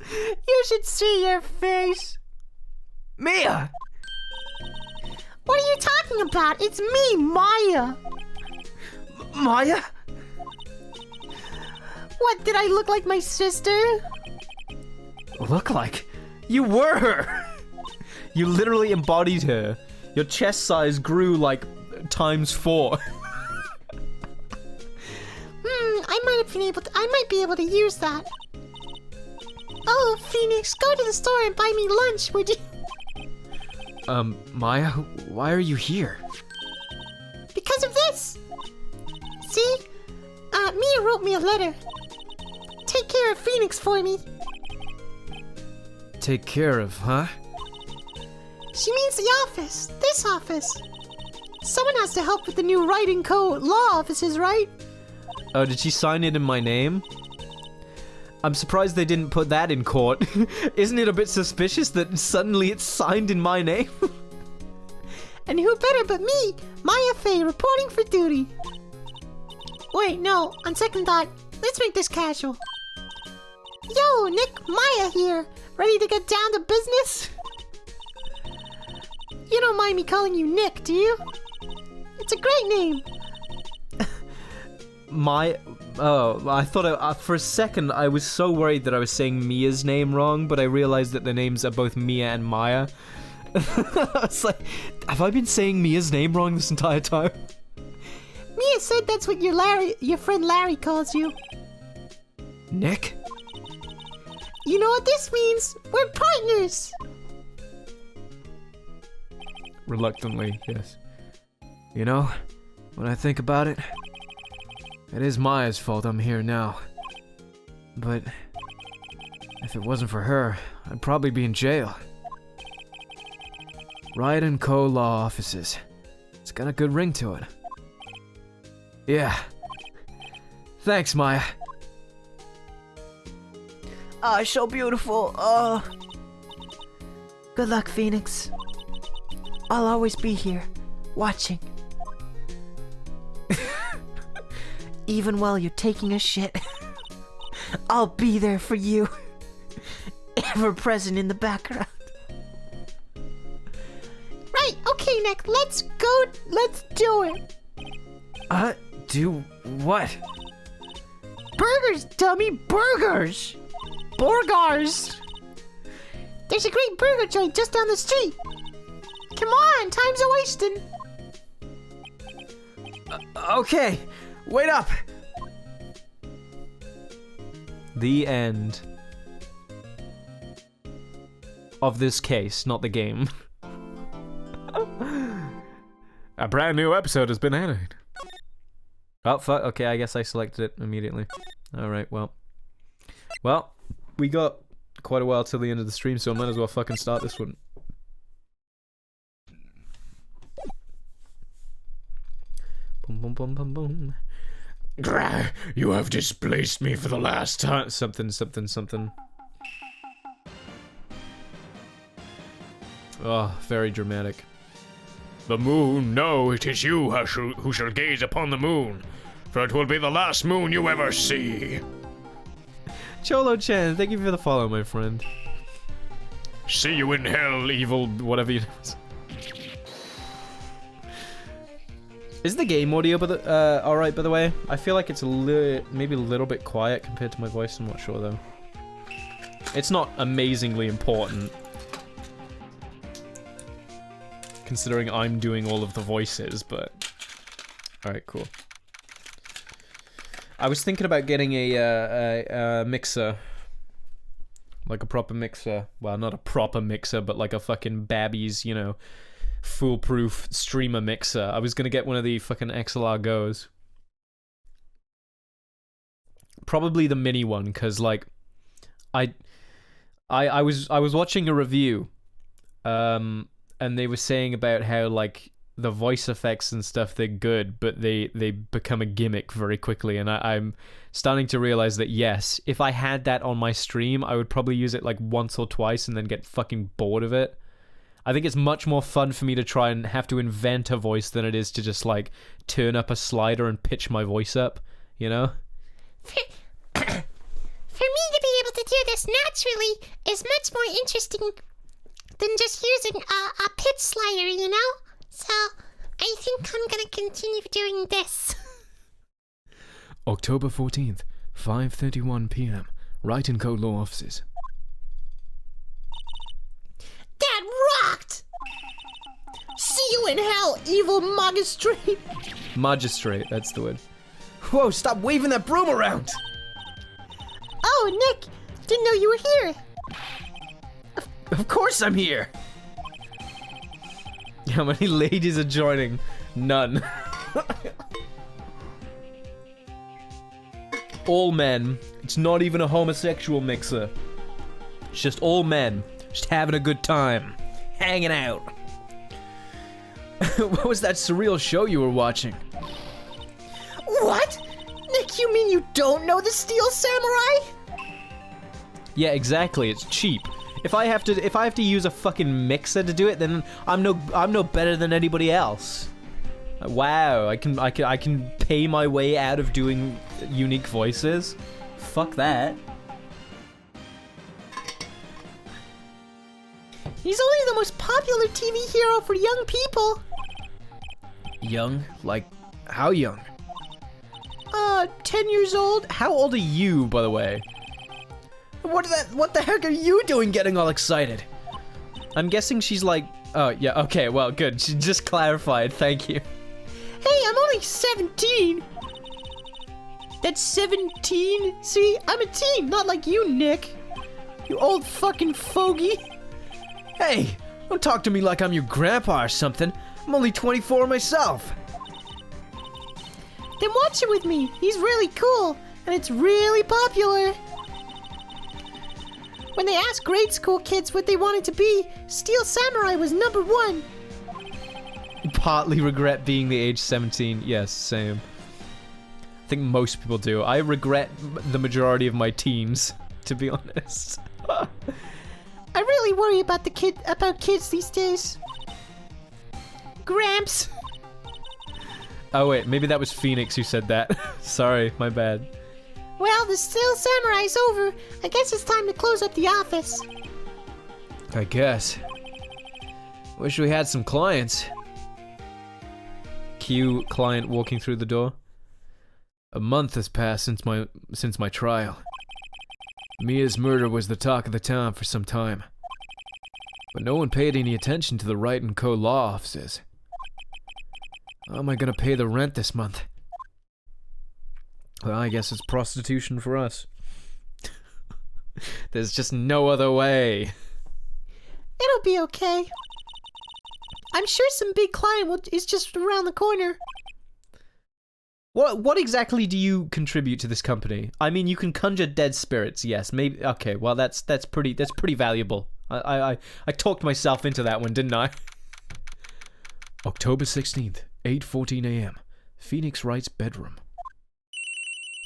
You should see your face. Mia! What are you talking about? It's me, Maya. Maya? What, did I look like my sister? Look like? You were her! You literally embodied her. Your chest size grew like ×4. I might be able to use that. Oh, Phoenix, go to the store and buy me lunch, would you? Maya, why are you here? Because of this. See? Mia wrote me a letter. Take care of Phoenix for me. Take care of, huh? She means the office. This office. Someone has to help with the new writing law offices, right? Oh, did she sign it in my name? I'm surprised they didn't put that in court. Isn't it a bit suspicious that suddenly it's signed in my name? And who better but me, Maya Fey, reporting for duty. Wait, no, on second thought, let's make this casual. Yo, Nick, Maya here. Ready to get down to business? You don't mind me calling you Nick, do you? It's a great name. Oh, I thought for a second I was so worried that I was saying Mia's name wrong, but I realized that the names are both Mia and Maya. I was like, have I been saying Mia's name wrong this entire time? Mia said that's what your friend Larry calls you. Nick? You know what this means? We're partners! Reluctantly, yes. You know, when I think about it, it is Maya's fault I'm here now. But if it wasn't for her, I'd probably be in jail. Riot & Co. law offices. It's got a good ring to it. Yeah. Thanks, Maya. Ah, so beautiful. Good luck, Phoenix. I'll always be here, watching. Even while you're taking a shit, I'll be there for you. Ever present in the background. Right, okay, Nick, let's go. Let's do it. Do what? Burgers, dummy, burgers! Burgers! There's a great burger joint just down the street. Come on, time's a-wasting. Okay, wait up! The end of this case, not the game. A brand new episode has been added. Oh, fuck. Okay, I guess I selected it immediately. Alright, well. Well, we got quite a while till the end of the stream, so I might as well fucking start this one. Boom, boom, boom, boom, boom. You have displaced me for the last time. Something, something, something. Oh, very dramatic. The moon, no, it is you who shall gaze upon the moon, for it will be the last moon you ever see. Cholo-chan, thank you for the follow, my friend. See you in hell, evil. Whatever you... Is the game audio alright, by the way? I feel like it's maybe a little bit quiet compared to my voice, I'm not sure though. It's not amazingly important, considering I'm doing all of the voices, but... Alright, cool. I was thinking about getting a mixer. Like a proper mixer. Well, not a proper mixer, but like a fucking Babby's, you know, foolproof streamer mixer. I was gonna get one of the fucking XLR Go's. Probably the mini one, because like... I was watching a review, and they were saying about how, like, the voice effects and stuff, they're good, but they become a gimmick very quickly, and I'm starting to realize that, yes, if I had that on my stream, I would probably use it, like, once or twice and then get fucking bored of it. I think it's much more fun for me to try and have to invent a voice than it is to just, like, turn up a slider and pitch my voice up, you know? For me to be able to do this naturally is much more interesting than just using a pitch slider, you know? So, I think I'm gonna continue doing this. October 14th, 5:31 p.m. Right & Co. Law Offices. That rocked! See you in hell, evil magistrate! Magistrate, that's the word. Whoa, stop waving that broom around! Oh, Nick! Didn't know you were here! Of course I'm here! How many ladies are joining? None. all men. It's not even a homosexual mixer. It's just all men. Just having a good time. Hanging out. What was that surreal show you were watching? What? Nick, you mean you don't know the Steel Samurai? Yeah, exactly. It's cheap. If I have to use a fucking mixer to do it, then I'm no better than anybody else. Wow, I can pay my way out of doing unique voices. Fuck that. He's only the most popular TV hero for young people. Young? Like, how young? 10 years old. How old are you, by the way? What the heck are you doing getting all excited? I'm guessing she's like... Oh, yeah, okay, well, good. She just clarified, thank you. Hey, I'm only 17. That's 17? See, I'm a teen, not like you, Nick. You old fucking fogey. Hey, don't talk to me like I'm your grandpa or something. I'm only 24 myself. Then watch it with me. He's really cool, and it's really popular. When they asked grade school kids what they wanted to be, Steel Samurai was #1. Partly regret being the age 17. Yes, same. I think most people do. I regret the majority of my teens, to be honest. I really worry about kids these days. Gramps. Oh wait, maybe that was Phoenix who said that. Sorry, my bad. Well, the Steel Samurai's over. I guess it's time to close up the office. I guess. Wish we had some clients. Cue client walking through the door. A month has passed since my trial. Mia's murder was the talk of the town for some time. But no one paid any attention to the Wright & Co. law offices. How am I gonna pay the rent this month? Well, I guess it's prostitution for us. There's just no other way. It'll be okay. I'm sure some big client is just around the corner. What exactly do you contribute to this company? I mean, you can conjure dead spirits, yes. Maybe okay. Well, that's pretty valuable. I talked myself into that one, didn't I? October 16th, 8:14 a.m. Phoenix Wright's bedroom.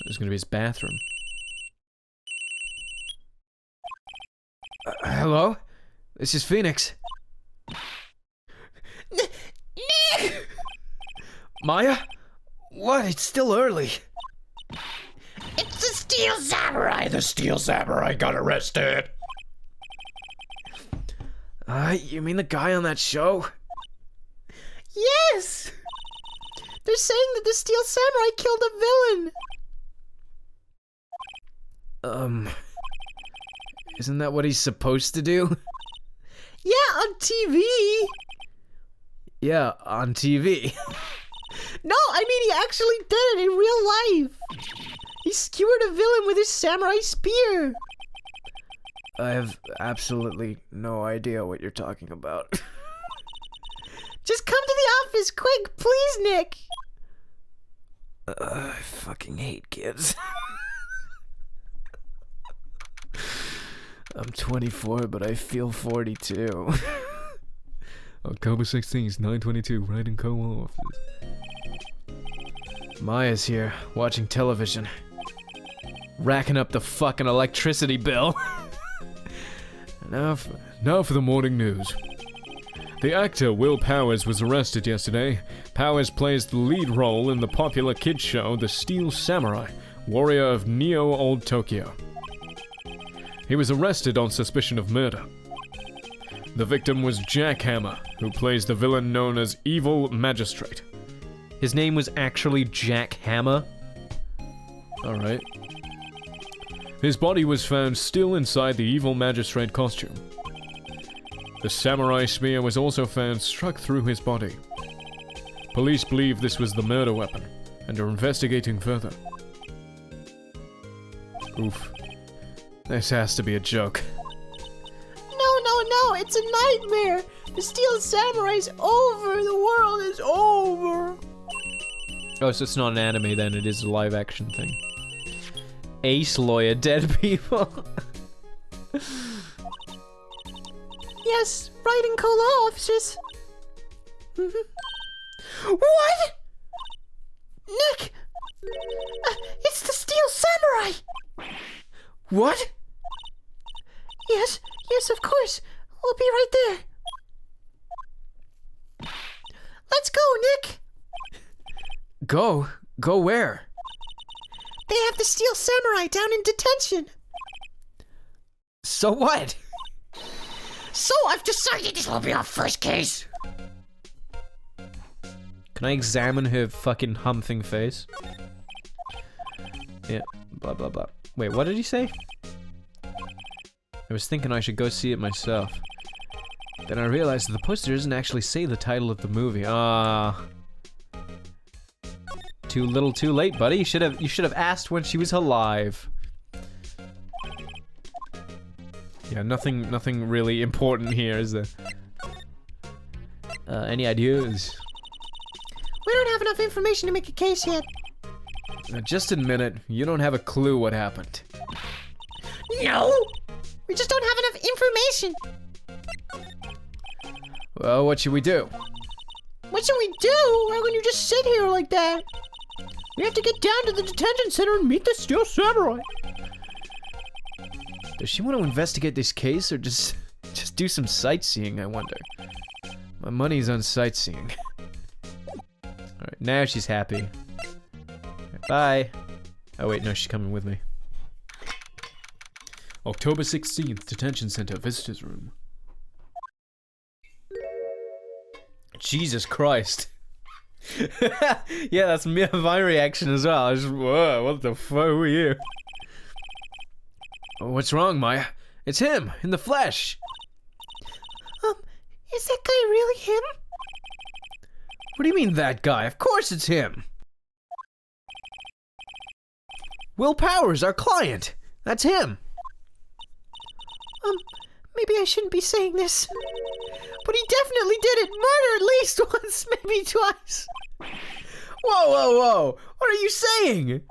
There's gonna be his bathroom. Hello? This is Phoenix. Nick! Maya? What? It's still early. It's the Steel Samurai! The Steel Samurai got arrested. You mean the guy on that show? Yes! They're saying that the Steel Samurai killed a villain! Isn't that what he's supposed to do? Yeah, on TV! Yeah, on TV. No, I mean he actually did it in real life! He skewered a villain with his samurai spear! I have absolutely no idea what you're talking about. Just come to the office, quick, please, Nick! I fucking hate kids. I'm 24, but I feel 42. October 16th, 9:22, Wright & Co. office. Maya's here, watching television. Racking up the fucking electricity bill. Now for the morning news. The actor Will Powers was arrested yesterday. Powers plays the lead role in the popular kids show The Steel Samurai, Warrior of Neo Old Tokyo. He was arrested on suspicion of murder. The victim was Jack Hammer, who plays the villain known as Evil Magistrate. His name was actually Jack Hammer? Alright. His body was found still inside the Evil Magistrate costume. The samurai spear was also found struck through his body. Police believe this was the murder weapon, and are investigating further. Oof. This has to be a joke. No, it's a nightmare! The Steel Samurai's over! The world is over! Oh, so it's not an anime then, it is a live action thing. Ace lawyer, dead people. Yes, writing cola officers. What? Nick! It's the Steel Samurai! What? Yes, of course. We'll be right there. Let's go, Nick! Go? Go where? They have the Steel Samurai down in detention. So what? So I've decided this will be our first case. Can I examine her fucking humping face? Yeah, blah blah blah. Wait, what did he say? I was thinking I should go see it myself. Then I realized that the poster doesn't actually say the title of the movie. Too little, too late, buddy. You should have asked when she was alive. Yeah, nothing really important here, is there? Any ideas? We don't have enough information to make a case yet. Just admit it. You don't have a clue what happened. No! We just don't have enough information. Well, what should we do? What should we do? How can you just sit here like that? We have to get down to the detention center and meet the Steel Samurai. Does she want to investigate this case or just do some sightseeing, I wonder? My money's on sightseeing. Alright, now she's happy. Alright, bye. Oh wait, no, she's coming with me. October 16th, Detention Center, Visitors Room. Jesus Christ. Yeah, that's my reaction as well. I just, whoa, what the fuck were you? Oh, what's wrong, Maya? It's him, in the flesh! Is that guy really him? What do you mean, that guy? Of course it's him! Will Powers, our client! That's him! Maybe I shouldn't be saying this. But he definitely did it! Murder at least once, maybe twice! Whoa, whoa, whoa! What are you saying?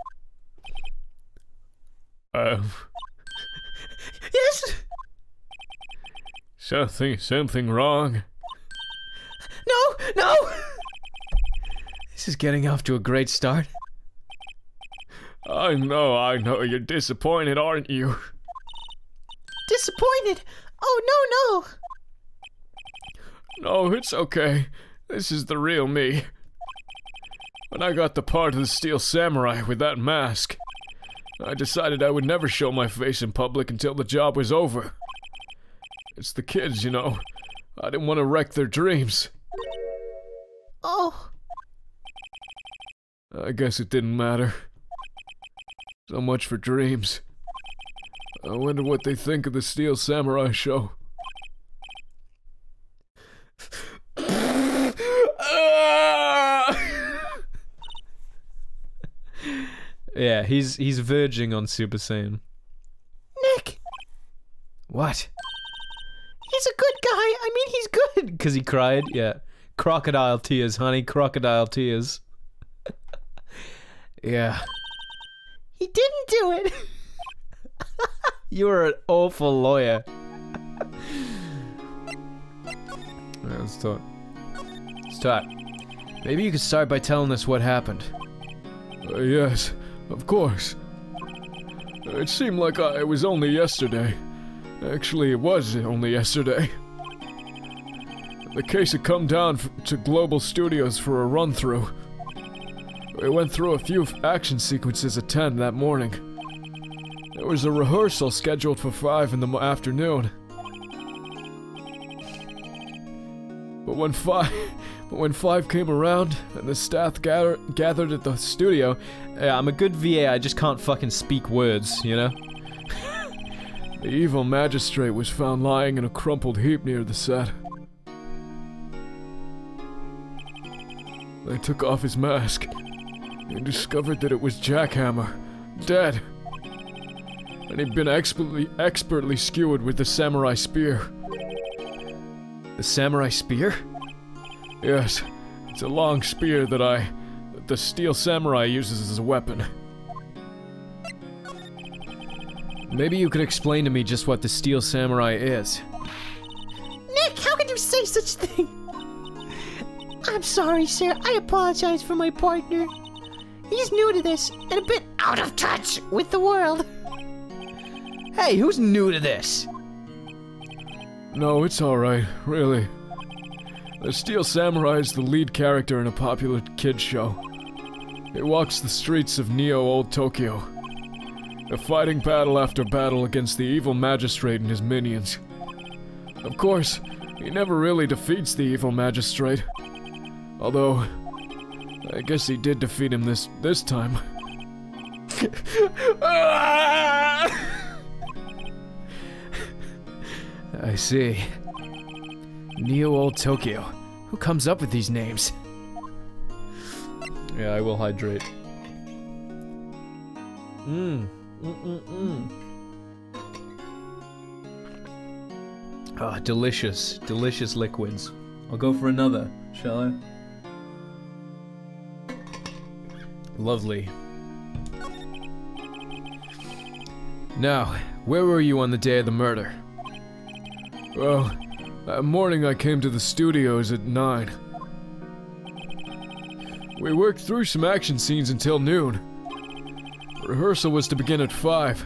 Yes? Something wrong? No! This is getting off to a great start. I know, you're disappointed, aren't you? Disappointed? Oh, no! No, it's okay. This is the real me. When I got the part of the Steel Samurai with that mask, I decided I would never show my face in public until the job was over. It's the kids, you know. I didn't want to wreck their dreams. Oh. I guess it didn't matter. So much for dreams. I wonder what they think of the Steel Samurai show. Yeah, he's verging on Super Saiyan. Nick! What? He's a good guy. I mean, he's good. Because he cried? Yeah. Crocodile tears, honey. Crocodile tears. Yeah. He didn't do it. You're an awful lawyer. Alright, let's talk. Let's talk. Maybe you could start by telling us what happened. Yes, of course. It seemed like it was only yesterday. Actually, it was only yesterday. The case had come down to Global Studios for a run-through. We went through a few action sequences at 10 that morning. There was a rehearsal scheduled for 5 in the afternoon. But when 5 came around and the staff gathered at the studio, Yeah, I'm a good VA, I just can't fucking speak words, you know? the evil magistrate was found lying in a crumpled heap near the set. They took off his mask and discovered that it was Jackhammer, dead. And he'd been expertly skewered with the samurai spear. The samurai spear? Yes, it's a long spear that the Steel Samurai uses as a weapon. Maybe you could explain to me just what the Steel Samurai is. Nick, how could you say such a thing? I'm sorry, sir. I apologize for my partner. He's new to this and a bit out of touch with the world. Hey, who's new to this? No, it's alright, really. The Steel Samurai is the lead character in a popular kids show. It walks the streets of Neo-Old Tokyo, fighting battle after battle against the evil magistrate and his minions. Of course, he never really defeats the evil magistrate. Although, I guess he did defeat him this time. I see. Neo-Old Tokyo. Who comes up with these names? Yeah, I will hydrate. Ah, delicious. Delicious liquids. I'll go for another, shall I? Lovely. Now, where were you on the day of the murder? Well, that morning I came to the studios at 9. We worked through some action scenes until noon. Rehearsal was to begin at 5,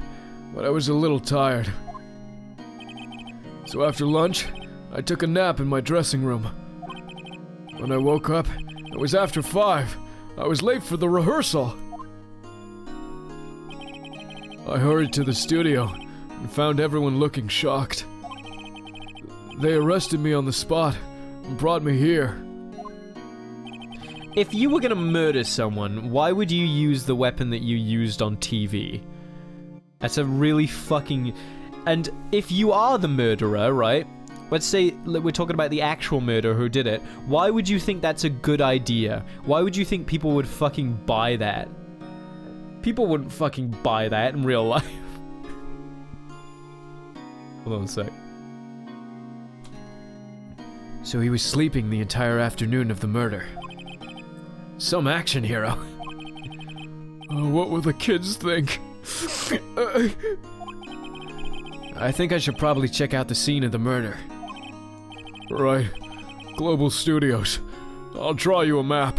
but I was a little tired. So after lunch, I took a nap in my dressing room. When I woke up, it was after 5. I was late for the rehearsal. I hurried to the studio and found everyone looking shocked. They arrested me on the spot and brought me here. If you were gonna murder someone, why would you use the weapon that you used on TV? That's a really fucking... And if you are the murderer, right? Let's say we're talking about the actual murderer who did it. Why would you think that's a good idea? Why would you think people would fucking buy that? People wouldn't fucking buy that in real life. Hold on a sec. So he was sleeping the entire afternoon of the murder. Some action hero. What will the kids think? I think I should probably check out the scene of the murder. Right. Global Studios. I'll draw you a map.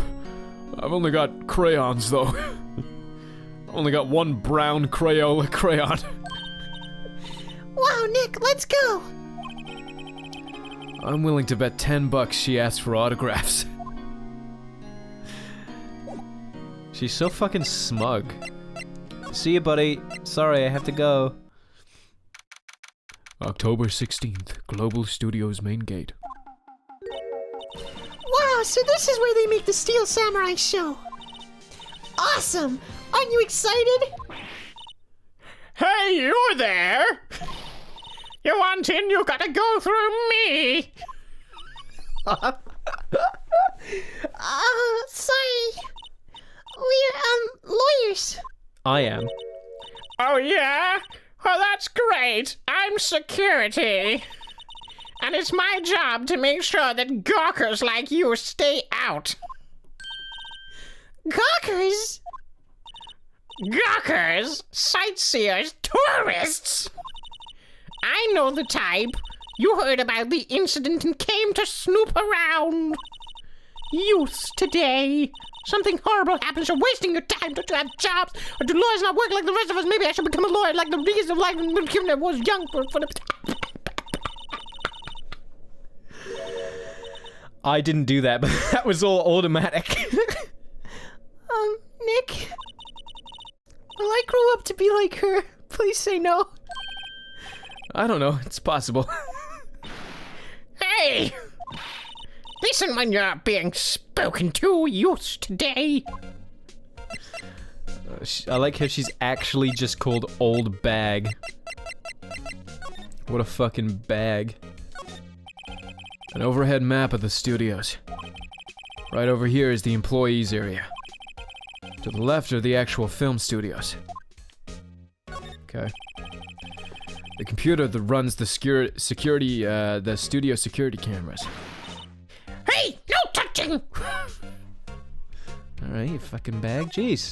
I've only got crayons, though. I've only got one brown Crayola crayon. Wow, Nick, let's go. I'm willing to bet $10 she asked for autographs. She's so fucking smug. See you, buddy. Sorry, I have to go. October 16th, Global Studios main gate. Wow, so this is where they make the Steel Samurai show. Awesome! Aren't you excited? Hey, you there! You want in, you gotta go through me! Sorry. We're, lawyers. I am. Oh yeah? Well, that's great. I'm security. And it's my job to make sure that gawkers like you stay out. Gawkers? Gawkers? Sightseers? Tourists? I know the type. You heard about the incident and came to snoop around. Youths today. Something horrible happens. You're wasting your time. Don't you have jobs? Or do lawyers not work like the rest of us? Maybe I should become a lawyer like the biggest of life when I was young for the... I didn't do that, but that was all automatic. Nick? Will I grow up to be like her? Please say no. I don't know, it's possible. Hey! Listen when you're being spoken to, youths today. I like how she's actually just called Old Bag. What a fucking bag. An overhead map of the studios. Right over here is the employees area. To the left are the actual film studios. Okay. The computer that runs the studio security cameras. Hey, no touching! Alright, you fucking bag. Jeez.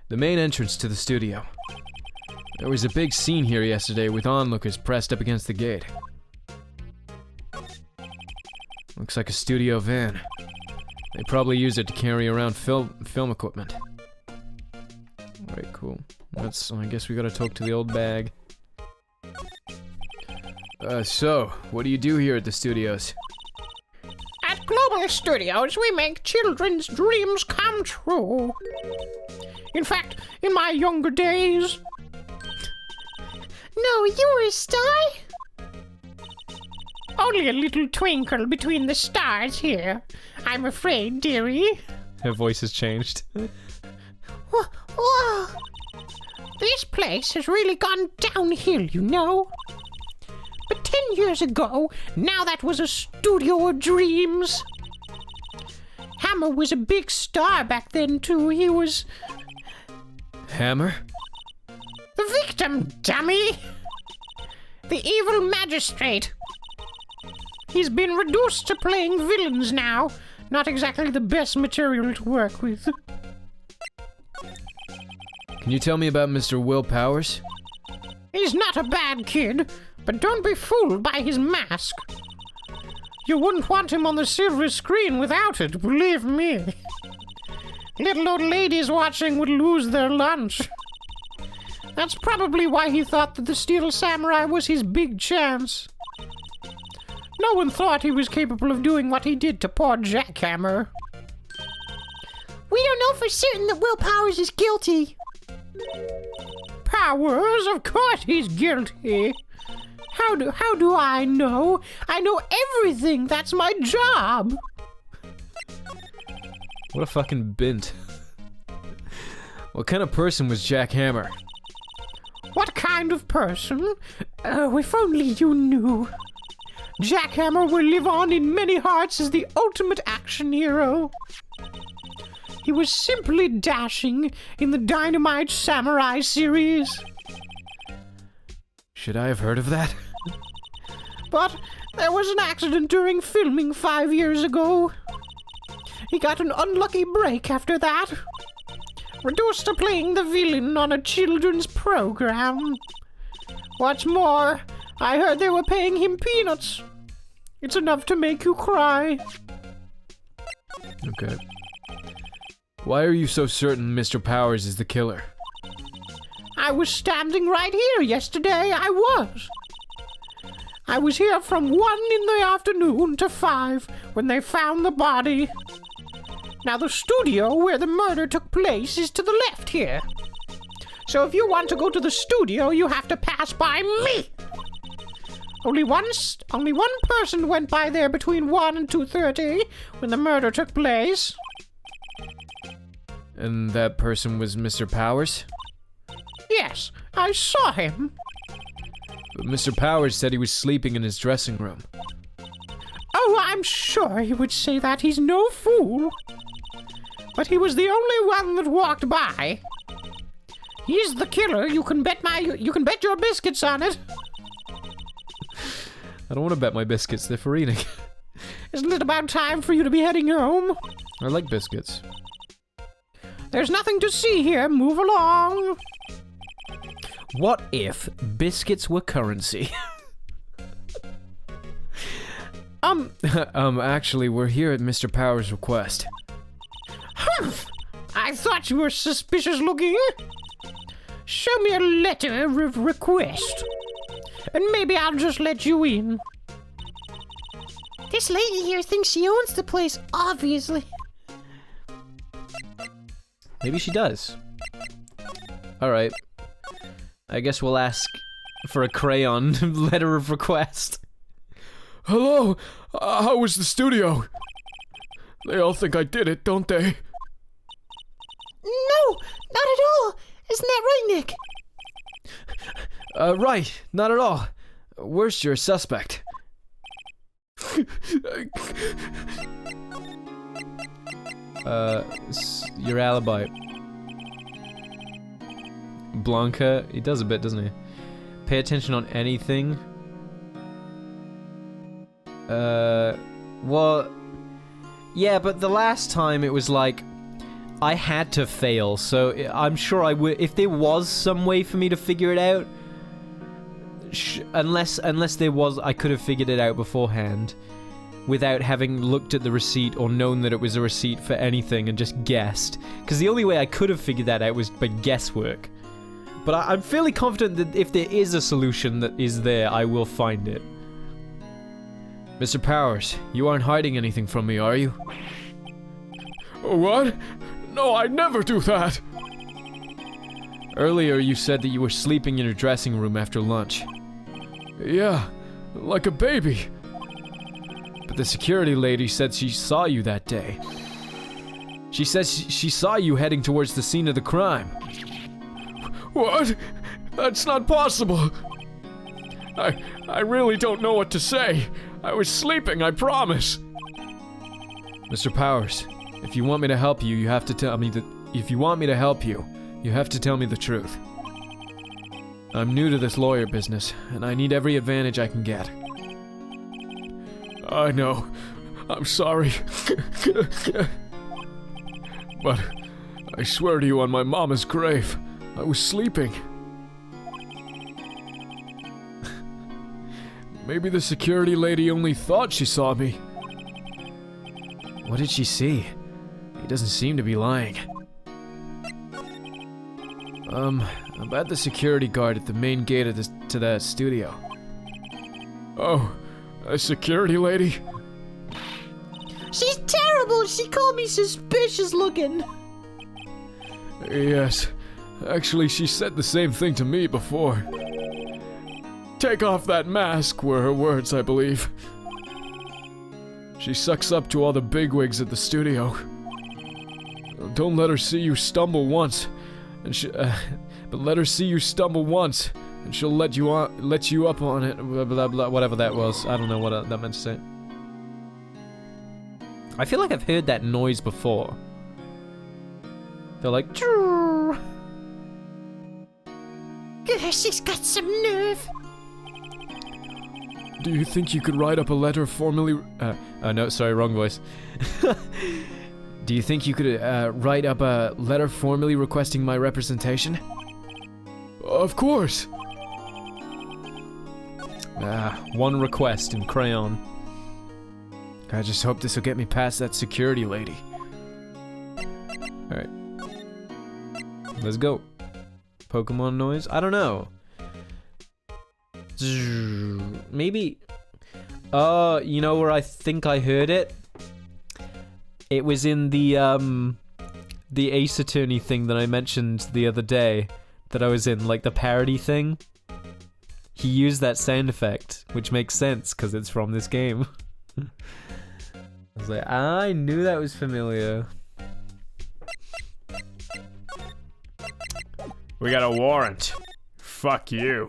The main entrance to the studio. There was a big scene here yesterday with onlookers pressed up against the gate. Looks like a studio van. They probably use it to carry around film equipment. Alright, cool. I guess we gotta talk to the old bag. So, what do you do here at the studios? At Global Studios, we make children's dreams come true. In fact, in my younger days... No, you were a star? Only a little twinkle between the stars here, I'm afraid, dearie. Her voice has changed. Whoa. This place has really gone downhill, you know. But 10 years ago, now that was a studio of dreams. Hammer was a big star back then, too. He was... Hammer? The victim, dummy! The evil magistrate. He's been reduced to playing villains now. Not exactly the best material to work with. Can you tell me about Mr. Will Powers? He's not a bad kid, but don't be fooled by his mask. You wouldn't want him on the silver screen without it, believe me. Little old ladies watching would lose their lunch. That's probably why he thought that the Steel Samurai was his big chance. No one thought he was capable of doing what he did to poor Jackhammer. We don't know for certain that Will Powers is guilty. Powers? Of course he's guilty. How do I know? I know everything. That's my job. What a fucking bint. What kind of person was Jack Hammer? What kind of person? Oh, if only you knew. Jackhammer will live on in many hearts as the ultimate action hero. He was simply dashing in the Dynamite Samurai series. Should I have heard of that? But there was an accident during filming 5 years ago. He got an unlucky break after that. Reduced to playing the villain on a children's program. What's more, I heard they were paying him peanuts. It's enough to make you cry. Okay. Why are you so certain Mr. Powers is the killer? I was standing right here yesterday, I was here from 1 in the afternoon to 5 when they found the body. Now the studio where the murder took place is to the left here. So if you want to go to the studio, you have to pass by me. Only one person went by there between 1 and 2:30 when the murder took place. And that person was Mr. Powers? Yes, I saw him. But Mr. Powers said he was sleeping in his dressing room. Oh, I'm sure he would say that. He's no fool. But he was the only one that walked by. He's the killer. You can bet your biscuits on it. I don't want to bet my biscuits, they're for eating. Isn't it about time for you to be heading home? I like biscuits. There's nothing to see here. Move along. What if biscuits were currency? Actually, we're here at Mr. Powers' request. Humph! I thought you were suspicious looking. Show me a letter of request. And maybe I'll just let you in. This lady here thinks she owns the place, obviously. Maybe she does. Alright. I guess we'll ask for a crayon letter of request. Hello? How was the studio? They all think I did it, don't they? No, not at all. Isn't that right, Nick? Right, not at all. Where's your suspect? Your alibi. Blanca, he does a bit, doesn't he? Pay attention on anything. Well, yeah, but the last time it was like, I had to fail, so I'm sure I would... If there was some way for me to figure it out... Unless there was, I could have figured it out beforehand. Without having looked at the receipt or known that it was a receipt for anything and just guessed. Because the only way I could have figured that out was by guesswork. But I'm fairly confident that if there is a solution that is there, I will find it. Mr. Powers, you aren't hiding anything from me, are you? What? No, I'd never do that. Earlier you said that you were sleeping in your dressing room after lunch. Yeah, like a baby. But the security lady said she saw you that day. She says she saw you heading towards the scene of the crime. What? That's not possible. I really don't know what to say. I was sleeping, I promise. Mr. Powers, if you want me to help you, you have to tell me that... If you want me to help you, you have to tell me the truth. I'm new to this lawyer business, and I need every advantage I can get. I know. I'm sorry. But I swear to you on my mama's grave, I was sleeping. Maybe the security lady only thought she saw me. What did she see? He doesn't seem to be lying. About the security guard at the main gate of to the studio. Oh, a security lady? She's terrible! She called me suspicious looking! Yes. Actually, she said the same thing to me before. Take off that mask were her words, I believe. She sucks up to all the bigwigs at the studio. Don't let her see you stumble once, and but let her see you stumble once, and she'll let you up on it. Blah, blah, blah, whatever that was. I don't know what that meant to say. I feel like I've heard that noise before. They're like, Churr. Gosh, she's got some nerve. Do you think you could write up a letter formally? No, sorry, wrong voice. Do you think you could write up a letter formally requesting my representation? Of course. One request in crayon. I just hope this will get me past that security lady. Alright. Let's go. Pokemon noise? I don't know. Maybe... you know where I think I heard it? It was in the Ace Attorney thing that I mentioned the other day. That I was in, like the parody thing. He used that sound effect, which makes sense, because it's from this game. I was like, I knew that was familiar. We got a warrant. Fuck you.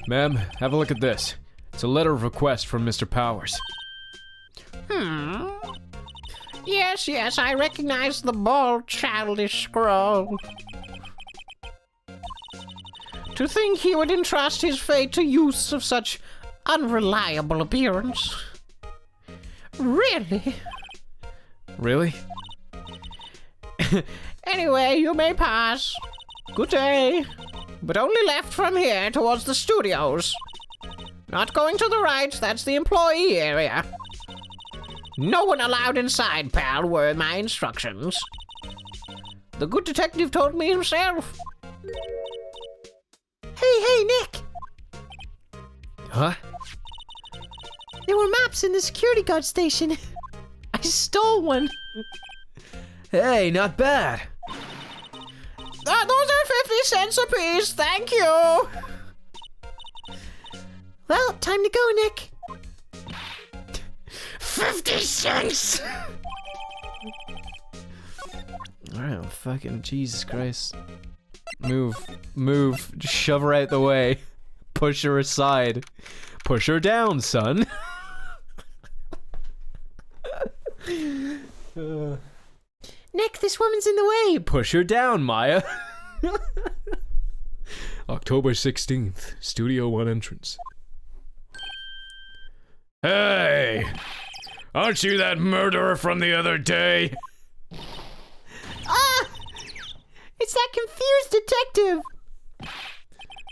Ma'am, have a look at this. It's a letter of request from Mr. Powers. Yes, I recognize the bald, childish scrawl. To think he would entrust his fate to youths of such unreliable appearance. Really? Really? Anyway, you may pass. Good day. But only left from here towards the studios. Not going to the right, that's the employee area. No one allowed inside, pal, were my instructions. The good detective told me himself. Hey, Nick! Huh? There were maps in the security guard station. I stole one. Hey, not bad. Those are 50 cents apiece, thank you. Well, time to go, Nick. 50 cents! Alright, fucking Jesus Christ. Move, just shove her out the way. Push her aside. Push her down, son. Nick, this woman's in the way. Push her down, Maya. October 16th, Studio 1 entrance. Hey! Aren't you that murderer from the other day? Ah! It's that confused detective!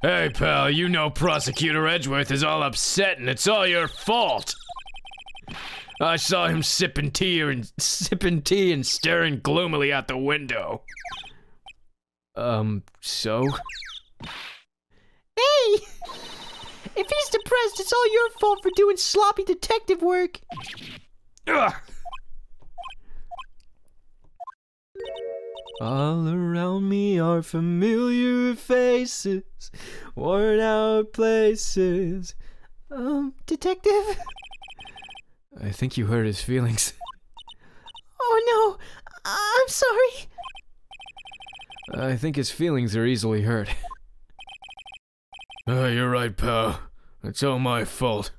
Hey, pal, you know Prosecutor Edgeworth is all upset and it's all your fault. I saw him sipping tea and staring gloomily out the window. So? Hey! If he's depressed, it's all your fault for doing sloppy detective work. Ugh. All around me are familiar faces, worn out places. Detective? I think you hurt his feelings. Oh no, I'm sorry. I think his feelings are easily hurt. You're right, pal. It's all my fault.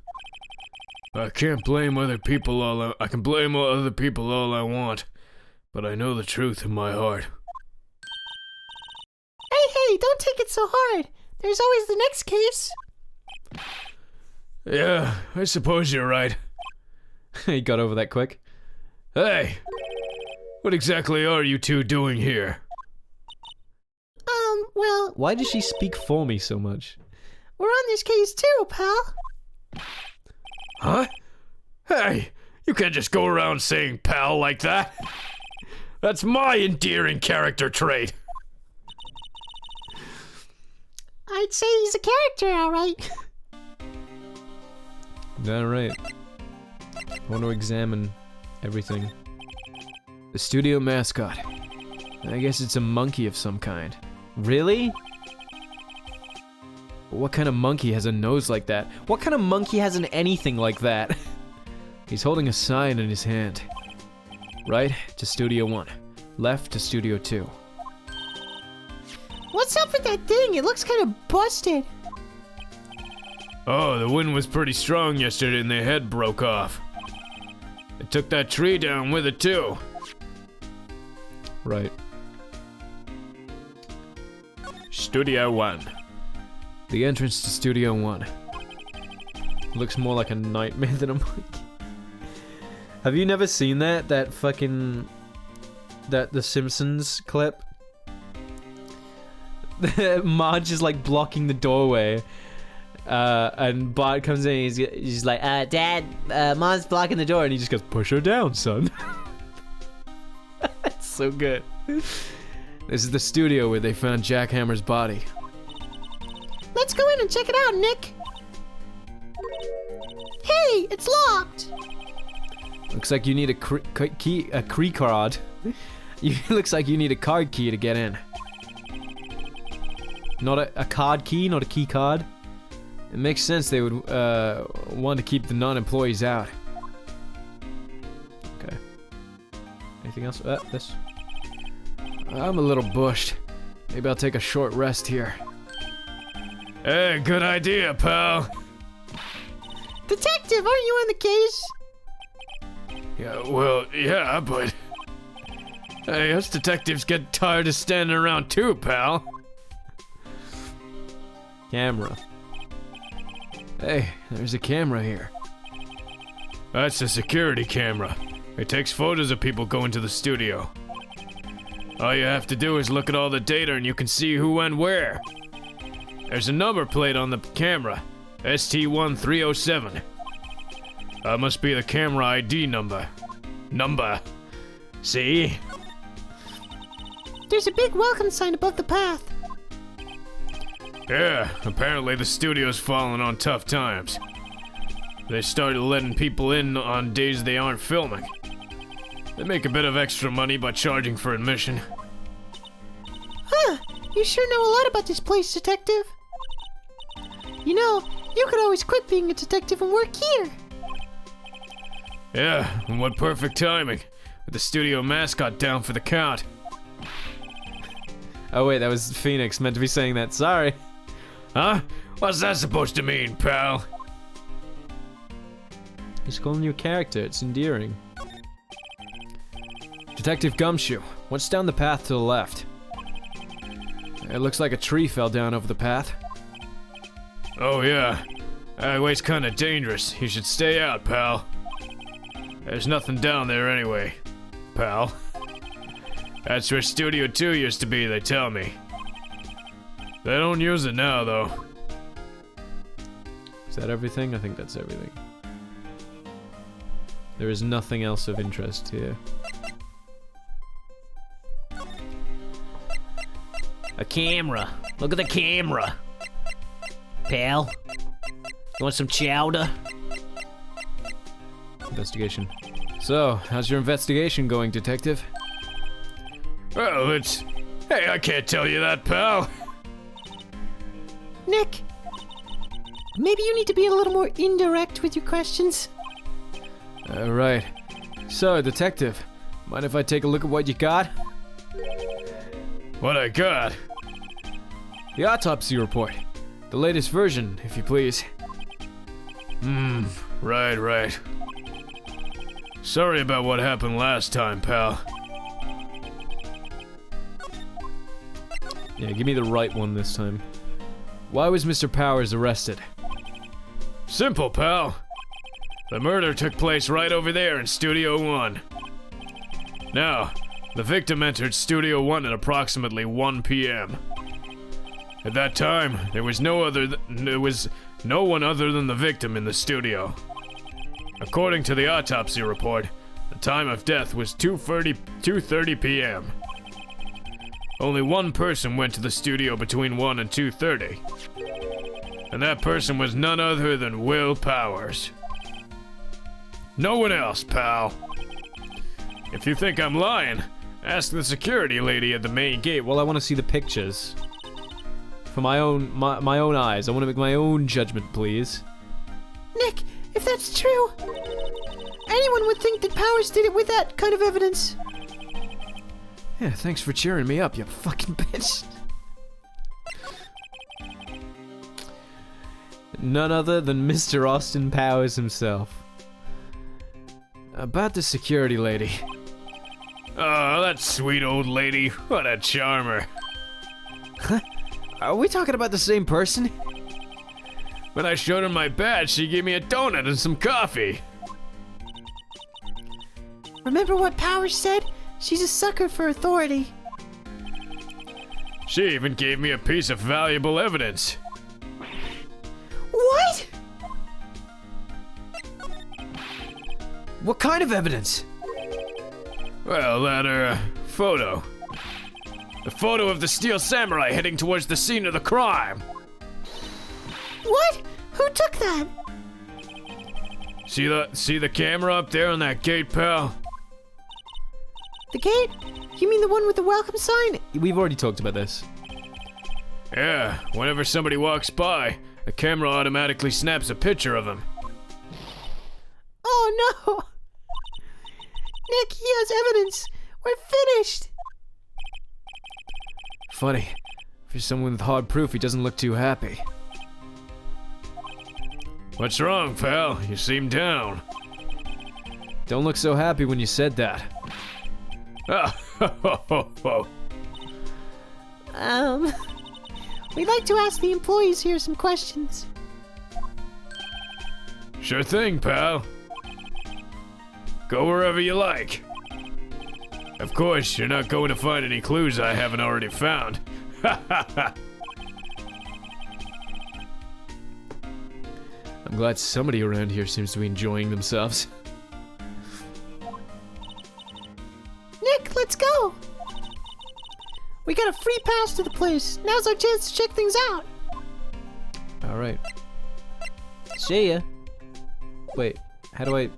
I can't blame other people I can blame other people all I want, but I know the truth in my heart. Hey, don't take it so hard. There's always the next case. Yeah, I suppose you're right. He got over that quick. Hey! What exactly are you two doing here? Well, Why does she speak for me so much? we're on this case too, pal. Huh? Hey! You can't just go around saying pal like that. That's my endearing character trait. I'd say he's a character, alright. Alright. I want to examine everything. The studio mascot. I guess it's a monkey of some kind. Really? What kind of monkey has a nose like that? What kind of monkey has an anything like that? He's holding a sign in his hand. Right to Studio 1. Left to Studio 2. What's up with that thing? It looks kind of busted. Oh, the wind was pretty strong yesterday and the head broke off. It took that tree down with it too. Right. Studio 1. The entrance to Studio 1. Looks more like a nightmare than a monkey. Have you never seen that? That fucking... The Simpsons clip? Marge is like blocking the doorway. And Bart comes in and he's like, Dad, Marge's blocking the door. And he just goes, push her down, son. That's so good. This is the studio where they found Jack Hammer's body. Let's go in and check it out, Nick. Hey, it's locked. Looks like you need a key card. Looks like you need a card key to get in. Not a card key, not a key card. It makes sense they would want to keep the non-employees out. Okay. Anything else? This. I'm a little bushed. Maybe I'll take a short rest here. Hey, good idea, pal. Detective, aren't you on the case? Yeah, well, yeah, but... Hey, us detectives get tired of standing around too, pal. Camera. Hey, there's a camera here. That's a security camera. It takes photos of people going to the studio. All you have to do is look at all the data and you can see who went where. There's a number plate on the camera. ST1307. That must be the camera ID number. See? There's a big welcome sign above the path. Yeah, apparently the studio's falling on tough times. They started letting people in on days they aren't filming. They make a bit of extra money by charging for admission. Huh, you sure know a lot about this place, Detective. You know, you could always quit being a detective and work here. Yeah, and what perfect timing, with the studio mascot down for the count. Oh wait, that was Phoenix meant to be saying that. Sorry. Huh? What's that supposed to mean, pal? He's calling you a character. It's endearing. Detective Gumshoe, what's down the path to the left? It looks like a tree fell down over the path. Oh yeah. That way's kinda dangerous. You should stay out, pal. There's nothing down there anyway, pal. That's where Studio 2 used to be, they tell me. They don't use it now, though. Is that everything? I think that's everything. There is nothing else of interest here. A camera. Look at the camera. Pal, you want some chowder? Investigation. So, how's your investigation going, detective? Well, it's... Hey, I can't tell you that, pal. Nick, maybe you need to be a little more indirect with your questions. Right. So, detective, mind if I take a look at what you got? What I got? The autopsy report. The latest version, if you please. Right. Sorry about what happened last time, pal. Yeah, give me the right one this time. Why was Mr. Powers arrested? Simple, pal. The murder took place right over there in Studio 1. Now, the victim entered Studio 1 at approximately 1 p.m. At that time, there was no one other than the victim in the studio. According to the autopsy report, the time of death was 2:30 p.m. Only one person went to the studio between 1 and 2:30. And that person was none other than Will Powers. No one else, pal. If you think I'm lying, ask the security lady at the main gate. Well, I want to see the pictures. For my own eyes. I want to make my own judgment, please. Nick, if that's true, anyone would think that Powers did it with that kind of evidence. Yeah, thanks for cheering me up, you fucking bitch. None other than Mr. Austin Powers himself. About the security lady. Oh, that sweet old lady. What a charmer. Are we talking about the same person? When I showed her my badge, she gave me a donut and some coffee. Remember what Powers said? She's a sucker for authority. She even gave me a piece of valuable evidence. What? What kind of evidence? Well, that, photo. The photo of the Steel Samurai heading towards the scene of the crime. What? Who took that? See the camera up there on that gate, pal? The gate? You mean the one with the welcome sign? We've already talked about this. Yeah, whenever somebody walks by, the camera automatically snaps a picture of him. Oh no! Nick, he has evidence! We're finished! Funny. For someone with hard proof, he doesn't look too happy. What's wrong, pal? You seem down. Don't look so happy when you said that. We'd like to ask the employees here some questions. Sure thing, pal. Go wherever you like. Of course, you're not going to find any clues I haven't already found. I'm glad somebody around here seems to be enjoying themselves. Nick, let's go! We got a free pass to the place. Now's our chance to check things out. Alright. See ya. Wait, how do I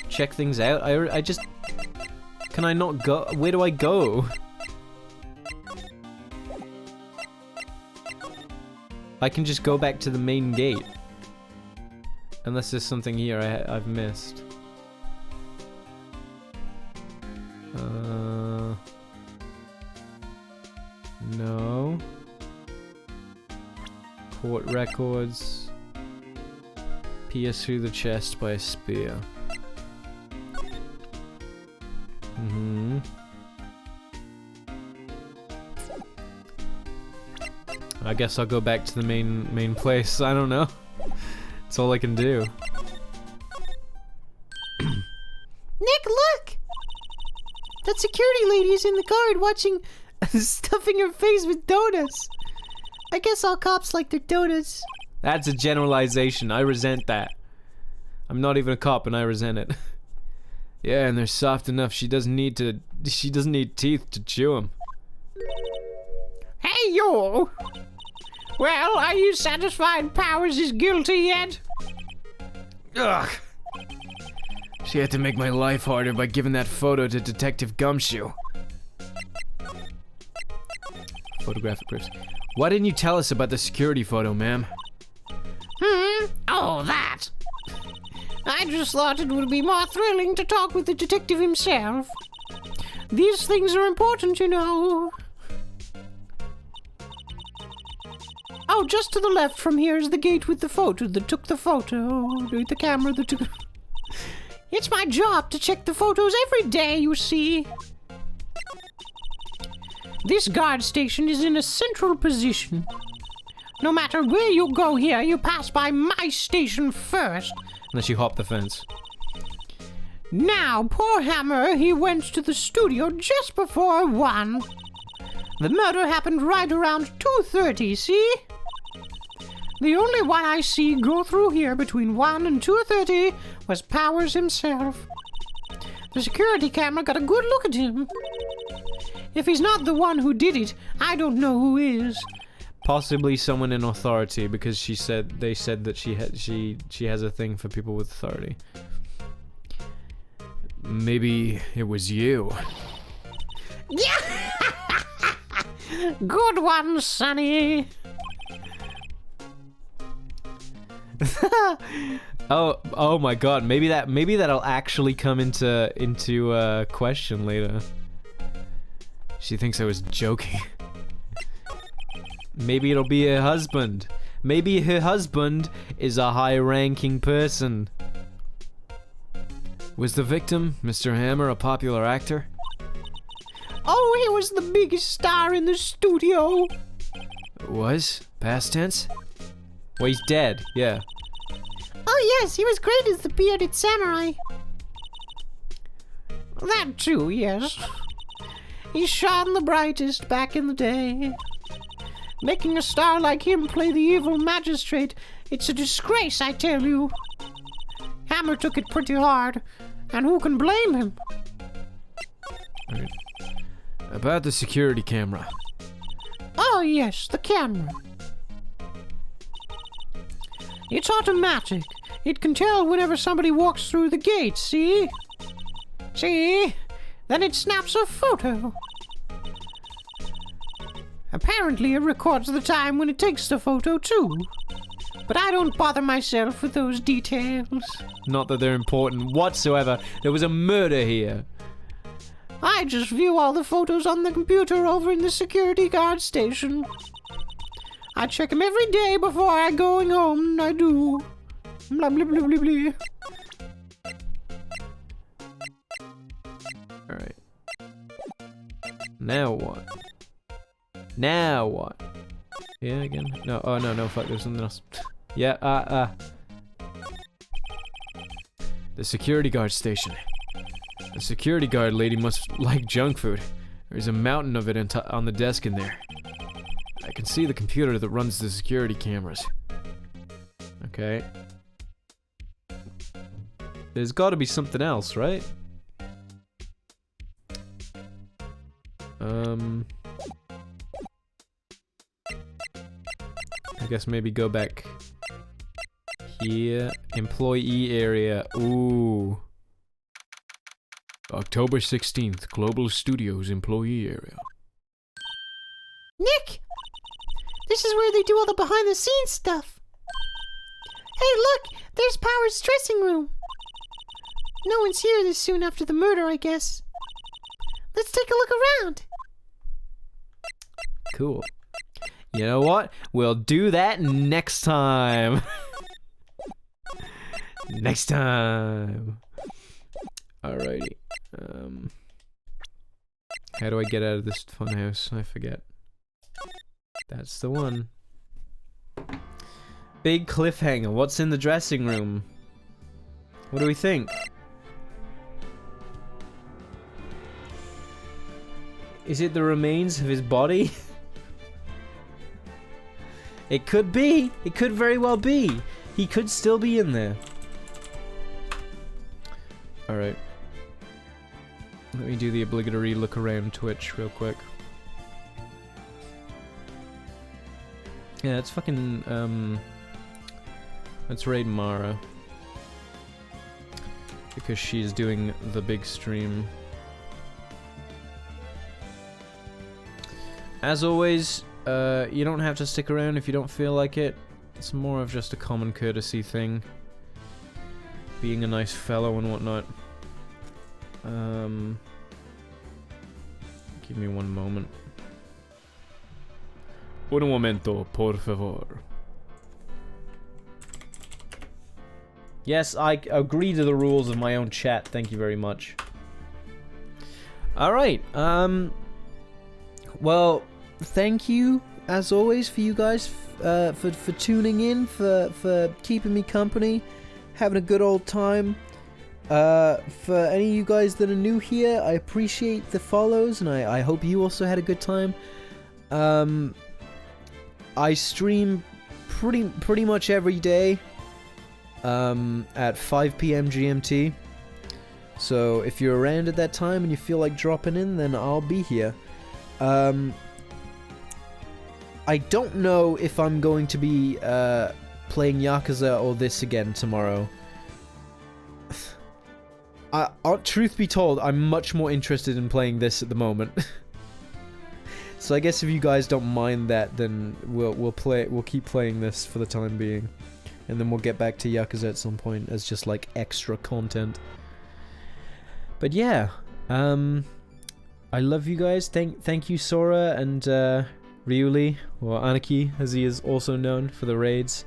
check things out? I just... Can I not go? Where do I go? I can just go back to the main gate. Unless there's something here I've missed. No. Court records. Pierce through the chest by a spear. I guess I'll go back to the main place. I don't know. That's all I can do. Nick, look! That security lady is in the guard watching, stuffing her face with donuts. I guess all cops like their donuts. That's a generalization. I resent that. I'm not even a cop and I resent it. Yeah, and they're soft enough. She doesn't need teeth to chew them. Hey, you! Well, are you satisfied Powers is guilty yet? Ugh. She had to make my life harder by giving that photo to Detective Gumshoe. Photographic proofs. Why didn't you tell us about the security photo, ma'am? Oh, that! I just thought it would be more thrilling to talk with the detective himself. These things are important, you know. Oh, just to the left from here is the gate with the photo that took the photo. With the camera that took... It's my job to check the photos every day, you see. This guard station is in a central position. No matter where you go here, you pass by my station first. Unless you hop the fence. Now, poor Hammer, he went to the studio just before 1. The murder happened right around 2:30, see? The only one I see go through here between 1 and 2:30 was Powers himself. The security camera got a good look at him. If he's not the one who did it, I don't know who is. Possibly someone in authority, because they said that she has a thing for people with authority. Maybe it was you. Yeah! Good one, Sonny. Oh my god, maybe that'll actually come into question later. She thinks I was joking. Maybe it'll be her husband. Maybe her husband is a high-ranking person. Was the victim, Mr. Hammer, a popular actor? Oh, he was the biggest star in the studio. Was? Past tense? Well, he's dead, yeah. Oh yes, he was great as the bearded samurai. That too, yes. He shone the brightest back in the day. Making a star like him play the evil magistrate, it's a disgrace, I tell you. Hammer took it pretty hard, and who can blame him? Okay. About the security camera. Oh yes, the camera. It's automatic. It can tell whenever somebody walks through the gate, see? See? Then it snaps a photo. Apparently it records the time when it takes the photo too. But I don't bother myself with those details. Not that they're important whatsoever. There was a murder here. I just view all the photos on the computer over in the security guard station. I check them every day before I going home, I do. Blah blah blah blah blah. Alright. Now what? Now what? Yeah, again? No, oh no, fuck, there's something else. Yeah, the security guard station. The security guard lady must like junk food. There's a mountain of it on the desk in there. I can see the computer that runs the security cameras. Okay. There's gotta be something else, right? I guess maybe go back here. Employee area. Ooh. October 16th, Global Studios employee area. Nick! This is where they do all the behind-the-scenes stuff. Hey, look! There's Power's dressing room. No one's here this soon after the murder, I guess. Let's take a look around. Cool. You know what? We'll do that next time. Next time. Alrighty. How do I get out of this funhouse? I forget. That's the one. Big cliffhanger. What's in the dressing room? What do we think? Is it the remains of his body? It could be. It could very well be. He could still be in there. Alright. Let me do the obligatory look around Twitch real quick. Yeah, it's fucking, let's raid Mara. Because she's doing the big stream. As always, you don't have to stick around if you don't feel like it. It's more of just a common courtesy thing. Being a nice fellow and whatnot. Give me one moment. Un momento, por favor. Yes, I agree to the rules of my own chat. Thank you very much. Alright, well, thank you, as always, for you guys, for tuning in, for keeping me company, having a good old time. For any of you guys that are new here, I appreciate the follows, and I hope you also had a good time. I stream pretty much every day, at 5 p.m. GMT. So if you're around at that time and you feel like dropping in, then I'll be here. I don't know if I'm going to be playing Yakuza or this again tomorrow. Truth be told, I'm much more interested in playing this at the moment. So I guess if you guys don't mind that, then we'll keep playing this for the time being, and then we'll get back to Yakuza at some point as just like extra content. But yeah, I love you guys. Thank you, Sora and Ryuli, or Aniki as he is also known, for the raids.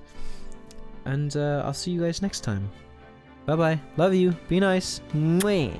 And I'll see you guys next time. Bye bye. Love you. Be nice. Mwah.